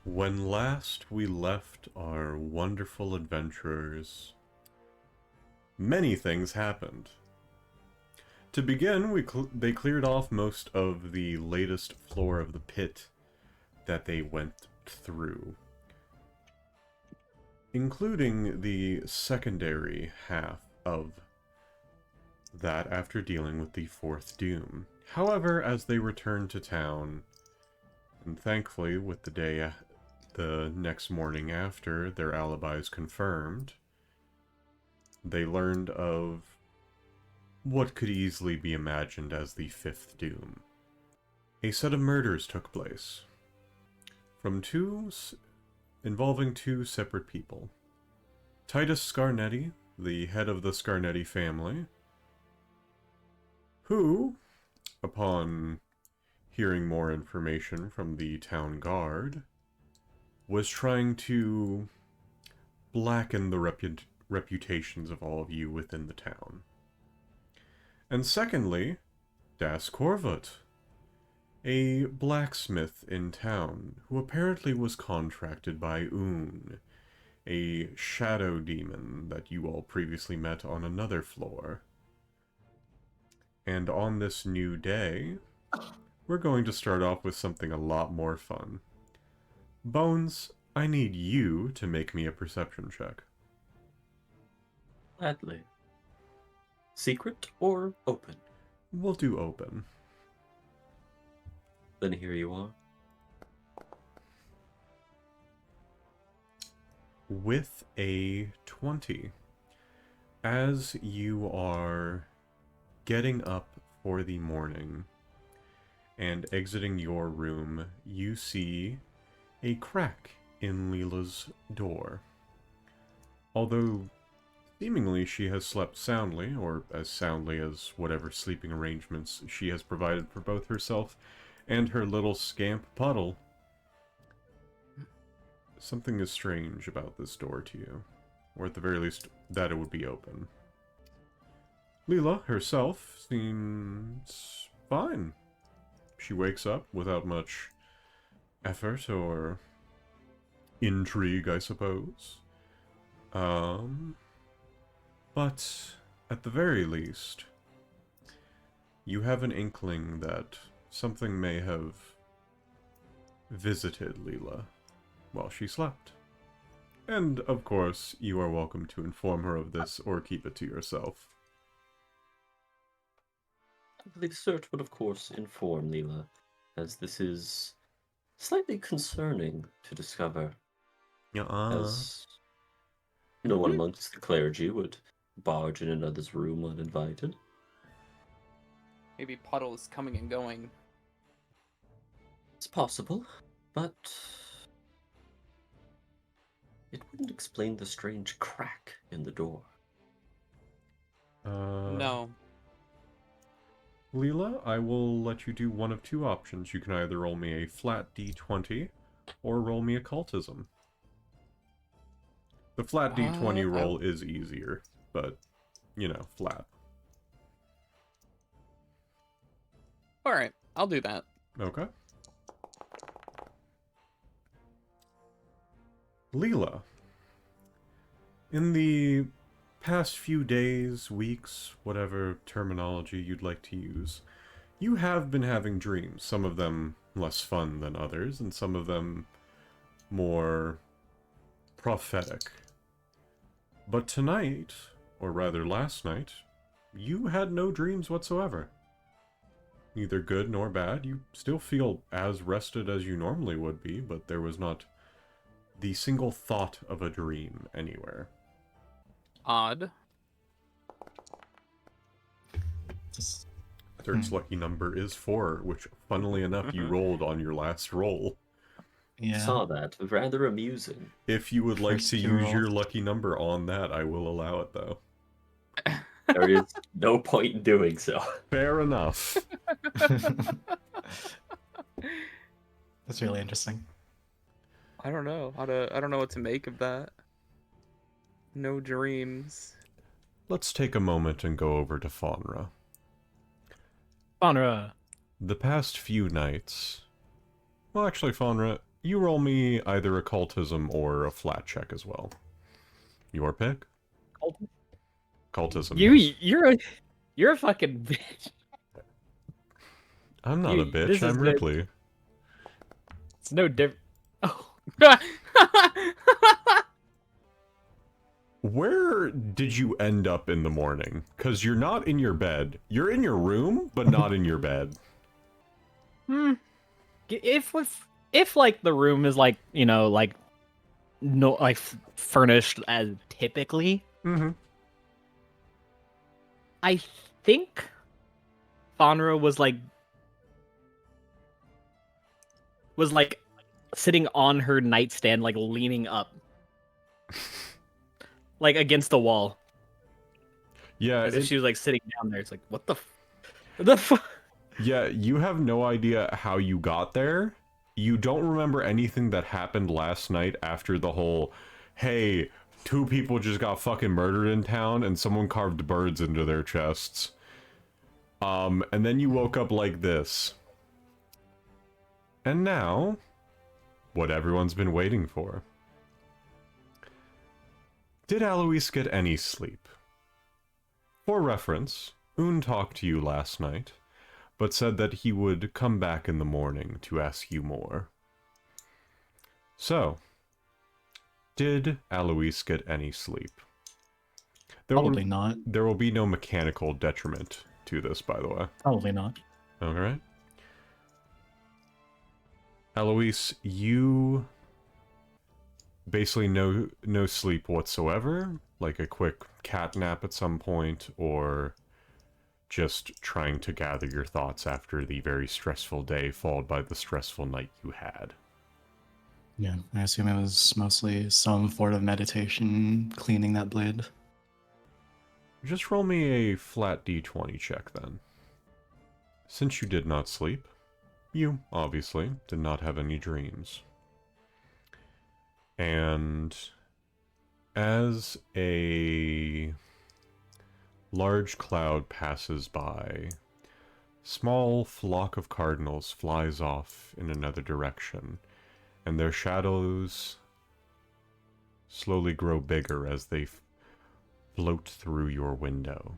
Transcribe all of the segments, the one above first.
When last we left our wonderful adventurers, many things happened. To begin, they cleared off most of the latest floor of the pit that they went through, including the secondary half of that after dealing with the fourth doom. However, as they returned to town, and thankfully with the next morning after their alibis confirmed, they learned of what could easily be imagined as the fifth doom. A set of murders took place involving two separate people. Titus Scarnetti, the head of the Scarnetti family, who, upon hearing more information from the town guard, was trying to blacken the reputations of all of you within the town. And secondly, Das Corvut, a blacksmith in town, who apparently was contracted by Un, a shadow demon that you all previously met on another floor. And on this new day, we're going to start off with something a lot more fun. Bones, I need you to make me a perception check. Gladly. Secret or open? We'll do open. Then here you are. With a 20, as you are getting up for the morning and exiting your room, you see a crack in Leela's door. Although seemingly she has slept soundly, or as soundly as whatever sleeping arrangements she has provided for both herself and her little scamp Puddle, something is strange about this door to you, or at the very least, that it would be open. Lela herself seems fine. She wakes up without much effort or intrigue, I suppose. But at the very least, you have an inkling that something may have visited Lela while she slept. And, of course, you are welcome to inform her of this or keep it to yourself. I believe Cert would, of course, inform Lela, as this is slightly concerning to discover, as no one amongst the clergy would barge in another's room uninvited. Maybe Puddle is coming and going. It's possible, but it wouldn't explain the strange crack in the door. No. Lela, I will let you do one of two options. You can either roll me a flat d20, or roll me occultism. The flat d20 roll is easier, but, you know, flat. Alright, I'll do that. Okay. Lela, in the past few days, weeks, whatever terminology you'd like to use, you have been having dreams, some of them less fun than others, and some of them more prophetic. But tonight, or rather last night, you had no dreams whatsoever. Neither good nor bad. You still feel as rested as you normally would be, but there was not the single thought of a dream anywhere. Odd. Cert's lucky number is 4, which, funnily enough, you rolled on your last roll. Yeah. Saw that. Rather amusing. If you would like First to you use roll. your lucky number on that, I will allow it, though. There is no point in doing so. Fair enough. That's really interesting. I don't know I don't know what to make of that. No dreams. Let's take a moment and go over to Faunra. Faunra. The past few nights... Well, actually, Faunra, You roll me either occultism or a flat check as well. Your pick? Cultism. Yes. You're a fucking bitch. I'm not a bitch. I'm Ripley. It's no different. Oh. Where did you end up in the morning? Because you're not in your bed. You're in your room, but not in your bed. If like the room is like, you know, like no like furnished as typically, I think Faunra was like sitting on her nightstand, like leaning up, like against the wall. Yeah, as if she was like sitting down there. It's like, what the fuck? Yeah, you have no idea how you got there. You don't remember anything that happened last night after the whole, hey, 2 people just got fucking murdered in town and someone carved birds into their chests. And then you woke up like this. And now, what everyone's been waiting for. Did Aloise get any sleep? For reference, Un talked to you last night, but said that he would come back in the morning to ask you more. So, did Aloise get any sleep? Probably not. There will be no mechanical detriment to this, by the way. Probably not. Alright. Aloise, you basically no sleep whatsoever, like a quick cat nap at some point, or just trying to gather your thoughts after the very stressful day followed by the stressful night you had. Yeah, I assume it was mostly some form of meditation, cleaning that blade. Just roll me a flat d20 check then. Since you did not sleep, you, obviously, did not have any dreams. And as a large cloud passes by, small flock of cardinals flies off in another direction, and their shadows slowly grow bigger as they float through your window,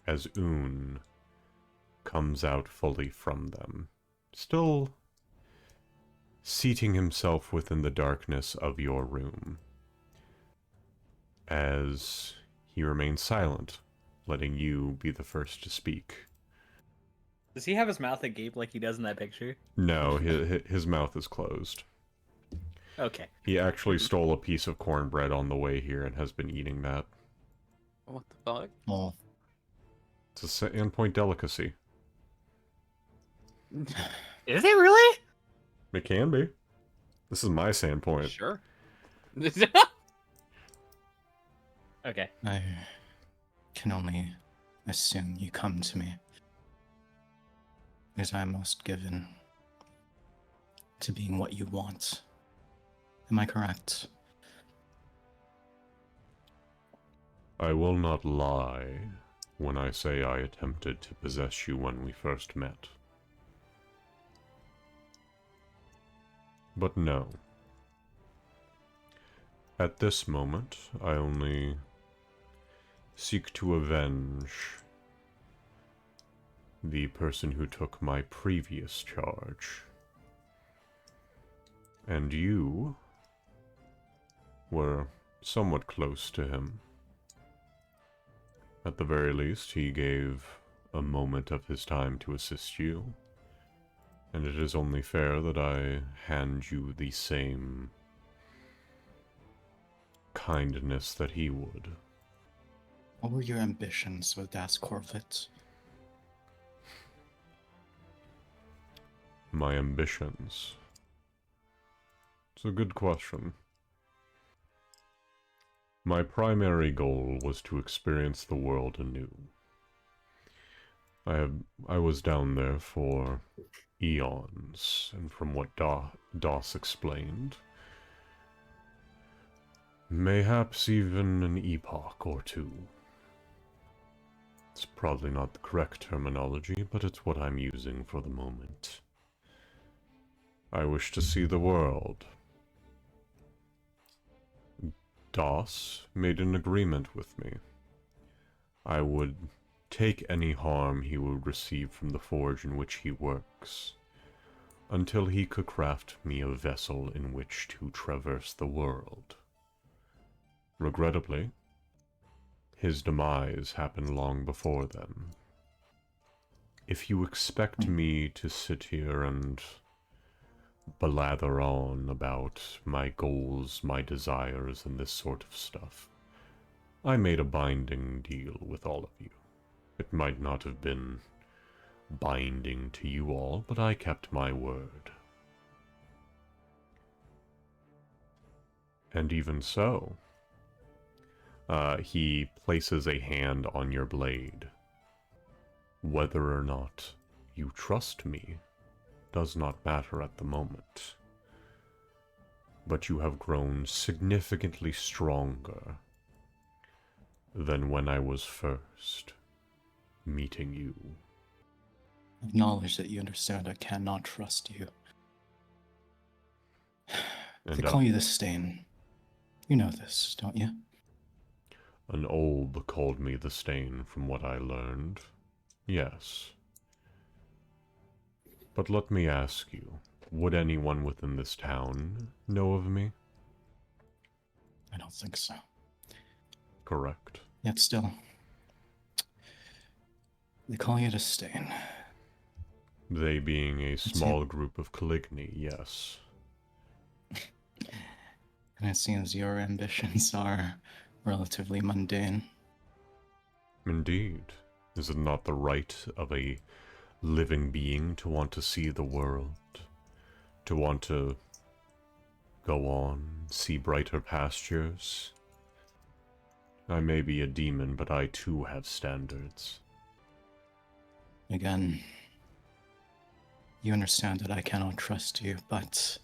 as Un comes out fully from them, still seating himself within the darkness of your room, as he remains silent, letting you be the first to speak. Does he have his mouth agape like he does in that picture? No, his mouth is closed. Okay. He actually stole a piece of cornbread on the way here and has been eating that. What the fuck? Oh. It's a Sandpoint delicacy. Is it really? It can be. This is my Sandpoint. Sure. Okay. I can only assume you come to me, because I am most given to being what you want. Am I correct? I will not lie when I say I attempted to possess you when we first met. But no. At this moment, I only seek to avenge the person who took my previous charge. And you were somewhat close to him. At the very least, he gave a moment of his time to assist you, and it is only fair that I hand you the same kindness that he would. What were your ambitions with Das Corvette? My ambitions. It's a good question. My primary goal was to experience the world anew. I was down there for eons, and from what Doss explained, mayhaps even an epoch or two. It's probably not the correct terminology, but it's what I'm using for the moment. I wish to see the world. Das made an agreement with me. I would take any harm he would receive from the forge in which he works, until he could craft me a vessel in which to traverse the world. Regrettably, his demise happened long before then. If you expect me to sit here and blather on about my goals, my desires, and this sort of stuff, I made a binding deal with all of you. It might not have been binding to you all, but I kept my word. And even so, he places a hand on your blade. Whether or not you trust me does not matter at the moment. But you have grown significantly stronger than when I was first meeting you. Acknowledge that you understand I cannot trust you. And They call you the Stain. You know this, don't you? an old called me the Stain from what I learned. Yes. But let me ask you, would anyone within this town know of me? I don't think so. Correct. Yet still, they call you the Stain. They being a small group of Caligni, yes. And it seems your ambitions are relatively mundane. Indeed. Is it not the right of a living being to want to see the world? To want to go on, see brighter pastures? I may be a demon, but I too have standards. Again, you understand that I cannot trust you, but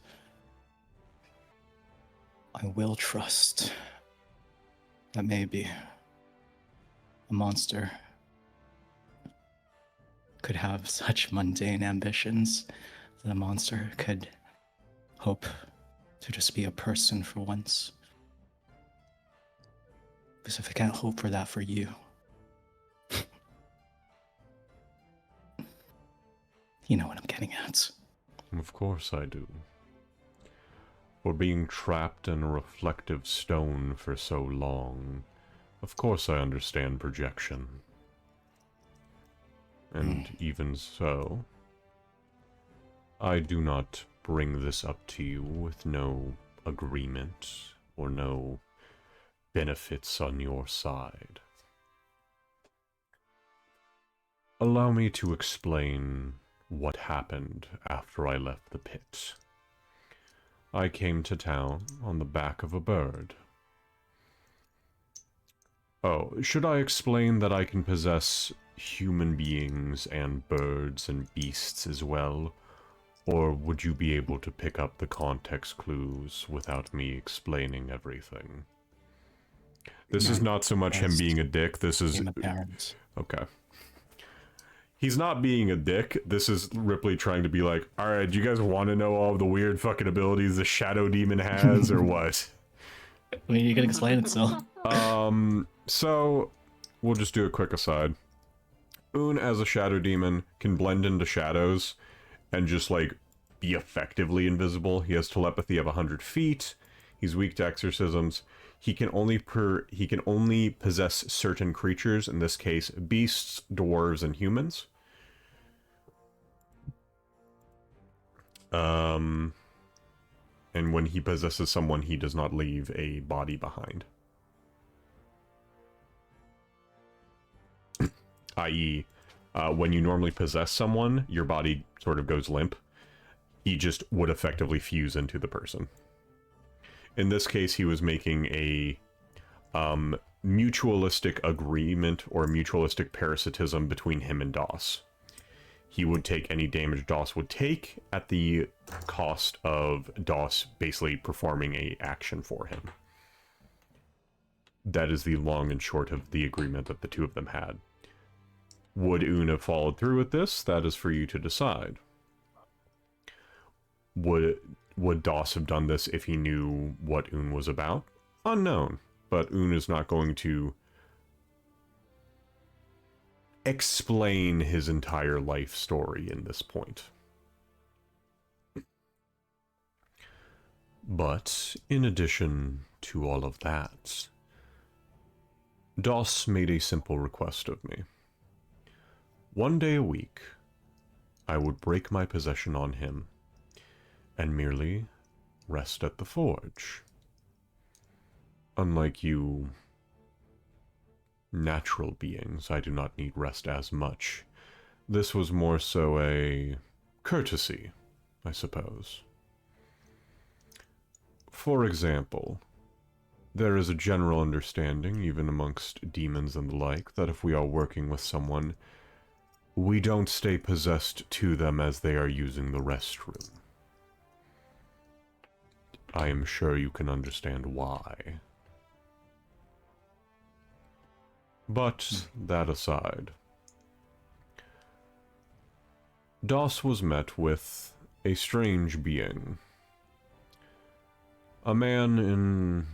I will trust that maybe a monster could have such mundane ambitions that a monster could hope to just be a person for once. Because if I can't hope for that for you, you know what I'm getting at. Of course I do. For being trapped in a reflective stone for so long, of course I understand projection. And even so, I do not bring this up to you with no agreement or no benefits on your side. Allow me to explain what happened after I left the pit. I came to town on the back of a bird. Oh, should I explain that I can possess human beings and birds and beasts as well? Or would you be able to pick up the context clues without me explaining everything? This is not so much him being a dick, this is... apparent. Okay. He's not being a dick. This is Ripley trying to be like, alright, do you guys want to know all the weird fucking abilities the Shadow Demon has, or what? I mean, you can explain it still. So, we'll just do a quick aside. Un, as a Shadow Demon, can blend into shadows and just, like, be effectively invisible. He has telepathy of 100 feet. He's weak to exorcisms. He can only possess certain creatures, in this case, beasts, dwarves, and humans. And when he possesses someone, he does not leave a body behind. I.e., when you normally possess someone, your body sort of goes limp. He just would effectively fuse into the person. In this case, he was making a mutualistic agreement or mutualistic parasitism between him and DOS. He would take any damage DOS would take at the cost of DOS basically performing a action for him. That is the long and short of the agreement that the two of them had. Would Un have followed through with this? That is for you to decide. Would Doss have done this if he knew what Un was about? Unknown. But Un is not going to explain his entire life story in this point. But in addition to all of that, Doss made a simple request of me. One day a week, I would break my possession on him and merely rest at the forge. Unlike you natural beings, I do not need rest as much. This was more so a courtesy, I suppose. For example, there is a general understanding, even amongst demons and the like, that if we are working with someone, we don't stay possessed to them as they are using the restroom. I am sure you can understand why. But that aside, Doss was met with a strange being. A man in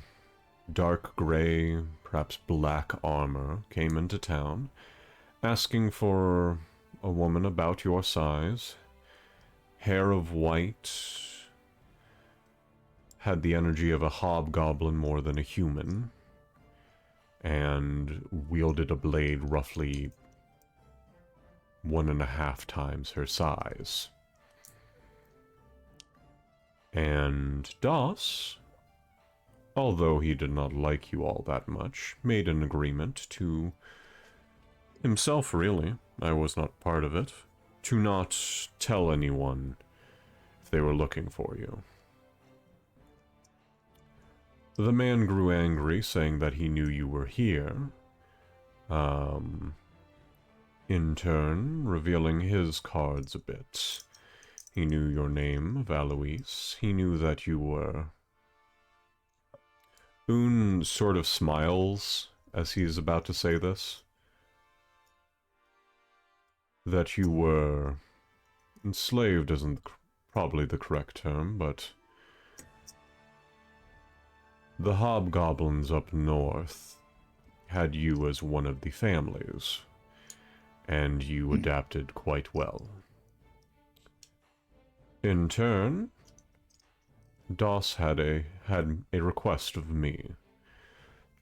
dark gray, perhaps black armor came into town, asking for a woman about your size, hair of white, had the energy of a hobgoblin more than a human, and wielded a blade roughly 1.5 times her size. And Doss, although he did not like you all that much, made an agreement to himself, really, I was not part of it, to not tell anyone if they were looking for you. The man grew angry, saying that he knew you were here, in turn, revealing his cards a bit. He knew your name of Aloise. He knew that you were... Un sort of smiles as he is about to say this. That you were... enslaved isn't probably the correct term, but... the hobgoblins up north had you as one of the families, and you adapted quite well. In turn, Doss had a request of me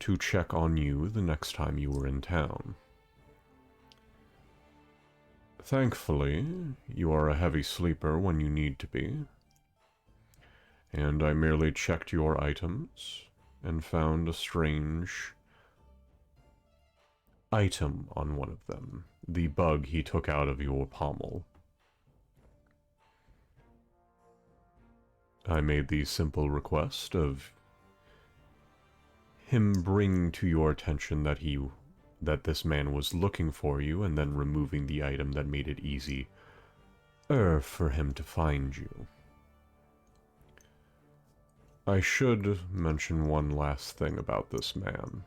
to check on you the next time you were in town. Thankfully, you are a heavy sleeper when you need to be, and I merely checked your items and found a strange item on one of them, the bug he took out of your pommel. I made the simple request of him bring to your attention that this man was looking for you, and then removing the item that made it easy for him to find you. I should mention one last thing about this man,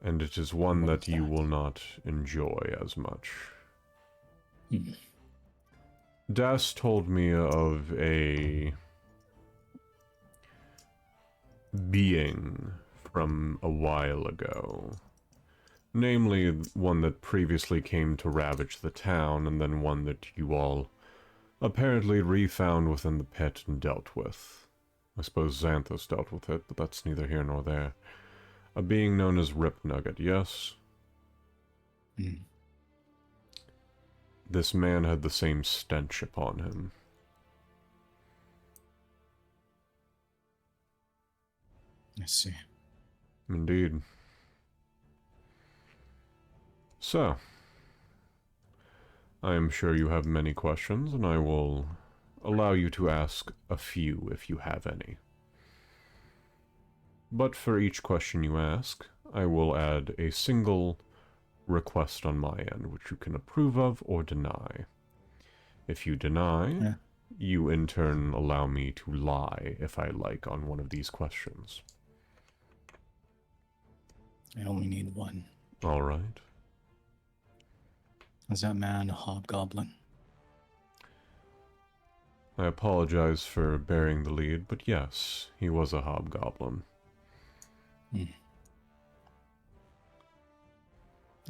and it is one that you will not enjoy as much. Das told me of a being from a while ago. Namely, one that previously came to ravage the town, and then one that you all apparently refound within the pit and dealt with. I suppose Xanthos dealt with it, but that's neither here nor there. A being known as Rip Nugget, yes? This man had the same stench upon him. I see. Indeed. So, I am sure you have many questions, and I will allow you to ask a few if you have any. But for each question you ask, I will add a single request on my end, which you can approve of or deny. If you deny, you in turn allow me to lie if I like on one of these questions. I only need one. All right. Is that man a hobgoblin? I apologize for bearing the lead, but yes, he was a hobgoblin.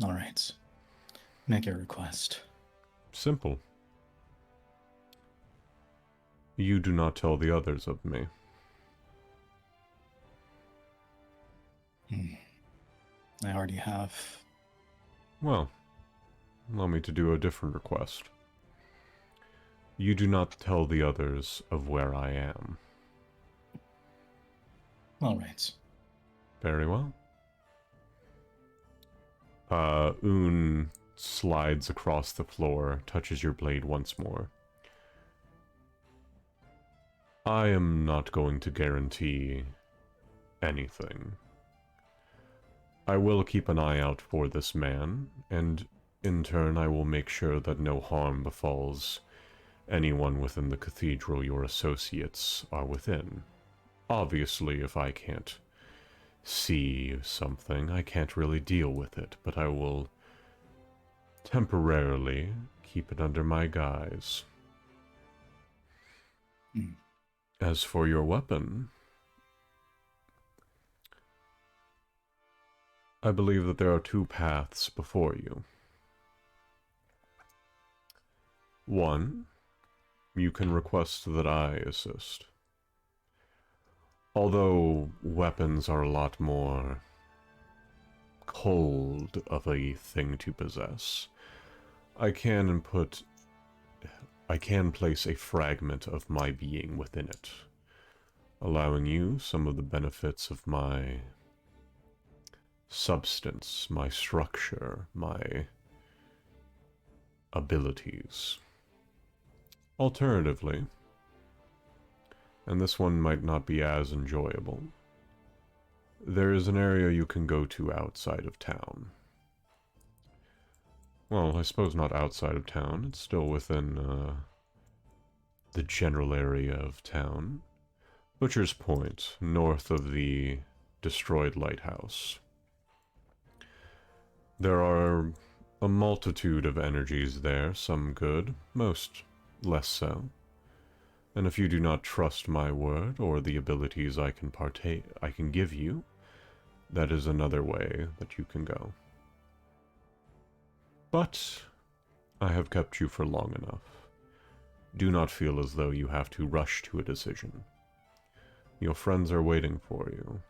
All right. Make your request. Simple. You do not tell the others of me. I already have. Well, allow me to do a different request. You do not tell the others of where I am. All right. Very well. Un slides across the floor, touches your blade once more. I am not going to guarantee anything. I will keep an eye out for this man, and in turn I will make sure that no harm befalls anyone within the cathedral your associates are within. Obviously, if I can't see something, I can't really deal with it, but I will temporarily keep it under my guise. As for your weapon, I believe that there are two paths before you. One, you can request that I assist. Although weapons are a lot more cold of a thing to possess, I can place a fragment of my being within it, allowing you some of the benefits of my substance, my structure, my abilities. Alternatively, and this one might not be as enjoyable, there is an area you can go to outside of town. Well, I suppose not outside of town, it's still within the general area of town. Butcher's Point, north of the destroyed lighthouse. There are a multitude of energies there, some good, most less so. And if you do not trust my word or the abilities I can give you, that is another way that you can go. But I have kept you for long enough. Do not feel as though you have to rush to a decision. Your friends are waiting for you.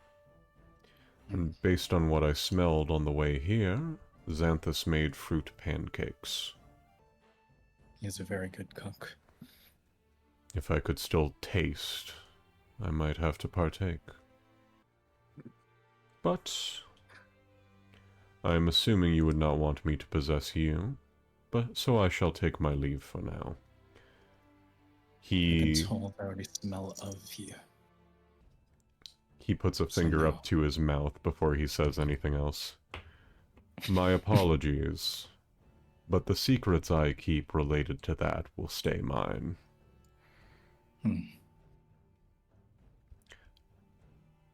And based on what I smelled on the way here, Xanthus made fruit pancakes. He's a very good cook. If I could still taste, I might have to partake. But I'm assuming you would not want me to possess you, but so I shall take my leave for now. I've been told I already smell of you. He puts a finger up to his mouth before he says anything else. My apologies, but the secrets I keep related to that will stay mine.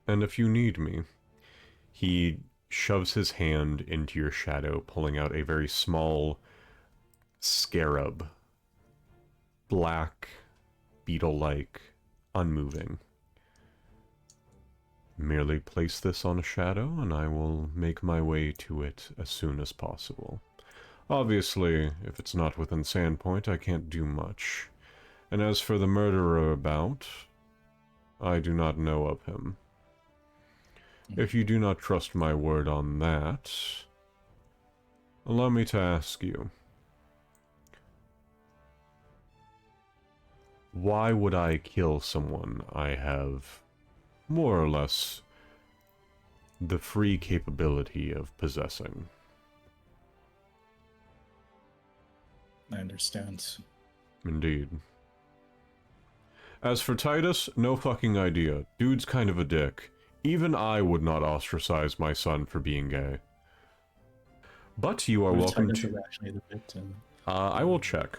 And if you need me, he shoves his hand into your shadow, pulling out a very small scarab. Black, beetle-like, unmoving. Merely place this on a shadow, and I will make my way to it as soon as possible. Obviously, if it's not within Sandpoint, I can't do much. And as for the murderer about, I do not know of him. If you do not trust my word on that, allow me to ask you, why would I kill someone I have more or less the free capability of possessing? I understand. Indeed. As for Titus, no fucking idea. Dude's kind of a dick. Even I would not ostracize my son for being gay. But you are welcome Titus to... is actually the victim. I will check.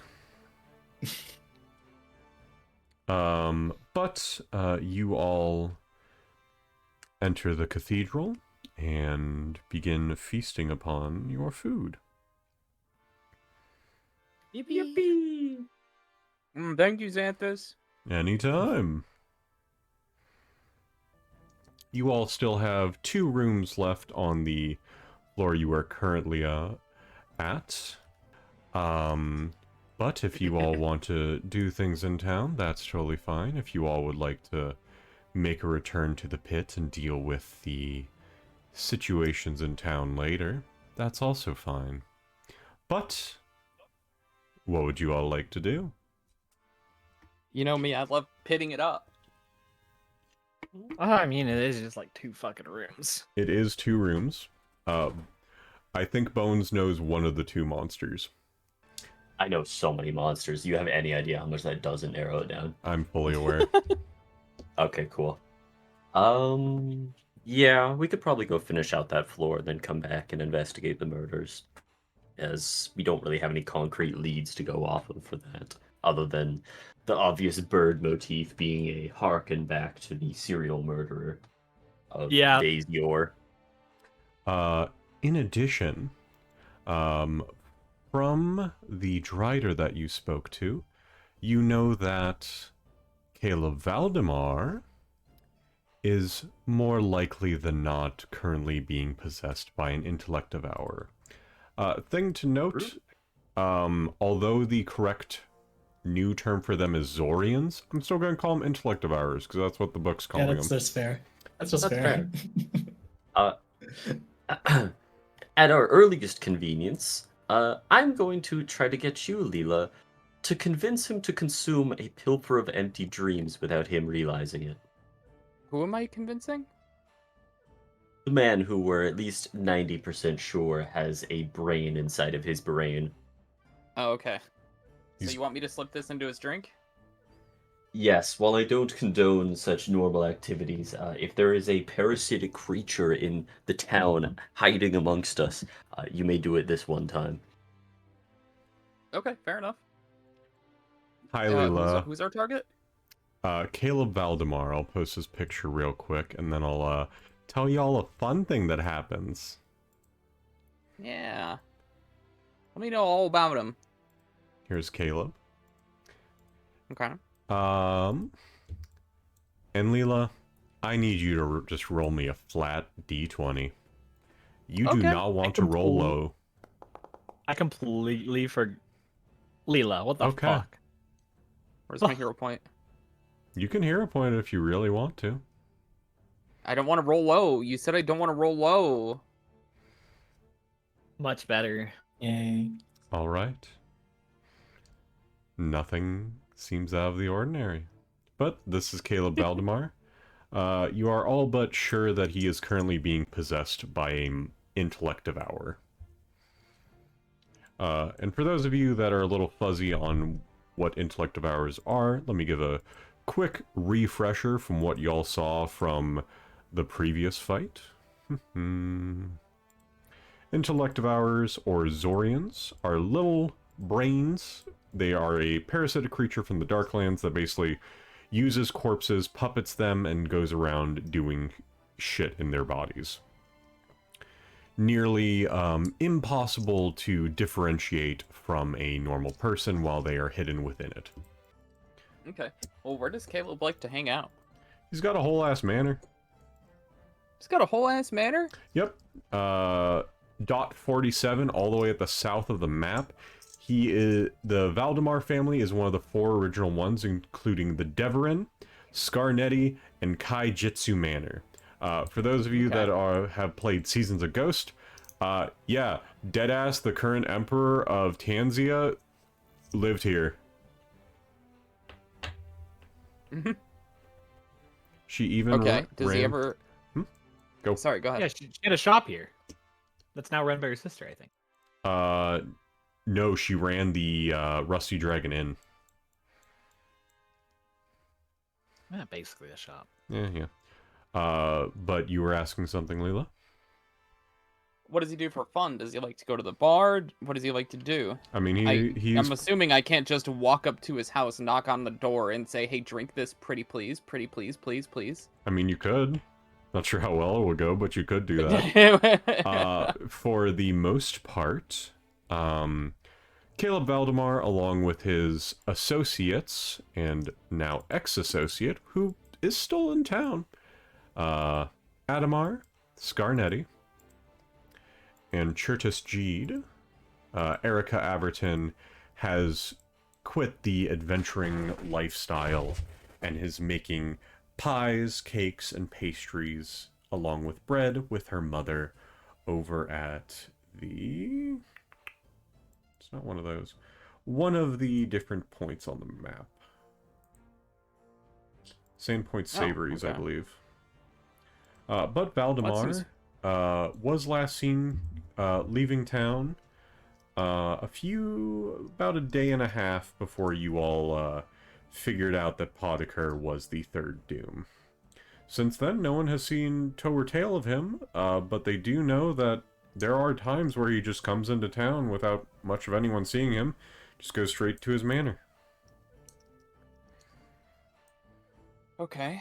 But you all enter the cathedral and begin feasting upon your food. Yippee! Thank you, Xanthus. Anytime. You all still have 2 rooms left on the floor you are currently at. But if you all want to do things in town, that's totally fine. If you all would like to make a return to the pit and deal with the situations in town later, that's also fine. But what would you all like to do? You know me, I love pitting it up. I mean, it is just like 2 fucking rooms. It is 2 rooms. I think Bones knows one of the 2 monsters. I know so many monsters. You have any idea how much that doesn't narrow it down? I'm fully aware. Okay, cool. Yeah, we could probably go finish out that floor and then come back and investigate the murders, as we don't really have any concrete leads to go off of for that, other than the obvious bird motif being a harken back to the serial murderer of days yore. In addition, from the Drider that you spoke to, you know that Caleb Valdemar is more likely than not currently being possessed by an intellect devour. Thing to note, although the correct new term for them is Zorians, I'm still going to call them intellect devourers, because that's what the book's calling them. That's fair. That's just fair. At our earliest convenience, I'm going to try to get you, Lela, to convince him to consume a pilfer of empty dreams without him realizing it. Who am I convincing? The man who we're at least 90% sure has a brain inside of his brain. Oh, okay. So you want me to slip this into his drink? Yes, while I don't condone such normal activities, if there is a parasitic creature in the town hiding amongst us, you may do it this one time. Okay, fair enough. Hi, Lela. Who's our target? Caleb Valdemar. I'll post his picture real quick, and then I'll tell y'all a fun thing that happens. Yeah. Let me know all about him. Here's Caleb. Okay. And Lela, I need you to just roll me a flat d20. You do not want to roll low. I completely forgot. Lela, what the fuck? Where's my hero point? You can hero point it if you really want to. I don't want to roll low. You said I don't want to roll low. Much better. Yay. All right. Nothing seems out of the ordinary. But this is Caleb Valdemar. You are all but sure that he is currently being possessed by an intellect devour. And for those of you that are a little fuzzy on what intellect devours are, let me give a quick refresher from what y'all saw from the previous fight. Intellect devours, or Zorians, are little brains. They are a parasitic creature from the Darklands that basically uses corpses, puppets them, and goes around doing shit in their bodies. Nearly impossible to differentiate from a normal person while they are hidden within it. Okay. Well, where does Caleb like to hang out? He's got a whole ass manor. He's got a whole ass manor? Yep. Dot 47, all the way at the south of the map. The Valdemar family is one of the 4 original ones, including the Deverin, Scarnetti, and Kaijitsu Manor. For those of you that have played Seasons of Ghost, yeah, Deadass, the current emperor of Tanzia, lived here. She even does he ever... Go. Sorry, go ahead. Yeah, she had a shop here. That's now run by her sister, I think. No, she ran the Rusty Dragon Inn. Yeah, basically a shop. Yeah. But you were asking something, Lela? What does he do for fun? Does he like to go to the bar? What does he like to do? I mean, I'm assuming I can't just walk up to his house, knock on the door, and say, "Hey, drink this, pretty please, please." I mean, you could. Not sure how well it would go, but you could do that. For the most part, Caleb Valdemar, along with his associates and now ex-associate, who is still in town, Adamar, Scarnetti, and Chertis Gede. Erica Averton has quit the adventuring lifestyle and is making pies, cakes, and pastries along with bread with her mother over at the... It's not one of those. One of the different points on the map. Sandpoint Savories, okay. I believe. But Valdemar was last seen leaving town about a day and a half before you all figured out that Potiker was the third Doom. Since then, no one has seen toe or tail of him, but they do know that there are times where he just comes into town without much of anyone seeing him, just goes straight to his manor. Okay.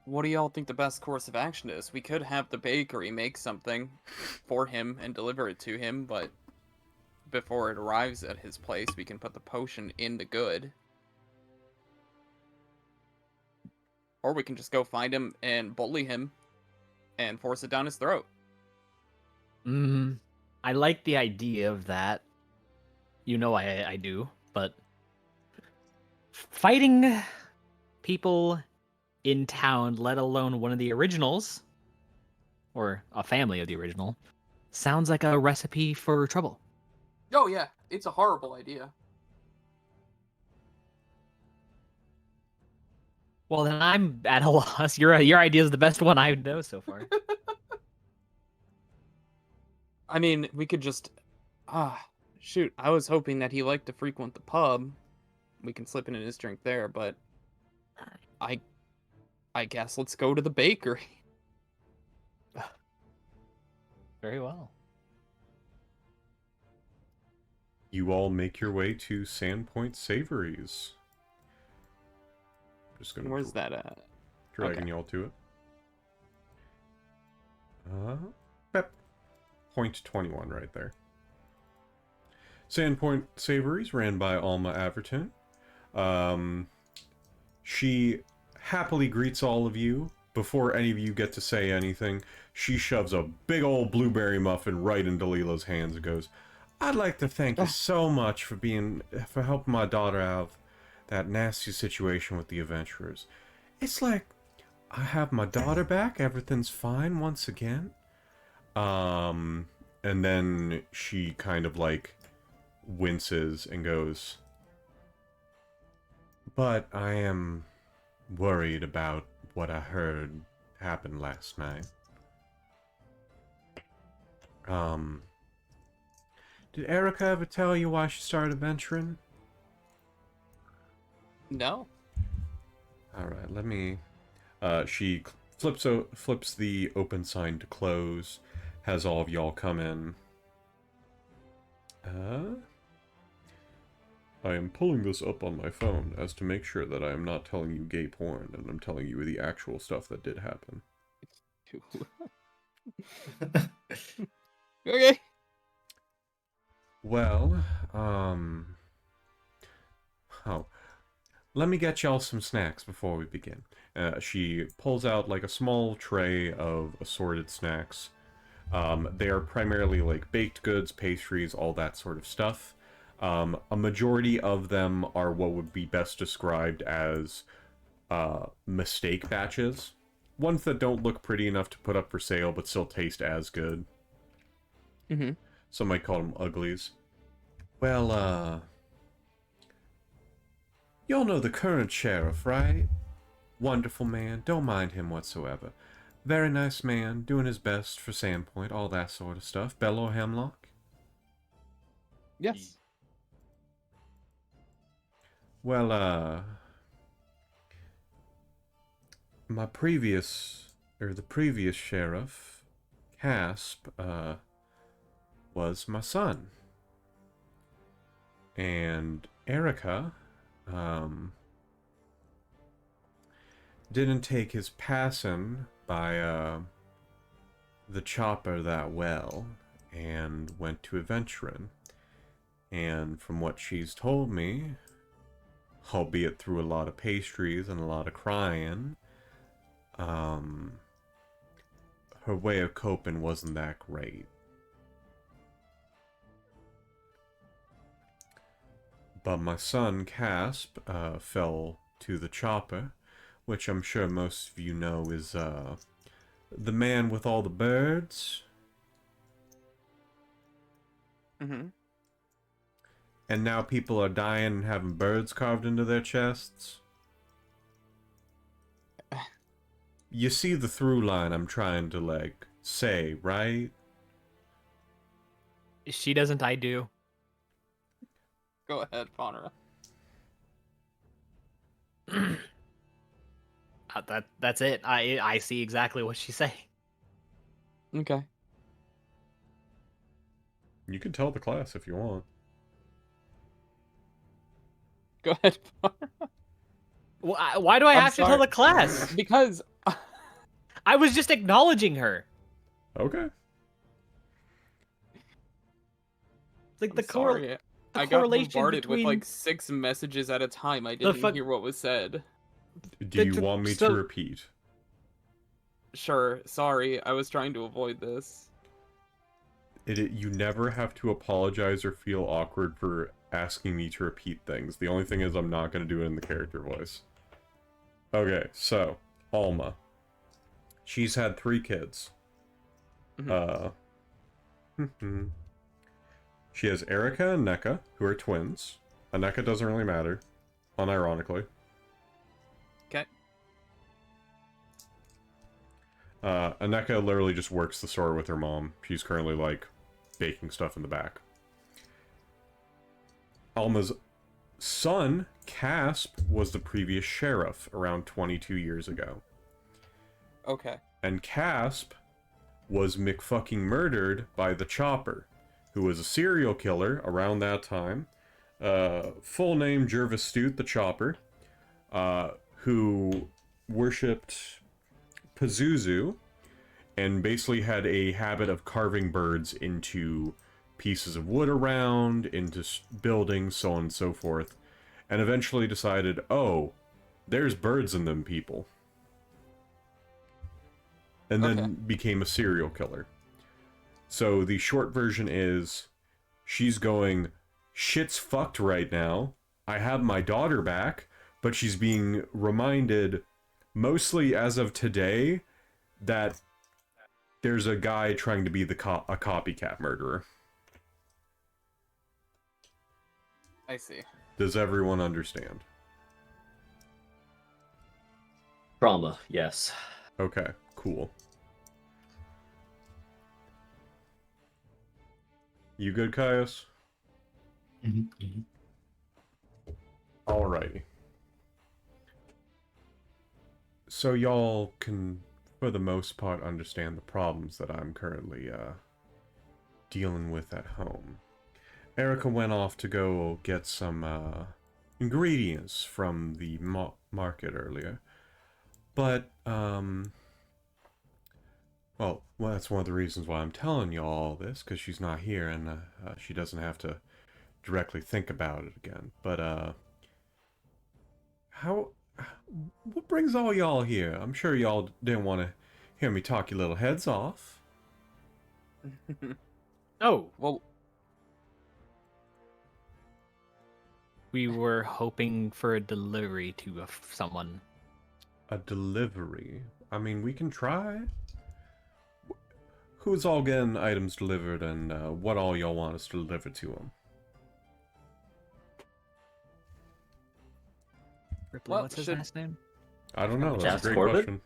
What do y'all think the best course of action is? We could have the bakery make something for him and deliver it to him, but before it arrives at his place, we can put the potion in the good. Or we can just go find him and bully him and force it down his throat. I like the idea of that. You know I do, but fighting people in town, let alone one of the originals, or a family of the original, sounds like a recipe for trouble. Oh yeah, it's a horrible idea. Well, then I'm at a loss. Your idea is the best one I know so far. I mean, we could just... shoot, I was hoping that he liked to frequent the pub. We can slip it in his drink there, but... I guess let's go to the bakery. Very well. You all make your way to Sandpoint Savories. Just gonna Where's that at? dragging y'all to it. Yep. Point 21 right there. Sandpoint Savories, ran by Alma Averton. She happily greets all of you. Before any of you get to say anything, she shoves a big old blueberry muffin right into Lela's hands and goes, "I'd like to thank you so much for helping my daughter out of that nasty situation with the adventurers. It's like I have my daughter back, everything's fine once again." And then she kind of like winces and goes, "But I am worried about what I heard happened last night. Did Erica ever tell you why she started adventuring?" No. Alright, let me... she flips the open sign to close, has all of y'all come in. I am pulling this up on my phone as to make sure that I am not telling you gay porn, and I'm telling you the actual stuff that did happen. Okay. Well, let me get y'all some snacks before we begin. She pulls out like a small tray of assorted snacks. They are primarily like baked goods, pastries, all that sort of stuff. A majority of them are what would be best described as mistake batches. Ones that don't look pretty enough to put up for sale, but still taste as good. Mm-hmm. Some might call them uglies. Well, y'all know the current sheriff, right? Wonderful man, don't mind him whatsoever. Very nice man, doing his best for Sandpoint, all that sort of stuff. Bello Hemlock? Yes. Well, the previous sheriff, Casp, was my son. And Erica, didn't take his passing by, the chopper that well, and went to adventuring. And from what she's told me, albeit through a lot of pastries and a lot of crying, her way of coping wasn't that great. But my son, Casp, fell to the chopper, which I'm sure most of you know is, the man with all the birds. Mm-hmm. And now people are dying and having birds carved into their chests. You see the through line I'm trying to, like, say, right? She doesn't, I do. Go ahead, Faunra. That's it. I see exactly what she's saying. Okay. You can tell the class if you want. Go ahead, Faunra. Why do I I'm have to tell sorry. the class? Because I was just acknowledging her. Okay. Like I'm sorry. I got correlation bombarded between with like 6 messages at a time. I The didn't hear what was said. Do you want me to repeat? Sure. Sorry. I was trying to avoid this. You never have to apologize or feel awkward for asking me to repeat things. The only thing is I'm not going to do it in the character voice. Okay, so, Alma. She's had 3 kids. She has Erica and Neka, who are twins. Aneka doesn't really matter, unironically. Okay. Aneka literally just works the store with her mom. She's currently, like, baking stuff in the back. Alma's son, Casp, was the previous sheriff around 22 years ago. Okay. And Casp was McFucking murdered by the Chopper, who was a serial killer around that time. Full name Jervis Stute the Chopper, who worshipped Pazuzu and basically had a habit of carving birds into pieces of wood around, into buildings, so on and so forth, and eventually decided, oh, there's birds in them people. And then became a serial killer. So the short version is, she's going, shit's fucked right now. I have my daughter back, but she's being reminded, mostly as of today, that there's a guy trying to be a copycat murderer. I see. Does everyone understand? Trauma, yes. Okay, cool. You good, Caius? Mm-hmm. Alrighty. So y'all can, for the most part, understand the problems that I'm currently dealing with at home. Erica went off to go get some ingredients from the market earlier. But, well, that's one of the reasons why I'm telling you all this, because she's not here and she doesn't have to directly think about it again. But, what brings all y'all here? I'm sure y'all didn't want to hear me talk your little heads off. Oh, Well, we were hoping for a delivery to someone. A delivery? I mean, we can try. Who's all getting items delivered, and what all y'all want us to deliver to them? Ripley, Well, what's his should- last name? I don't know. That's a Jas great Corbett? question.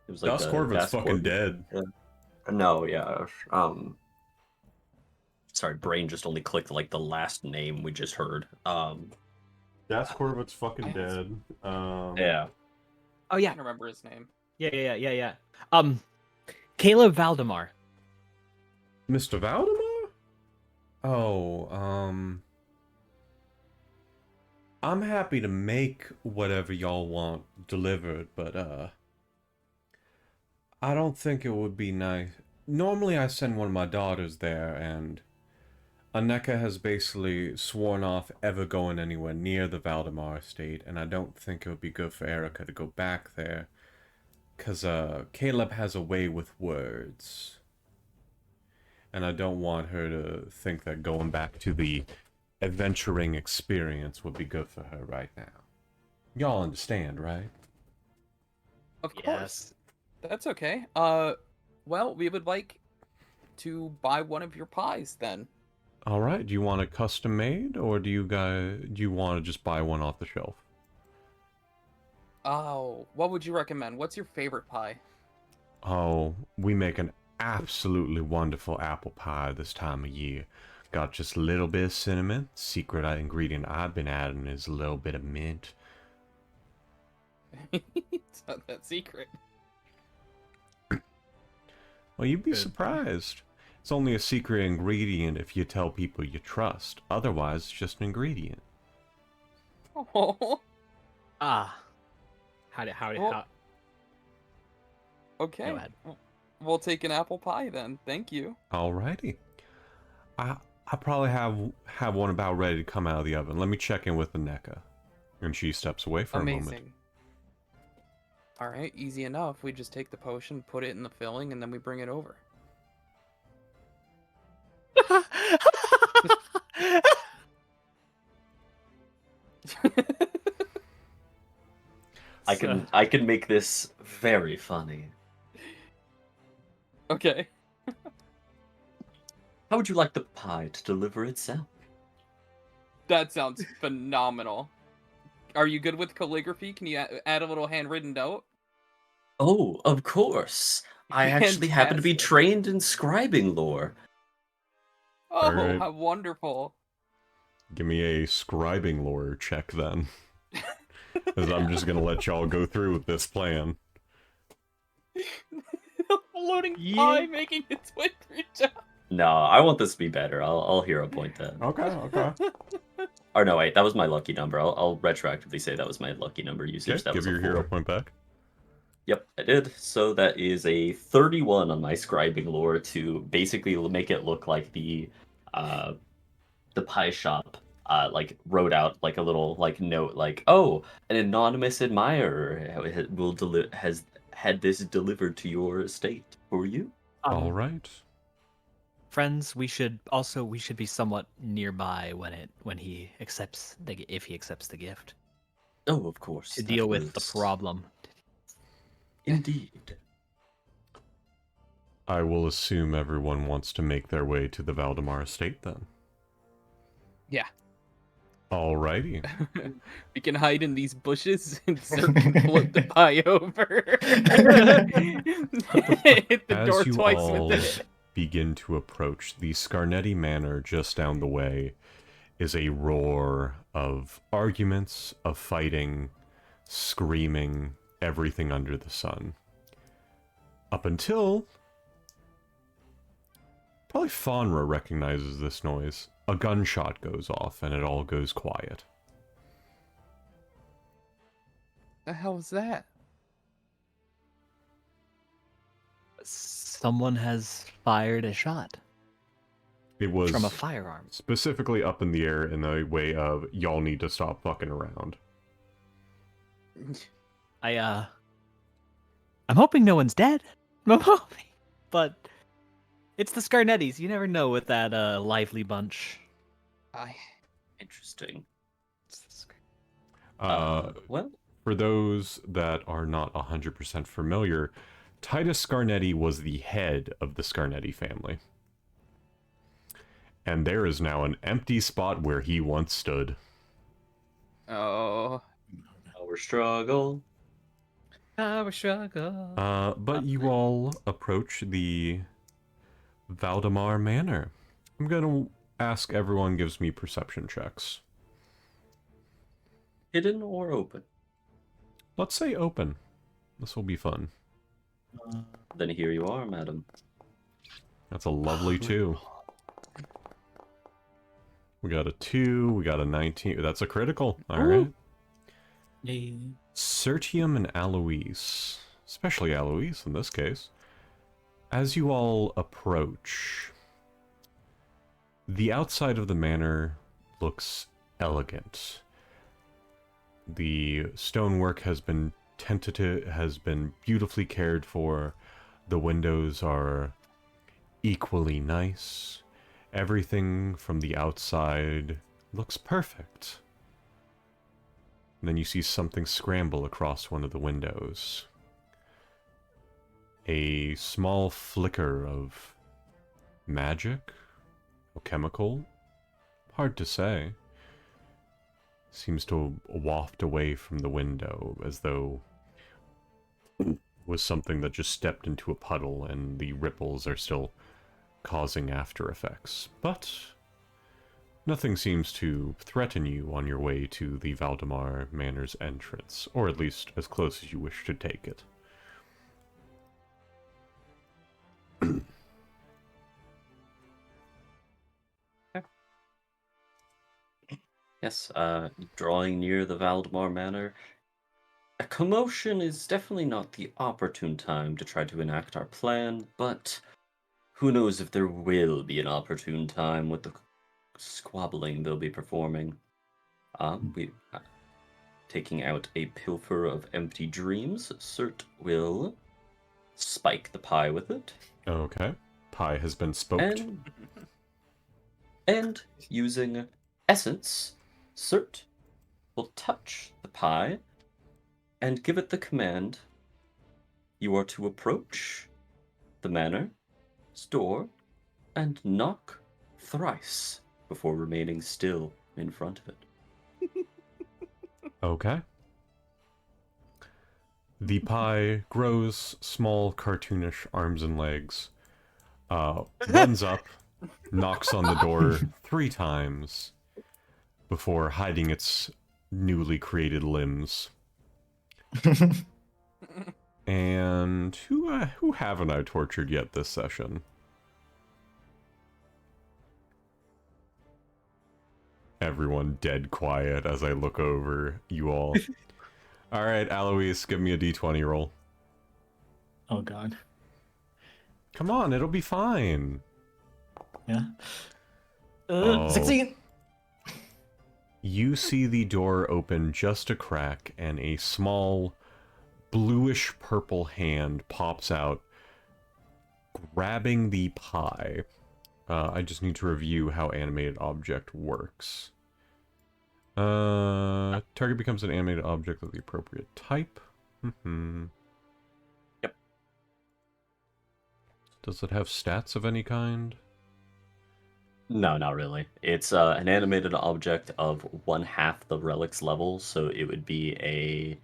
It was like Jas Corbett's fucking Corbett. dead. No, yeah. Sorry, brain just only clicked like the last name we just heard. Jas Corbett's fucking dead. Yeah. Oh I yeah, can't remember his name. yeah. Caleb Valdemar. Mr. Valdemar? Oh, I'm happy to make whatever y'all want delivered, but, I don't think it would be nice. Normally I send one of my daughters there, and Aneka has basically sworn off ever going anywhere near the Valdemar estate, and I don't think it would be good for Erica to go back there. Because Caleb has a way with words. And I don't want her to think that going back to the adventuring experience would be good for her right now. Y'all understand, right? Of course. Yes. That's okay. Well, we would like to buy one of your pies then. All right. Do you want it custom made, or do you want to just buy one off the shelf? Oh, what would you recommend? What's your favorite pie? Oh, we make an absolutely wonderful apple pie this time of year. Got just a little bit of cinnamon. Secret ingredient I've been adding is a little bit of mint. It's not that secret. Well, you'd be surprised. It's only a secret ingredient if you tell people you trust. Otherwise, it's just an ingredient. Oh, Ah. How? okay. Go ahead. We'll take an apple pie then. Thank you. Alrighty. I probably have one about ready to come out of the oven. Let me check in with the NECA. And she steps away for a moment. Amazing. All right, easy enough. We just take the potion, put it in the filling, and then we bring it over. I can make this very funny. Okay. How would you like the pie to deliver itself? That sounds phenomenal. Are you good with calligraphy? Can you add a little handwritten note? Oh, of course. I actually happen to be Fantastic. trained in scribing lore. Oh, Alright. how wonderful. Give me a scribing lore check then. Because I'm just going to let y'all go through with this plan. Floating Yeah. pie making its way through town. No, I want this to be better. I'll hero point that. Okay. Or no, wait, that was my lucky number. I'll retroactively say that was my lucky number usage. Okay, That give was a your hero 4. point back. Yep, I did. So that is a 31 on my scribing lore to basically make it look like the pie shop like wrote out like a little like note like, oh, an anonymous admirer has had this delivered to your estate for you. All right. Friends, we should be somewhat nearby when he accepts if he accepts the gift Oh, of course. to that deal with the was- problem. Indeed. I will assume everyone wants to make their way to the Valdemar estate then. Yeah. Alrighty. We can hide in these bushes and Sir can float the pie over. Hit the door As you twice all with it. begin to approach, the Scarnetti Manor just down the way is a roar of arguments, of fighting, screaming, everything under the sun. Up until... probably Faunra recognizes this noise. A gunshot goes off and it all goes quiet. The hell is that? Someone has fired a shot It was from a firearm. specifically up in the air in the way of, y'all need to stop fucking around. I'm hoping no one's dead. I'm hoping, but it's the Scarnettis. You never know with that lively bunch. Interesting. For those that are not 100% familiar, Titus Scarnetti was the head of the Scarnetti family. And there is now an empty spot where he once stood. Oh. Our struggle. Our struggle. But you all approach the Valdemar Manor. I'm gonna ask everyone gives me perception checks. Hidden or open? Let's say open. This will be fun. Then here you are, madam. That's a lovely 2. We got a 2, we got a 19. That's a critical. Alright. Sertium and Aloise, especially Aloise in this case, as you all approach, The outside of the manor looks elegant. The stonework has been beautifully cared for. The windows are equally nice. Everything from the outside looks perfect. And then you see something scramble across one of the windows. A small flicker of magic or chemical, hard to say, seems to waft away from the window as though it was something that just stepped into a puddle and the ripples are still causing after effects. But nothing seems to threaten you on your way to the Valdemar Manor's entrance, or at least as close as you wish to take it. Yes, drawing near the Valdemar Manor, a commotion is definitely not the opportune time to try to enact our plan, but who knows if there will be an opportune time with the squabbling they'll be performing. Taking out a pilfer of empty dreams, Cert will spike the pie with it. Okay. Pie has been spoked. And using essence, Cert will touch the pie and give it the command: you are to approach the manor's door and knock thrice before remaining still in front of it. Okay. The pie grows small, cartoonish arms and legs, runs up, knocks on the door 3 times before hiding its newly created limbs. And who haven't I tortured yet this session? Everyone dead quiet as I look over you all. Alright, Aloise, give me a d20 roll. Oh god. Come on, it'll be fine. Yeah. Oh. 16! You see the door open just a crack, and a small, bluish-purple hand pops out, grabbing the pie. I just need to review how animated object works. Target becomes an animated object of the appropriate type. Yep. Does it have stats of any kind? No, not really. It's an animated object of 1/2 the relic's level, so it would be a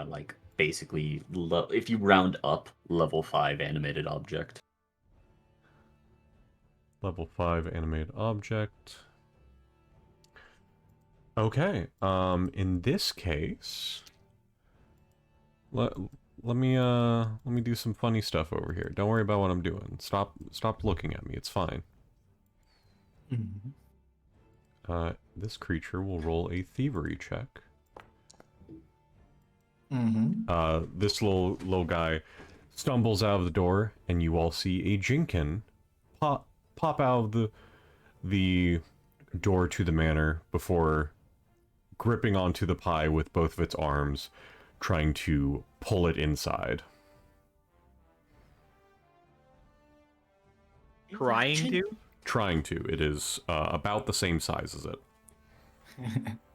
like basically if you round up, level 5 animated object. Level 5 animated object. Okay. In this case, let me do some funny stuff over here. Don't worry about what I'm doing. Stop looking at me. It's fine. Mm-hmm. This creature will roll a thievery check. Mm-hmm. This little guy stumbles out of the door, and you all see a Jinkin pop out of the door to the manor before gripping onto the pie with both of its arms, trying to pull it inside. Trying to? Trying to. It is about the same size as it.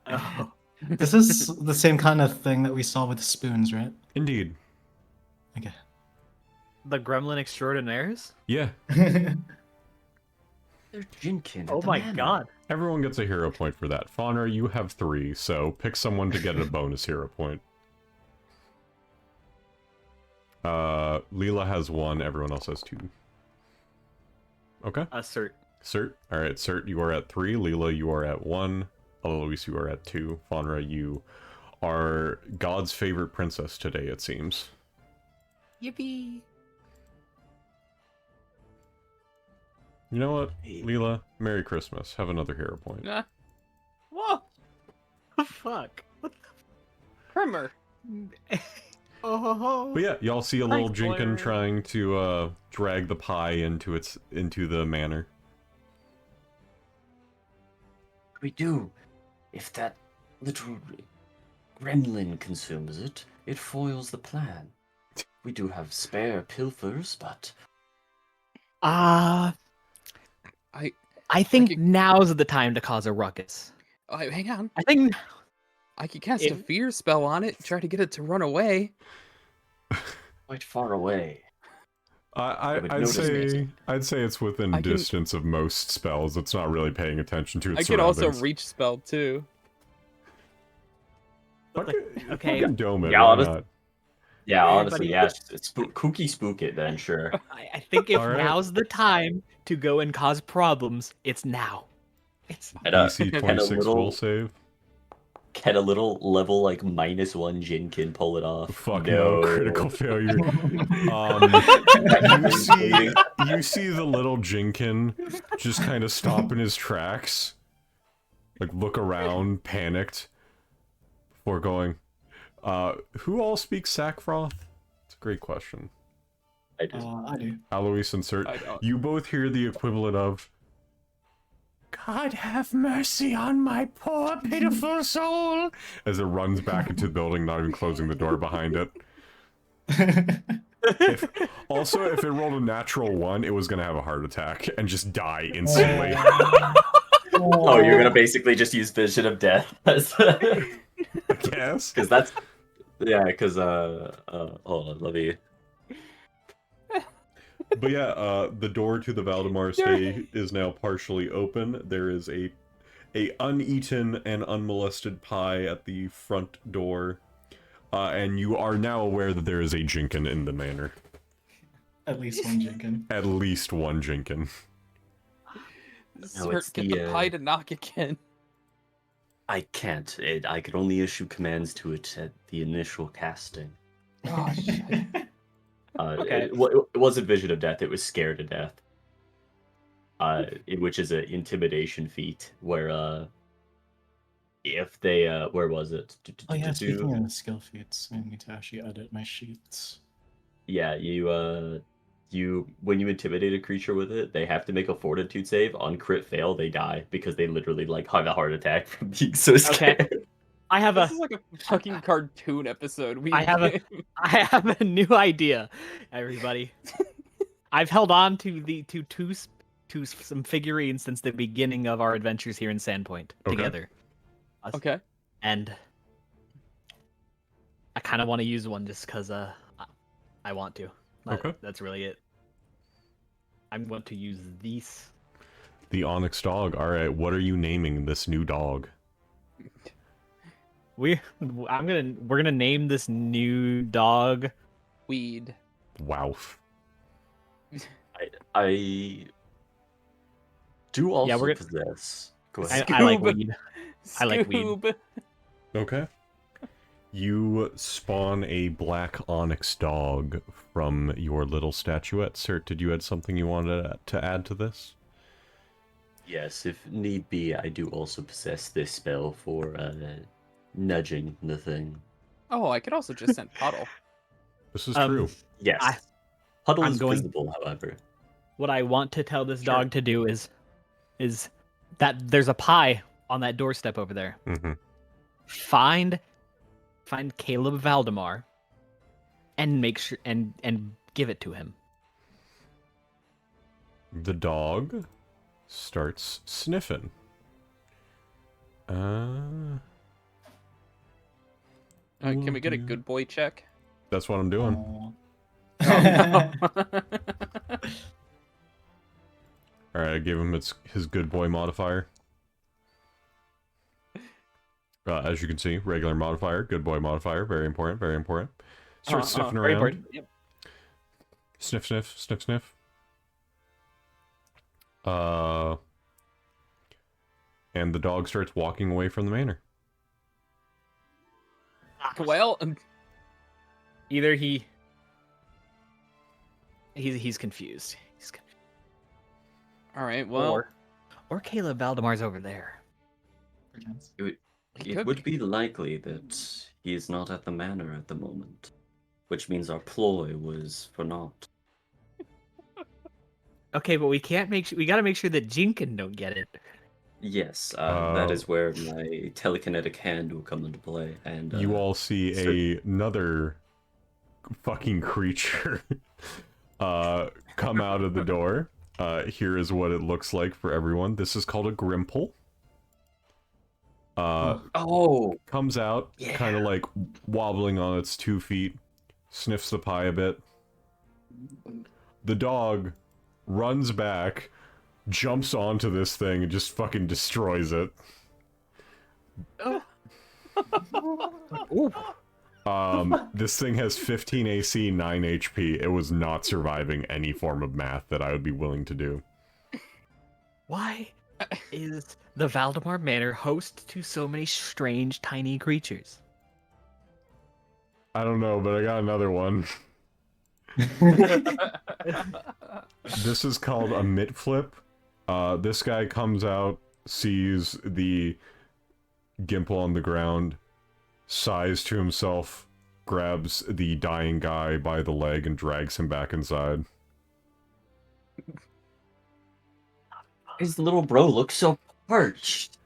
Oh. This is the same kind of thing that we saw with the spoons, right? Indeed. Okay. The gremlin extraordinaires? Yeah. They're Jinkin. Oh my god. Everyone gets a hero point for that. Faunra, you have 3, so pick someone to get a bonus hero point. Lela has 1, everyone else has 2. Okay. Cert. Cert. Alright, Cert, you are at 3. Lela, you are at 1. Aloise, you are at 2. Faunra, you are God's favorite princess today, it seems. Yippee. You know what, Lela? Merry Christmas. Have another hero point. Whoa! Fuck. What Primer. Oh. But yeah, y'all see a little Thanks, Jinkin Blair. trying to drag the pie into the manor. we do? If that little gremlin consumes it, it foils the plan. We do have spare pilfers, but I I think could- now's the time to cause a ruckus. hang on. I think I could cast a If- fear spell on it, try to get it to run away. quite far away. would I'd notice say me. I'd say it's within I can- distance of most spells. It's not really paying attention to its I could also surroundings. reach spell too. okay. Fucking dome it. Yeah, Why honest- not? Yeah, honestly, Buddy. yeah, kooky spook it then, sure. I think if All right. now's the time to go and cause problems, it's now. It's And, DC can a 26 will little save. can a little level like -1 Jinkin pull it off? Fuck no, critical failure. You see the little Jinkin just kind of stop in his tracks, like look around, panicked, before going. Who all speaks Sackfroth? It's a great question. I do. I do. Aloise and Sert, I don't. you both hear the equivalent of "God have mercy on my poor pitiful soul" as it runs back into the building, not even closing the door behind it. Also, if it rolled a natural 1, it was gonna have a heart attack and just die instantly. Oh, you're gonna basically just use Vision of Death as I guess. because that's because hold on, let me. But yeah, the door to the Valdemar stay is now partially open. There is a uneaten and unmolested pie at the front door, and you are now aware that there is a Jinkin in the manor. At least one Jinkin. At least one Jinkin. No, it's Get the, the pie to knock again. I can't. I could only issue commands to it at the initial casting. Oh shit. Okay. It wasn't Vision of Death. It was Scare to Death. Which is an intimidation feat where if they where was it? Oh yeah, speaking of skill feats, I need to actually edit my sheets. Yeah, you when you intimidate a creature with it, they have to make a fortitude save. On crit fail, they die because they literally like have a heart attack from being so scared. Okay. I have This a is like a fucking cartoon episode. I have a new idea, everybody. I've held on to some figurines since the beginning of our adventures here in Sandpoint Okay. together. Okay. And I kind of want to use one just because I want to. Okay. That's really it. I'm going to use these. The Onyx dog. Alright, what are you naming this new dog? We're gonna name this new dog. Weed. Wow. I do also Yeah, we're possess. Go I, ahead. I like Scoob. weed. I like weed. Scoob. Okay. You spawn a black onyx dog from your little statuette. Sir, did you add something you wanted to add to this? Yes, if need be, I do also possess this spell for nudging the thing. Oh, I could also just send Puddle. This is Um, true. Yes. Puddle I'm is going- visible, however. What I want to tell this Sure. dog to do is that there's a pie on that doorstep over there. Mm-hmm. Find Caleb Valdemar and make sure and give it to him. The dog starts sniffing. Can we get a good boy check? That's what I'm doing. Oh. Alright, I gave him his good boy modifier. As you can see, regular modifier, good boy modifier, very important, very important. Start sniffing Very around. important. Yep. Sniff, sniff, sniff, sniff. And the dog starts walking away from the manor. Well, Either he's confused. He's confused. all right. Well, Or Caleb Valdemar's over there. It It could would be likely that he is not at the manor at the moment, which means our ploy was for naught. Okay, but we can't make sure. We gotta make sure that Jinkin don't get it. Yes, that is where my telekinetic hand will come into play. And you all see another fucking creature come out of the door. Here is what it looks like for everyone. This is called a Grimple. Comes out, kind of like wobbling on its 2 feet, sniffs the pie a bit. The dog runs back, jumps onto this thing, and just fucking destroys it. This thing has 15 AC, 9 HP. It was not surviving any form of math that I would be willing to do. Why is the Valdemar Manor host to so many strange tiny creatures? I don't know, but I got another one. This is called a mitt flip. This guy comes out, sees the Gimple on the ground, sighs to himself, grabs the dying guy by the leg and drags him back inside. His little bro looks so parched.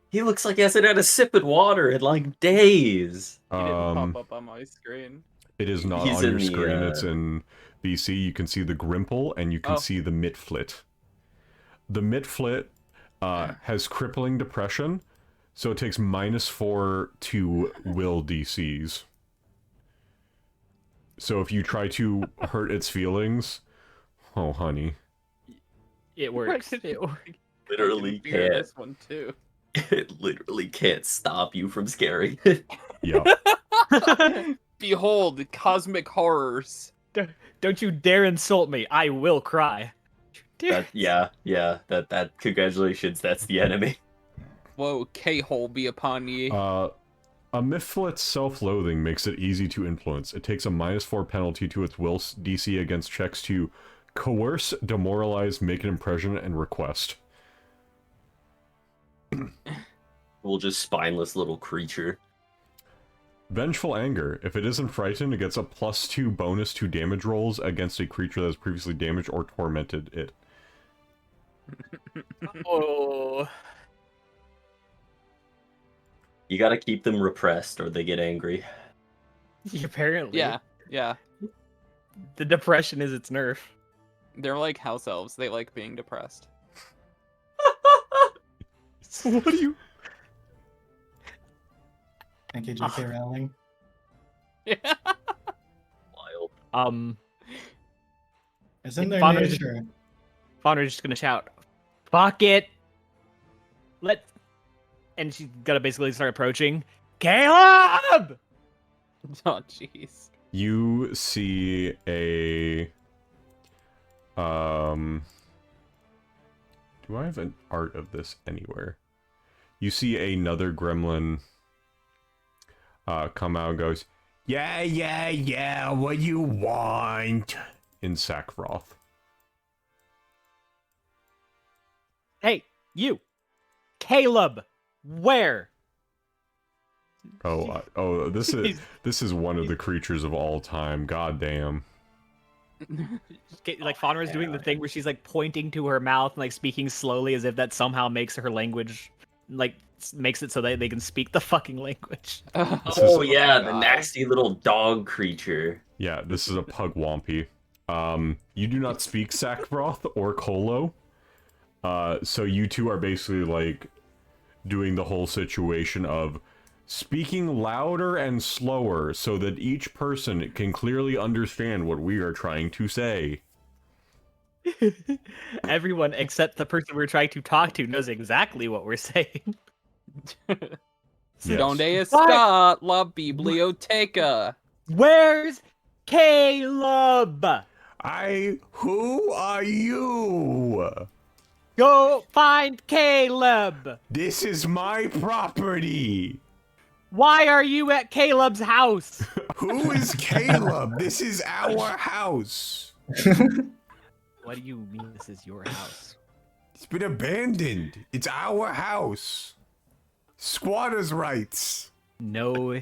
He looks like he hasn't had a sip of water in like days. He didn't pop up on my screen. It is not He's on your in the, screen, it's in BC. You can see the Grimple, and you can see the Mitflit. The Mitflit has crippling depression, so it takes -4 to will DCs. So if you try to hurt its feelings, oh honey. It works. Literally can't. can't. This one too. It literally can't stop you from scaring. Yeah. Behold, cosmic horrors. Don't you dare insult me. I will cry. That congratulations, that's the enemy. Whoa, K-hole be upon ye. A Mitflit's self-loathing makes it easy to influence. It takes a -4 penalty to its will DC against checks to coerce, demoralize, make an impression, and request. Well, just spineless little creature. Vengeful Anger. If it isn't frightened, it gets a +2 bonus to damage rolls against a creature that has previously damaged or tormented it. Oh. You gotta keep them repressed or they get angry. Apparently. Yeah. The depression is its nerf. They're like house elves. They like being depressed. What do you... Thank you, J.K. Rowling. Yeah. Wild. Isn't there Faunra's nature? Faunra's just gonna shout, "Fuck it! And she's gonna basically start approaching. Caleb! Oh, jeez. You see a... Do I have an art of this anywhere? You see another gremlin come out and goes, Yeah, what you want? In Sackroth. Hey, you! Caleb! Where? This is one of the creatures of all time. God damn. Like, Faunra's doing the thing where she's, like, pointing to her mouth and, like, speaking slowly as if that somehow makes her language, like, makes it so that they can speak the fucking language. Oh, yeah, the nasty little dog creature. Yeah, this is a Pugwampy. You do not speak Sackroth or Kolo. So you two are basically, like, doing the whole situation of speaking louder and slower so that each person can clearly understand what we are trying to say. Everyone except the person we're trying to talk to knows exactly what we're saying. Yes. Donde está la biblioteca? Where's Caleb? Who are you? Go find Caleb! This is my property. Why are you at Caleb's house? Who is Caleb? This is our house. What do you mean this is your house? It's been abandoned. It's our house. Squatters' rights. No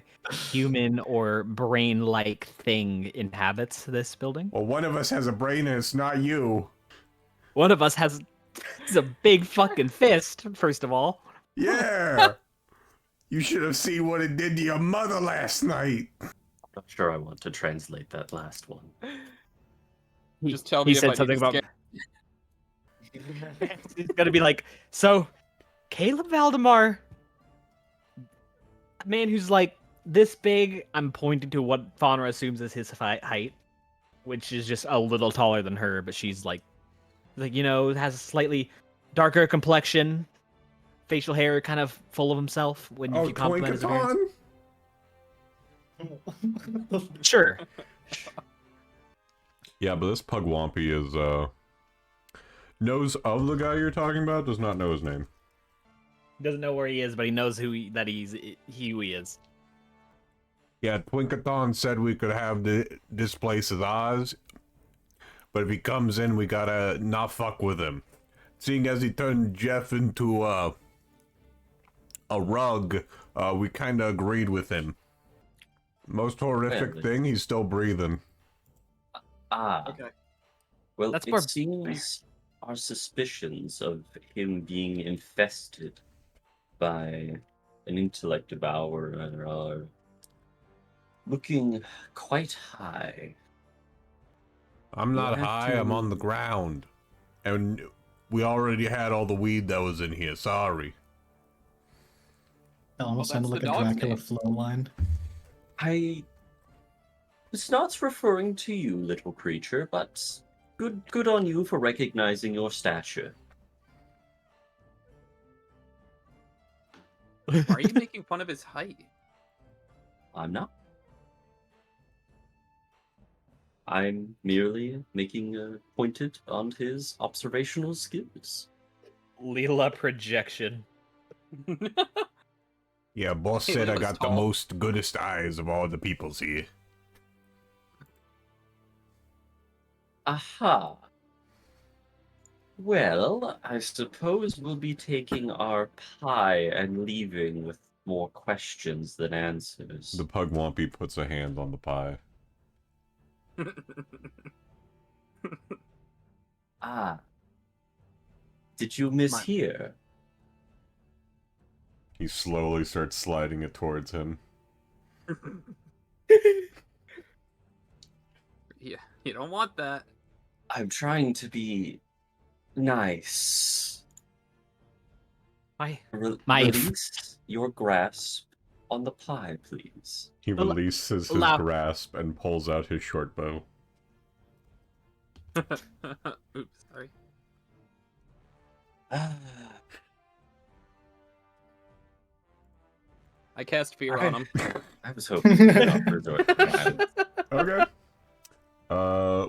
human or brain-like thing inhabits this building. Well, one of us has a brain and it's not you. One of us has It's a big fucking fist, first of all. Yeah! You should have seen what it did to your mother last night. I'm not sure I want to translate that last one. Just tell me He if I said need something to about. It's gonna be like, so, Caleb Valdemar, a man who's like this big. I'm pointing to what Faunra assumes is his height, which is just a little taller than her, but she's like has a slightly darker complexion, facial hair kind of full of himself when Oh, you compliment his appearance. Twinkathon? Sure. Yeah, but this Pugwampy is, knows of the guy you're talking about, does not know his name. Doesn't know where he is, but he knows who he is. Yeah, Twinkathon said we could have this place as ours, but if he comes in, we gotta not fuck with him. Seeing as he turned Jeff into, a rug, we kinda agreed with him. Most horrific Really? thing, he's still breathing. Ah. Okay. Well, That's it seems our suspicions of him being infested by an intellect devourer are looking quite high. I'm We'll not have high, I'm on the to- ground. And we already had all the weed that was in here, sorry. It almost sounded that's like the a dog's Dracula name. flow line. I was not referring to you, little creature, but good on you for recognizing your stature. Why are you making fun of his height? I'm not. I'm merely making a pointed on his observational skills. Lela projection. Yeah, boss Hey, said I Lila's got the tall. most goodest eyes of all the peoples here. Aha. Well, I suppose we'll be taking our pie and leaving with more questions than answers. The Pugwampy puts a hand on the pie. Ah. Did you mishear? He slowly starts sliding it towards him. Yeah, you don't want that. I'm trying to be nice. My Release your grasp on the pie, please. He releases his Allow- grasp and pulls out his short bow. Oops, sorry. I cast fear on him. I was hoping you would not resort to violence. Okay.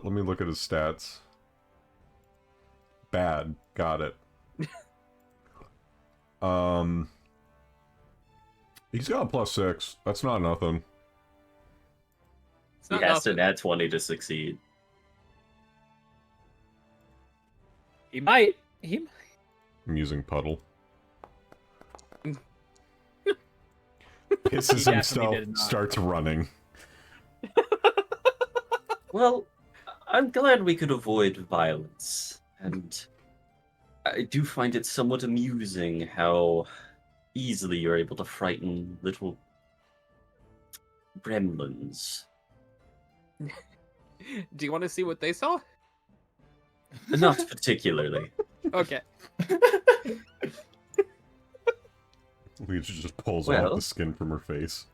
Let me look at his stats. Bad. Got it. He's got a +6. That's not nothing. It's He not has to nothing. nat 20 to succeed. He might. I'm using puddle. Pisses He definitely himself, did not. starts running. Well, I'm glad we could avoid violence, and I do find it somewhat amusing how easily you're able to frighten little gremlins. Do you want to see what they saw? Not particularly. Okay. Luigi just pulls Well. off the skin from her face.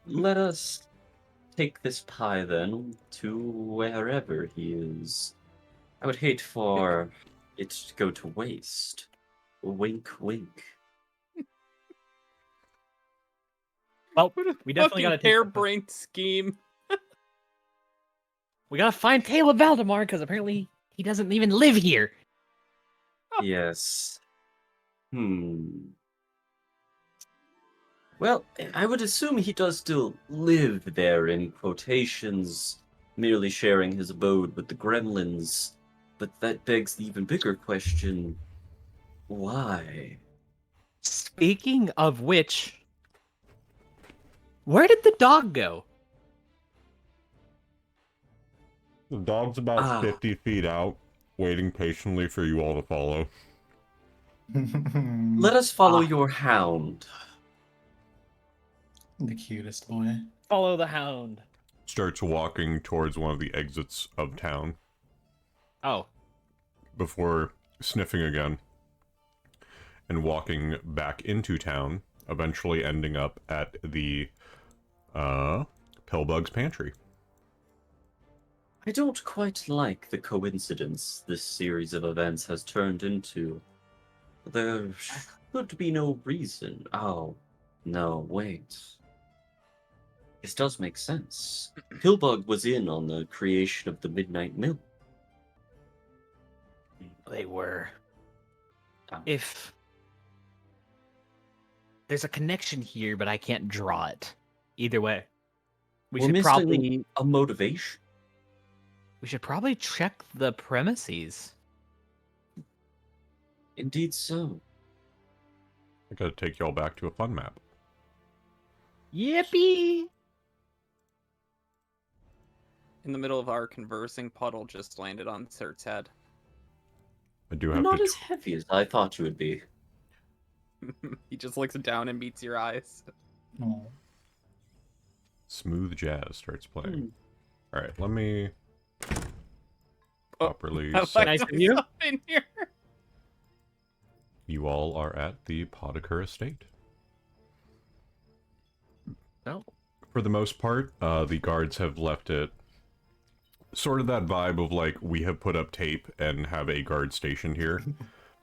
Let us take this pie then to wherever he is. I would hate for it to go to waste. Wink, wink. Well, we definitely gotta Fucking take. harebrained scheme. We gotta find Caleb Valdemar because apparently he doesn't even live here. Yes. Well, I would assume he does still live there in quotations, merely sharing his abode with the gremlins. But that begs the even bigger question, why? Speaking of which, where did the dog go? The dog's about Ah. 50 feet out. waiting patiently for you all to follow. Let us follow your hound. The cutest boy. Follow the hound. Starts walking towards one of the exits of town Oh. before sniffing again and walking back into town, eventually ending up at the Pillbug's pantry. I don't quite like the coincidence this series of events has turned into. There should be no reason. Oh, no, wait. This does make sense. Pillbug was in on the creation of the Midnight Mill. They were. Oh. If there's a connection here, but I can't draw it. Either way, We're missing probably a motivation. we should probably check the premises. Indeed so. I gotta take y'all back to a fun map. Yippee! In the middle of our conversing, Puddle just landed on Sert's head. I do You're have not to... as heavy as I thought you would be. He just looks down and meets your eyes. Oh. Smooth jazz starts playing. Alright, let me... Oh, properly I set... like Nice of you. myself in here. You all are at the Potiker estate. No. For the most part, the guards have left it sort of that vibe of like, we have put up tape and have a guard station here.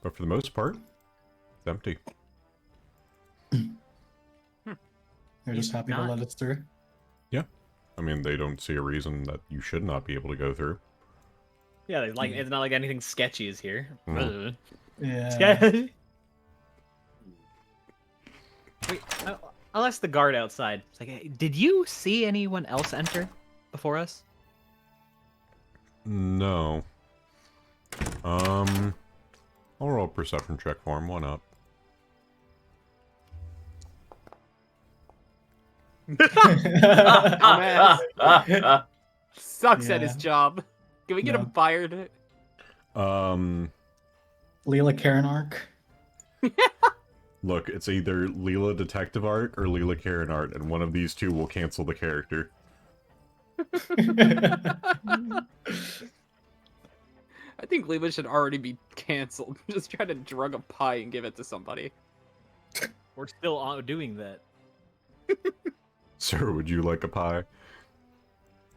But for the most part, it's empty. They're just happy to let us through. Yeah. I mean, they don't see a reason that you should not be able to go through. Yeah, like it's not like anything sketchy is here. Yeah. Sketchy. Wait, I'll ask the guard outside. It's like, hey, did you see anyone else enter before us? No. I'll roll a perception check for him. One up. Sucks at his Yeah. job. Can we get him No. fired? Lela Karen arc. Look, it's either Lela Detective Arc or Lela Karen Art, and one of these two will cancel the character. I think Leva should already be canceled. Just try to drug a pie and give it to somebody. We're still doing that. Sir, would you like a pie?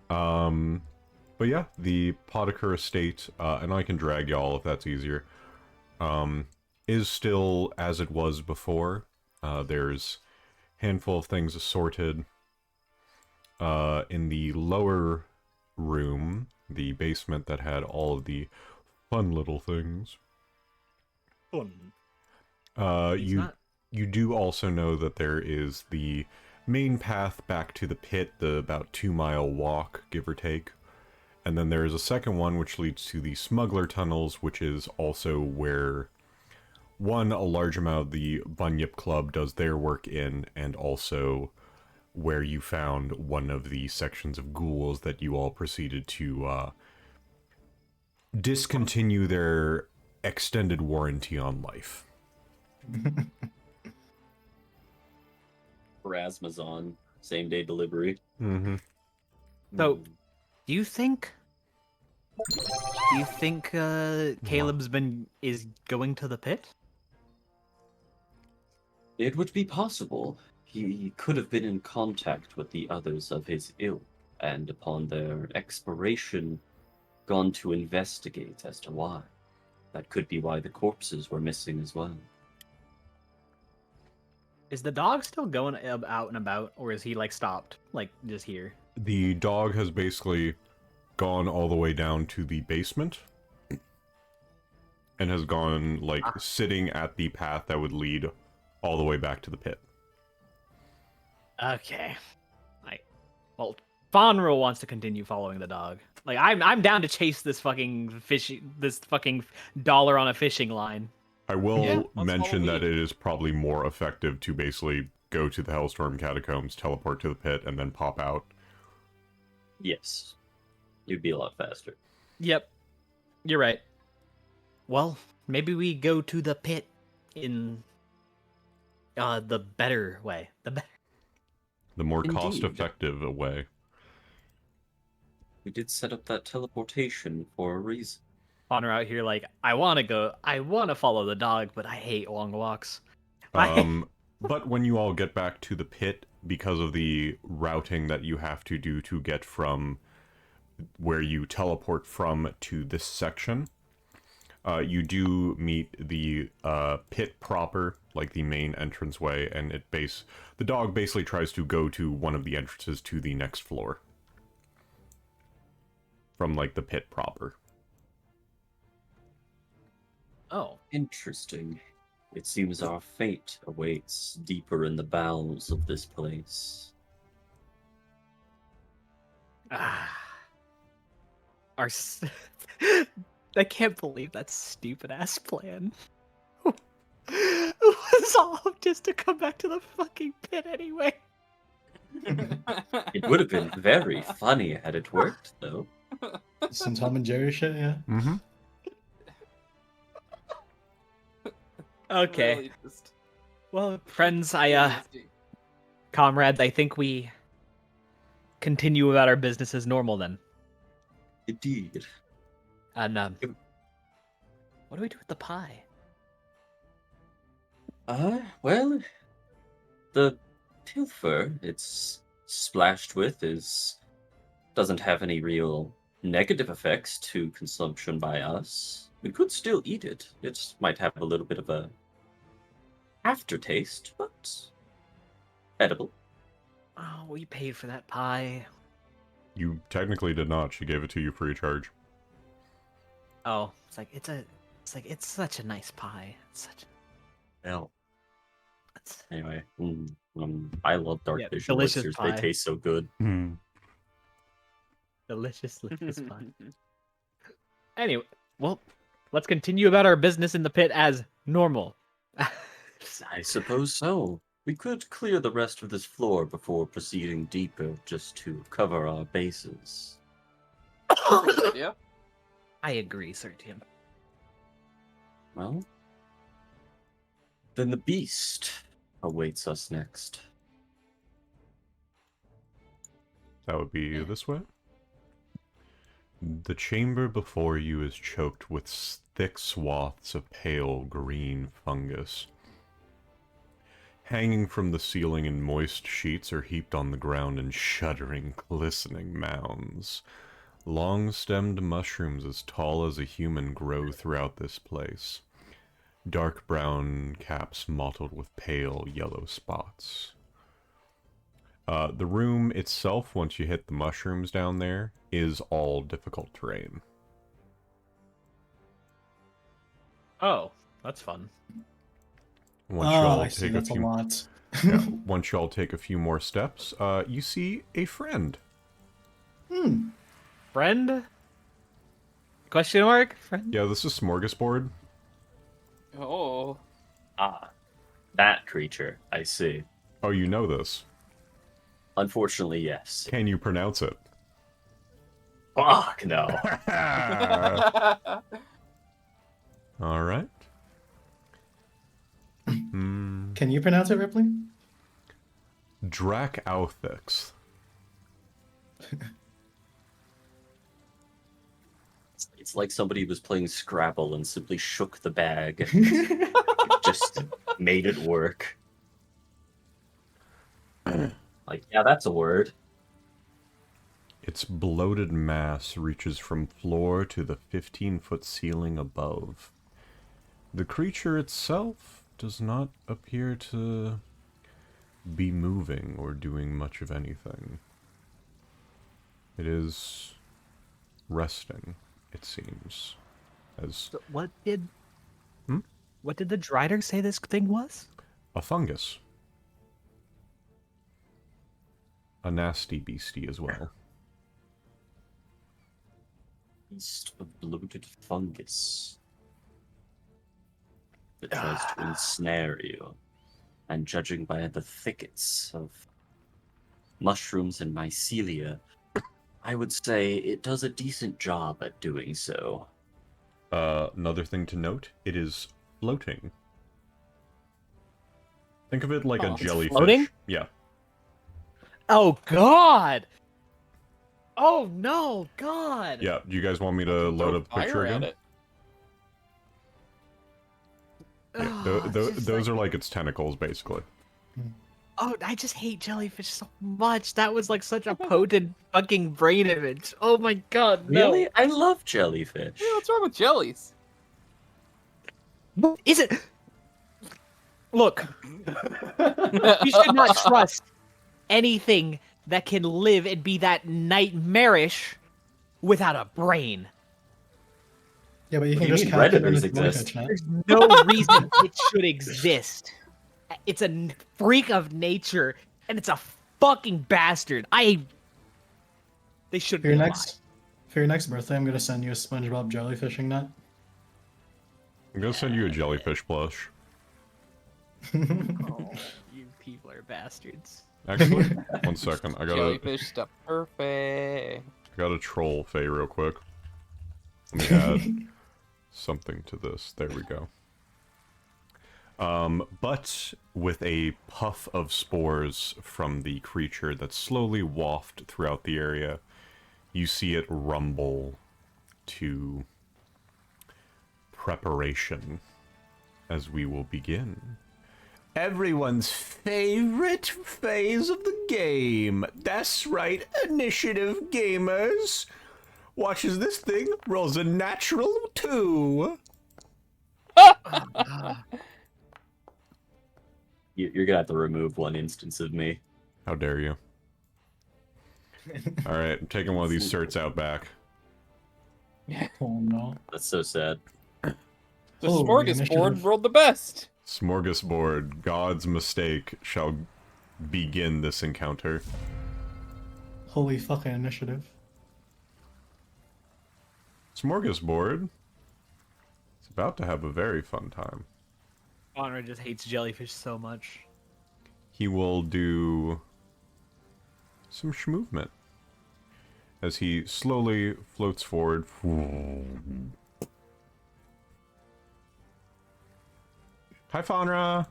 But yeah, the Potiker estate, and I can drag y'all if that's easier, is still as it was before. There's a handful of things assorted. In the lower room, the basement that had all of the fun little things. Fun. You do also know that there is the main path back to the pit, the about 2-mile walk, give or take. And then there is a second one which leads to the smuggler tunnels, which is also where a large amount of the Bunyip Club does their work in, and also where you found one of the sections of ghouls that you all proceeded to discontinue their extended warranty on life. Rasmazon, same day delivery. Mm-hmm. So, do you think Caleb's is going to the pit? It would be possible. He could have been in contact with the others of his ilk, and upon their expiration, gone to investigate as to why. That could be why the corpses were missing as well. Is the dog still going out and about, or is he like stopped, like just here? The dog has basically gone all the way down to the basement and has gone, like, sitting at the path that would lead all the way back to the pit. Okay. Well, Faunra wants to continue following the dog. Like, I'm down to chase this fucking dollar on a fishing line. I will Yeah, let's mention follow that it is probably more effective to basically go to the Hellstorm Catacombs, teleport to the pit, and then pop out. Yes. You'd be a lot faster. Yep. You're right. well, maybe we go to the pit in the better way. The more Indeed. cost-effective way. We did set up that teleportation for a reason. Honor out here, like, I want to follow the dog, but I hate long walks. But when you all get back to the pit, because of the routing that you have to do to get from where you teleport from to this section, you do meet the pit proper, like the main entranceway, and the dog basically tries to go to one of the entrances to the next floor. From, like, the pit proper. Oh. Interesting. It seems our fate awaits deeper in the bowels of this place. I can't believe that stupid ass plan. It was all just to come back to the fucking pit anyway. It would have been very funny had it worked, though. Some Tom and Jerry shit, yeah. Mm-hmm. Okay. Really just Well, friends, nasty. comrades, I think we continue about our business as normal then. Indeed. And what do we do with the pie? Well, the pilfer it's splashed with doesn't have any real negative effects to consumption by us. We could still eat it. It might have a little bit of a aftertaste, but edible. Oh, we paid for that pie. You technically did not. She gave it to you free of charge. Oh, it's such a nice pie. It's such. Well, It's, anyway, I love dark Yeah, vision delicious oysters. pie. They taste so good. delicious pie. Anyway, well, let's continue about our business in the pit as normal. I suppose so. We could clear the rest of this floor before proceeding deeper, just to cover our bases. Yeah. I agree, Sertium. Well, then the beast awaits us next. That would be this way. The chamber before you is choked with thick swaths of pale green fungus. Hanging from the ceiling in moist sheets are heaped on the ground in shuddering, glistening mounds. Long-stemmed mushrooms as tall as a human grow throughout this place. Dark brown caps mottled with pale yellow spots. The room itself, once you hit the mushrooms down there, is all difficult terrain. Oh, that's fun. Once Oh, y'all I see. take That's a lot. yeah, once y'all take a few more steps, you see a friend. Friend? Question mark? Friend? Yeah, this is Smorgasbord. Oh. Ah, that creature, I see. Oh, you know this. Unfortunately, yes. Can you pronounce it? Fuck, no. All right. Can you pronounce it, Ripley? Dracauthyx. It's like somebody was playing Scrabble and simply shook the bag and just made it work. Like, yeah, that's a word. Its bloated mass reaches from floor to the 15-foot ceiling above. The creature itself does not appear to be moving or doing much of anything. It is resting, it seems. As So what did Hmm? What did the Drider say this thing was? a fungus. A nasty beastie as well. Beast of bloated fungus that tries to ensnare you. And judging by the thickets of mushrooms and mycelia, I would say it does a decent job at doing so. Another thing to note, it is floating. Think of it like a It's jellyfish. floating? Yeah. Oh God! Oh no, God! Yeah, do you guys want me to load up the picture Fire at again? it. Yeah, It's just those are like its tentacles, basically. Oh, I just hate jellyfish so much. That was like such a potent fucking brain image. Oh my God, no! Really? I love jellyfish. Yeah, what's wrong with jellies? Is it? Look, you should not trust anything that can live and be that nightmarish without a brain. Yeah, but you What can do you just mean capture them predators with jellyfish, exist? man. There's no reason it should exist. It's a freak of nature, and it's a fucking bastard. They should For be your alive. for your next birthday, I'm gonna send you a SpongeBob jellyfishing net. I'm gonna send you a jellyfish plush. Oh, you people are bastards. Actually, one second. I Jellyfish stuff perfect. gotta troll Faye real quick. Let me add something to this. There we go. But with a puff of spores from the creature that slowly waft throughout the area, you see it rumble to preparation as we will begin. Everyone's favorite phase of the game. That's right, initiative gamers. Watches this thing, rolls a natural 2. You're gonna have to remove one instance of me. How dare you? Alright, I'm taking one of these certs out back. Oh no. That's so sad. The Oh, smorgasbord initiative. rolled the best. Smorgasbord, God's mistake, shall begin this encounter. Holy fucking initiative. Smorgasbord is about to have a very fun time. Faunra just hates jellyfish so much. He will do some movement as he slowly floats forward. Hi, Faunra.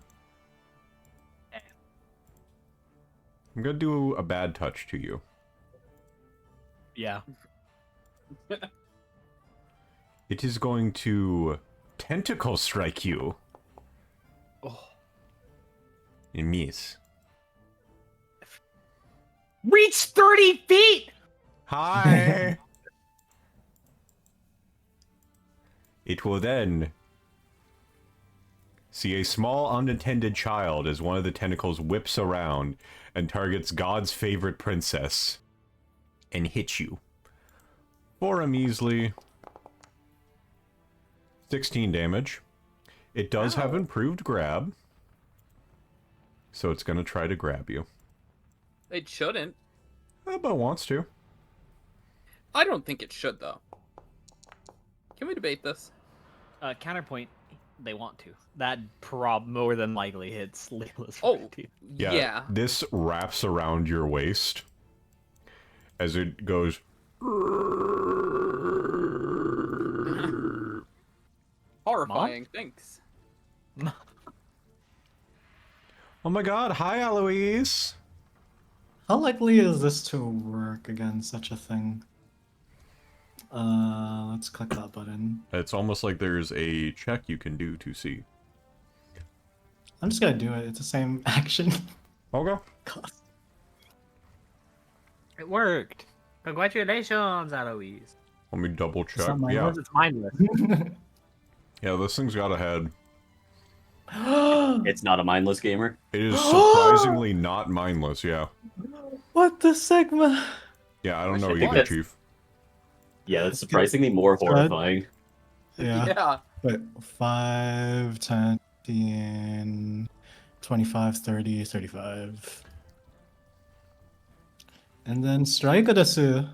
I'm gonna do a bad touch to you. Yeah. It is going to tentacle strike you. Oh. And miss. Reach 30 feet! Hi! It will then see a small unattended child as one of the tentacles whips around and targets God's favorite princess and hits you for a measly 16 damage. It does have improved grab, so it's going to try to grab you. It shouldn't. But wants to. I don't think it should, though. Can we debate this? Counterpoint, they want to. That more than likely hits Leila's Oh, too. yeah. This wraps around your waist as it goes. Horrifying, thanks. Oh my god, hi Aloise! How likely is this to work against such a thing? Let's click that button. It's almost like there's a check you can do to see. I'm just gonna do it. It's the same action. Okay. It worked. Congratulations, Aloise. Let me double It's check. not mine, Yeah. was It's mindless. Yeah, this thing's got a head. It's not a mindless gamer. It is surprisingly not mindless, yeah. What the Sigma? Yeah, I don't Wish know it either, was. Chief. Yeah, that's surprisingly more horrifying. Yeah. Yeah. Wait, 5, 10, 15, 25, 30, 35. And then strike at us. Let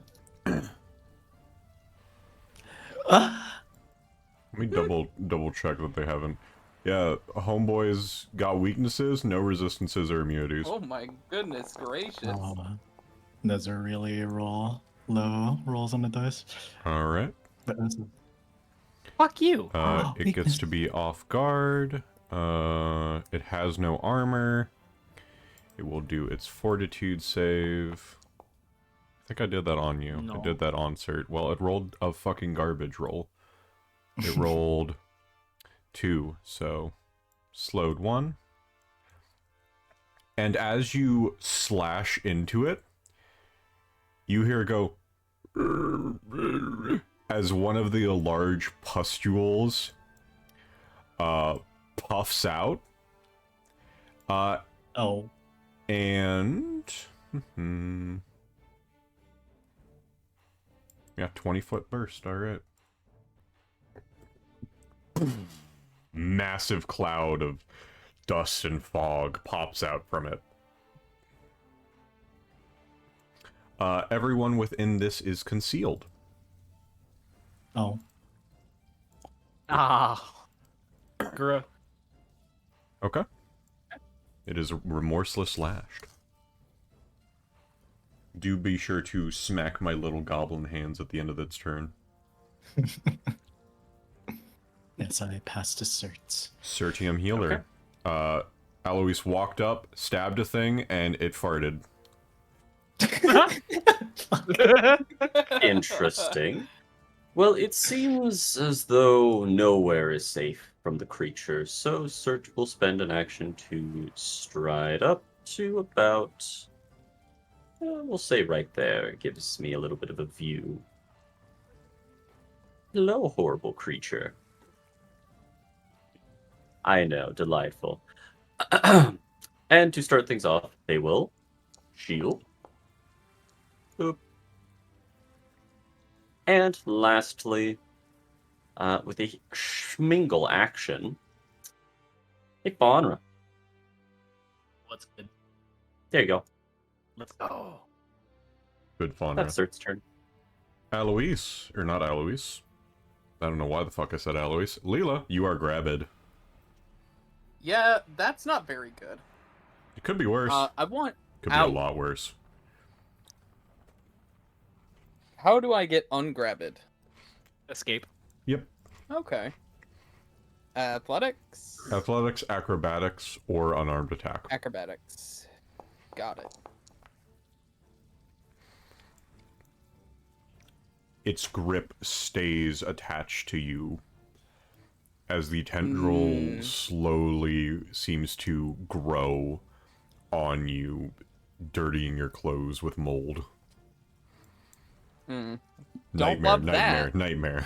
me double check that they haven't. Yeah, homeboys got weaknesses, no resistances or immunities. Oh my goodness gracious. Oh, those are really low rolls on the dice. Alright. But that's Fuck you. It gets to be off guard. It has no armor. It will do its fortitude save. I think I did that on you. No. I did that on Cert. Well, it rolled a fucking garbage roll. It rolled 2, so slowed 1. And as you slash into it, you hear it go as one of the large pustules puffs out. Oh. And yeah, 20-foot burst. All right. Massive cloud of dust and fog pops out from it. Everyone within this is concealed. Oh. Grr. Okay. It is remorseless lashed. Do be sure to smack my little goblin hands at the end of its turn. Yes, I passed a certs. Sertium healer. Aloise walked up, stabbed a thing, and it farted. Interesting. Well, it seems as though nowhere is safe from the creature, so Cert will spend an action to stride up to about... we'll say right there. It gives me a little bit of a view. Hello, horrible creature. I know, delightful. And to start things off, they will shield. Boop. And lastly, with a schmingle action, a Faunra. What's good? There you go. Let's go. Good Faunra. That's Cert's turn. Aloise, or not Aloise. I don't know why the fuck I said Aloise. Lela, you are grabbed. Yeah, that's not very good. It could be worse. I want Could be out. a lot worse. How do I get ungrabbed? Escape. Yep. Okay. Athletics. Athletics, acrobatics, or unarmed attack. Acrobatics. Got it. Its grip stays attached to you as the tendril slowly seems to grow on you, dirtying your clothes with mold. Don't Nightmare, love nightmare, that. nightmare.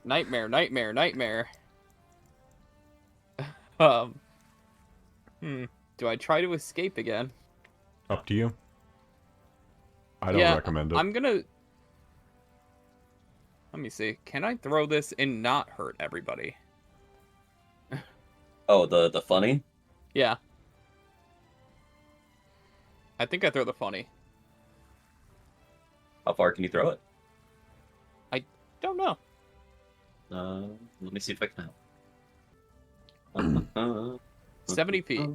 Nightmare, nightmare, nightmare. Do I try to escape again? Up to you. I don't recommend it. I'm gonna... Let me see. Can I throw this and not hurt everybody? Oh, the funny? Yeah. I think I throw the funny. How far can you throw it? Don't know. Let me see if I can help. 70 feet.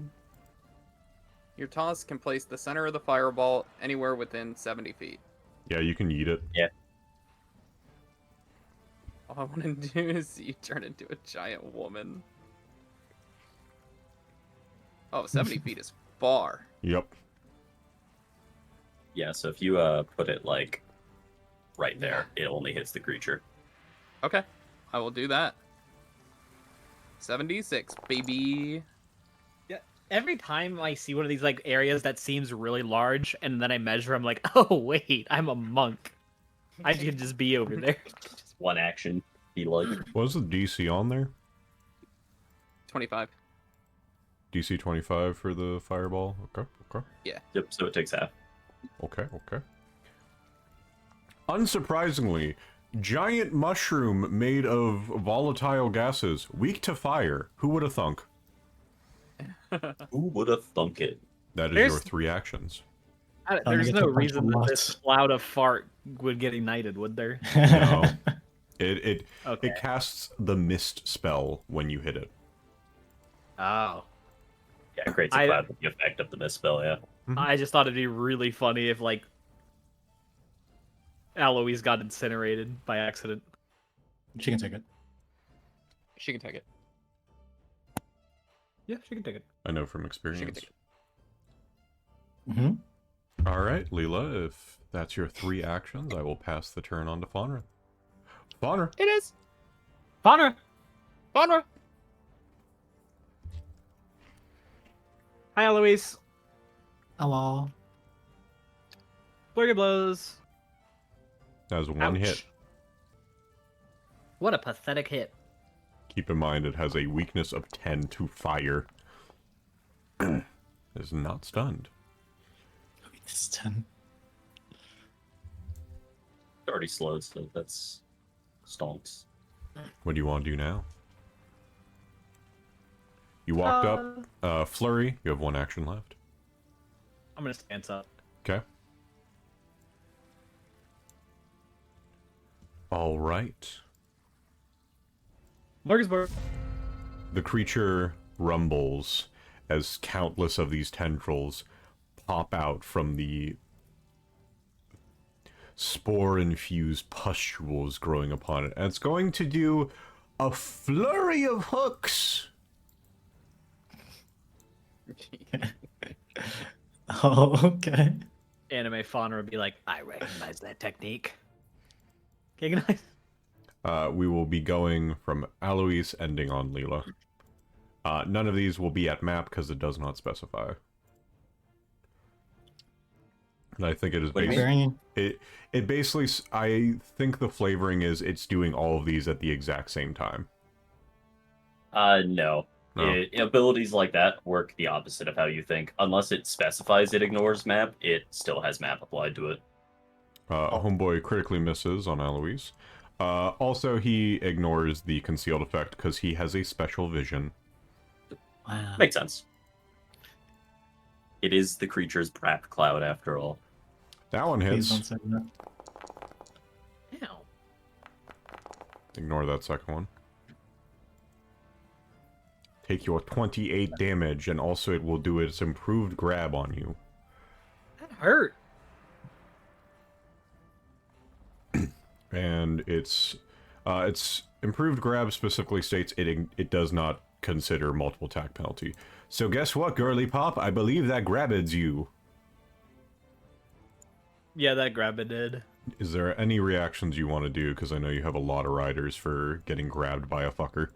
Your toss can place the center of the fireball anywhere within 70 feet. Yeah, you can eat it. All I want to do is see you turn into a giant woman. Oh, 70 feet is far. Yep. Yeah, so if you put it like right there, it only hits the creature. Okay, I will do that. 76, baby. Every time I see one of these like areas that seems really large, and then I measure, I'm like, oh wait, I'm a monk. I could just be over there. Just one action. Be like Was the DC on there? 25. DC 25 for the fireball? Okay, okay. yep, so it takes half. Okay, okay. Unsurprisingly, giant mushroom made of volatile gases, weak to fire. Who would have thunk? Who would have thunk it? That is There's- your 3 actions. There's get no to punch reason a that lot. this cloud of fart would get ignited, would there? No. It Okay. casts the mist spell when you hit it. Oh. Yeah, it creates a cloud with the effect of the misspell, yeah. I just thought it'd be really funny if, like, Aloise got incinerated by accident. She can take it. She can take it. Yeah, she can take it. I know from She can experience. take it. Mm-hmm. All right, Lela, if that's your 3 actions, I will pass the turn on to Faunra. Faunra! It is. Faunra! Faunra. Hi, Aloise. Hello. Flurry of blows. That was 1 hit. Ouch. What a pathetic hit. Keep in mind it has a weakness of 10 to fire. Is not stunned. It's 10. It's already slowed, so that's stonks. What do you want to do now? You walked up. Flurry, you have 1 action left. I'm gonna stance up. Okay. All right. Morgansburg. The creature rumbles as countless of these tendrils pop out from the spore-infused pustules growing upon it. And it's going to do a flurry of hooks. Oh, okay. Anime Fauna would be like, I recognize that technique. Okay, nice. We will be going from Aloise, ending on Lela. None of these will be at map because it does not specify. And I think it is What do you basically... It basically... I think the flavoring is it's doing all of these at the exact same time. No. Oh. Abilities like that work the opposite of how you think. Unless it specifies it ignores map, it still has map applied to it. Homeboy critically misses on Aloise. Also, he ignores the concealed effect because he has a special vision. Wow. Makes sense. It is the creature's Brat Cloud, after all. That one Please don't hits. say that. Ow. Ignore that second one. Take your 28 damage, and also it will do its improved grab on you. That hurt. And its improved grab specifically states it does not consider multiple attack penalty. So guess what, girly pop? I believe that grabbeds you. Yeah, that grab it did. Is there any reactions you want to do? Because I know you have a lot of riders for getting grabbed by a fucker.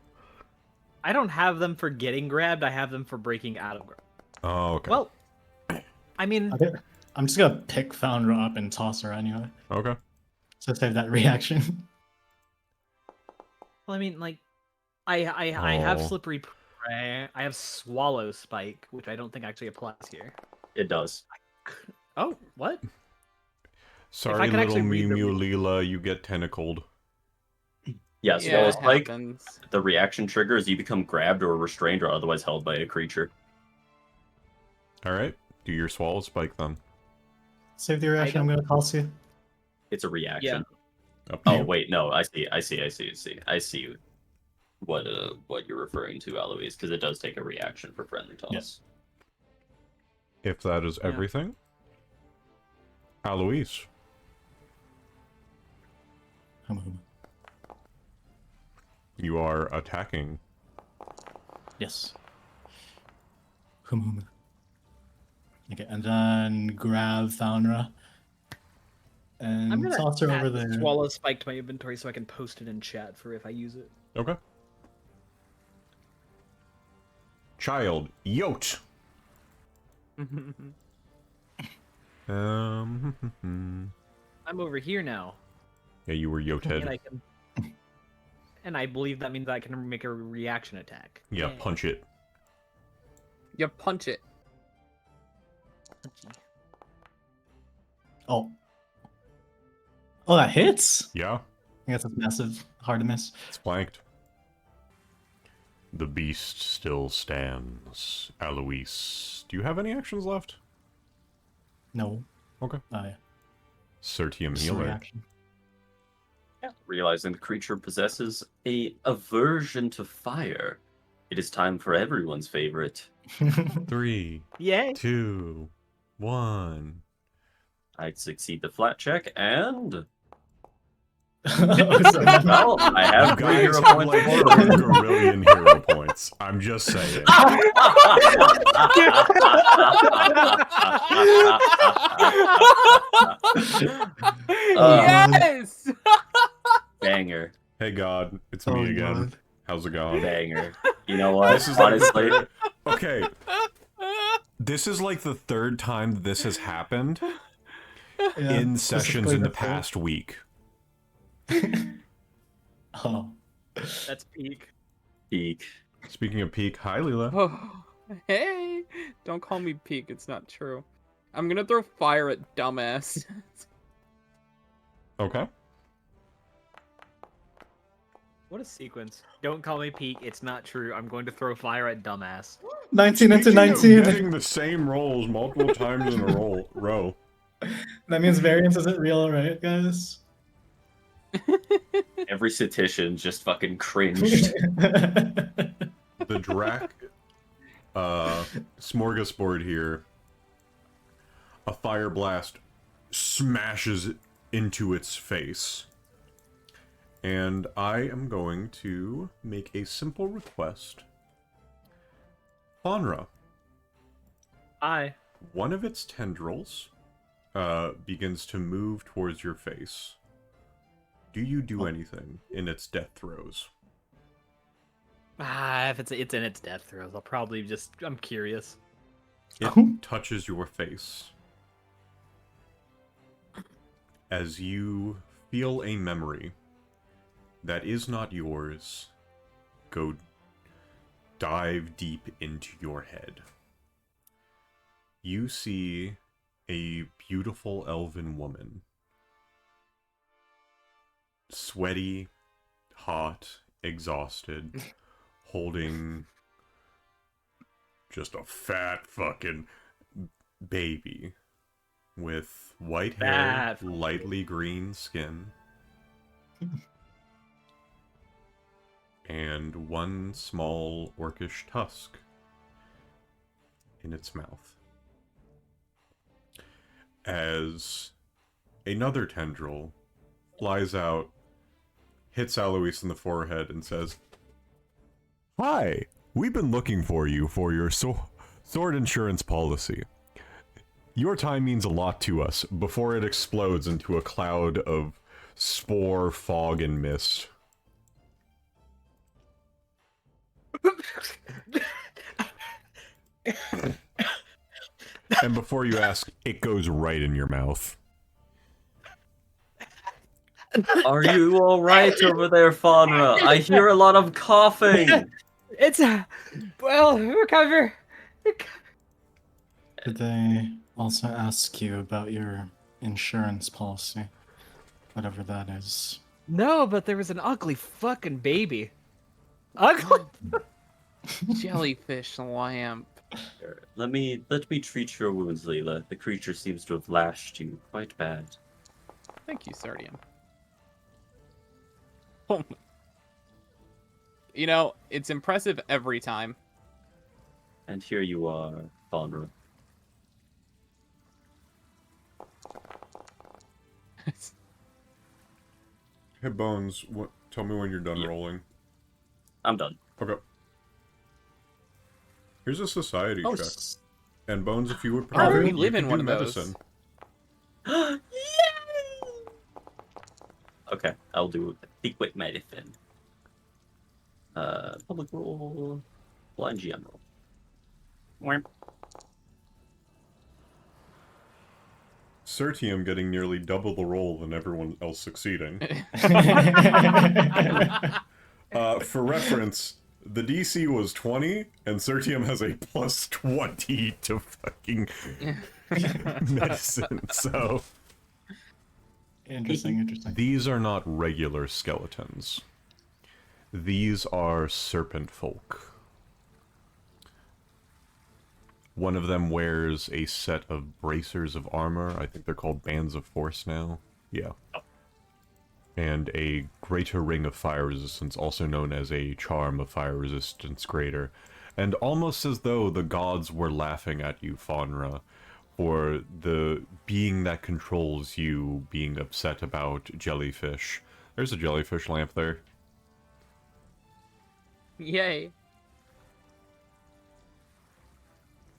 I don't have them for getting grabbed. I have them for breaking out of grab. Oh, okay. Well, I mean, Okay. I'm just gonna pick Faunra up and toss her anyway. Okay. So save that reaction. well, I mean, like, I have Oh. slippery prey. I have swallow spike, which I don't think actually applies here. It does. Oh, what? Sorry, could little actually Mew read the Mew Lela, you get tentacled. Yes, Yeah, well, it Spike, happens. the reaction trigger is you become grabbed or restrained or otherwise held by a creature. Alright, do your swallow spike then. Save the reaction. I'm gonna toss you. It's a reaction. Up to Oh you. wait, no, I see what you're referring to, Aloise, because it does take a reaction for friendly toss. Yes. If that is Yeah. everything. Aloise. You are attacking. Yes. Okay, and then grab Faunra. I'm And gonna toss her over add there. swallow spike to my inventory so I can post it in chat for if I use it. Okay. Child, yote. I'm over here now, Yeah, you were and yoted. I can. And I believe that means I can make a reaction attack. Yeah, Yay. punch it. You punch it. Punchy. Oh. Oh, that hits? Yeah, I guess it's massive. Hard to miss. it's flanked. The beast still stands. Aloise, do you have any actions left? No. Okay. Oh, yeah. Sertium Just a healer. reaction. Realizing the creature possesses a aversion to fire, it is time for everyone's favorite. 3, Yay! 2, 1. I succeed the flat check and Well, I have You 3 guys hero have points. like for 4 it. gorillion hero points. I'm just saying. Yes! Banger. Hey God, it's Oh me again. God. How's it going? Banger. You know what? This is like the Honestly, third... Okay. This is like the 3rd time this has happened Yeah, in sessions specifically in the the third. past week. Oh. That's peak. peak. Speaking of peak, hi Lela. Oh, hey! Don't call me peak, it's not true. I'm gonna throw fire at dumbass. Okay. What a sequence. Don't call me peak. It's not true. I'm going to throw fire at dumbass. 19 into Speaking of 19. getting the same rolls multiple times in a row. That means variance isn't real, right, guys? Every statistician just fucking cringed. The Drac smorgasbord here, a fire blast smashes into its face. And I am going to make a simple request. Faunra, Hi. one of its tendrils begins to move towards your face. Do you do anything in its death throes? If it's in its death throes, I'll probably just. I'm curious. It touches your face. As you feel a memory that is not yours go dive deep into your head. You see a beautiful elven woman. Sweaty, hot, exhausted, holding just a fat fucking baby with white hair, Fat. lightly green skin, and one small orcish tusk in its mouth. As another tendril flies out, hits Aloise in the forehead, and says, "Hi, we've been looking for you for your sword insurance policy. Your time means a lot to us," before it explodes into a cloud of spore, fog, and mist. And before you ask, it goes right in your mouth. Are you alright over there, Faunra? I hear a lot of coughing. It's well, recover. Did they also ask you about your insurance policy? Whatever that is. No, but there was an ugly fucking baby. Ugly. Jellyfish lamp. Let me treat your wounds, Lela. The creature seems to have lashed you quite bad. Thank you, Sertium. Oh my- You know, it's impressive every time. And here you are, Faunra. Hey Bones, tell me when you're done Yeah. rolling. I'm done. Okay. Here's a society Oh, check. And Bones, if you would Oh, prefer, we you live could in do one of those. medicine. Yay! Okay, I'll do liquid medicine. Public roll, blind GM roll. Wham. Sertium getting nearly double the roll than everyone else succeeding. For reference, the DC was 20, and Sertium has a plus 20 to fucking medicine, so... Interesting. These are not regular skeletons. These are serpent folk. One of them wears a set of bracers of armor. I think they're called bands of force now. Yeah. And a greater ring of fire resistance, also known as a charm of fire resistance greater. And almost as though the gods were laughing at you, Faunra, for the being that controls you being upset about jellyfish. There's a jellyfish lamp there. Yay.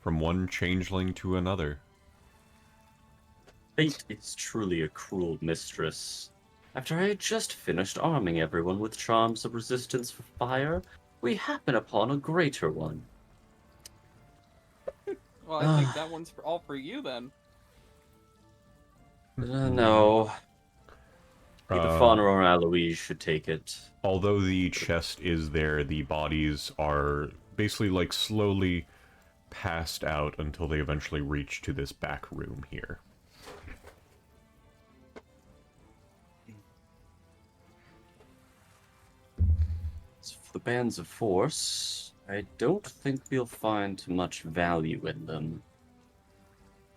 From one changeling to another. Fate is truly a cruel mistress. After I had just finished arming everyone with charms of resistance for fire, we happen upon a greater one. Well, I think that one's all for you then. No. Either Faunra or Aloise should take it. Although the chest is there, the bodies are basically like slowly passed out until they eventually reach to this back room here. As for the bands of force, I don't think we'll find much value in them,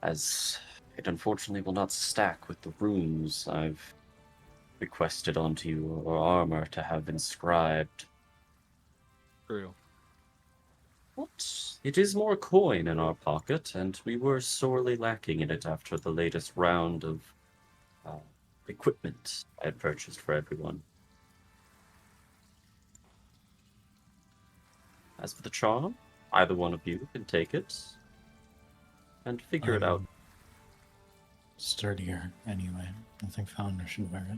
as it unfortunately will not stack with the runes I've requested onto your armor to have inscribed. True. But it is more coin in our pocket, and we were sorely lacking in it after the latest round of equipment I had purchased for everyone. As for the charm, either one of you can take it and figure it out. Sturdier, anyway. I think Faunra should wear it.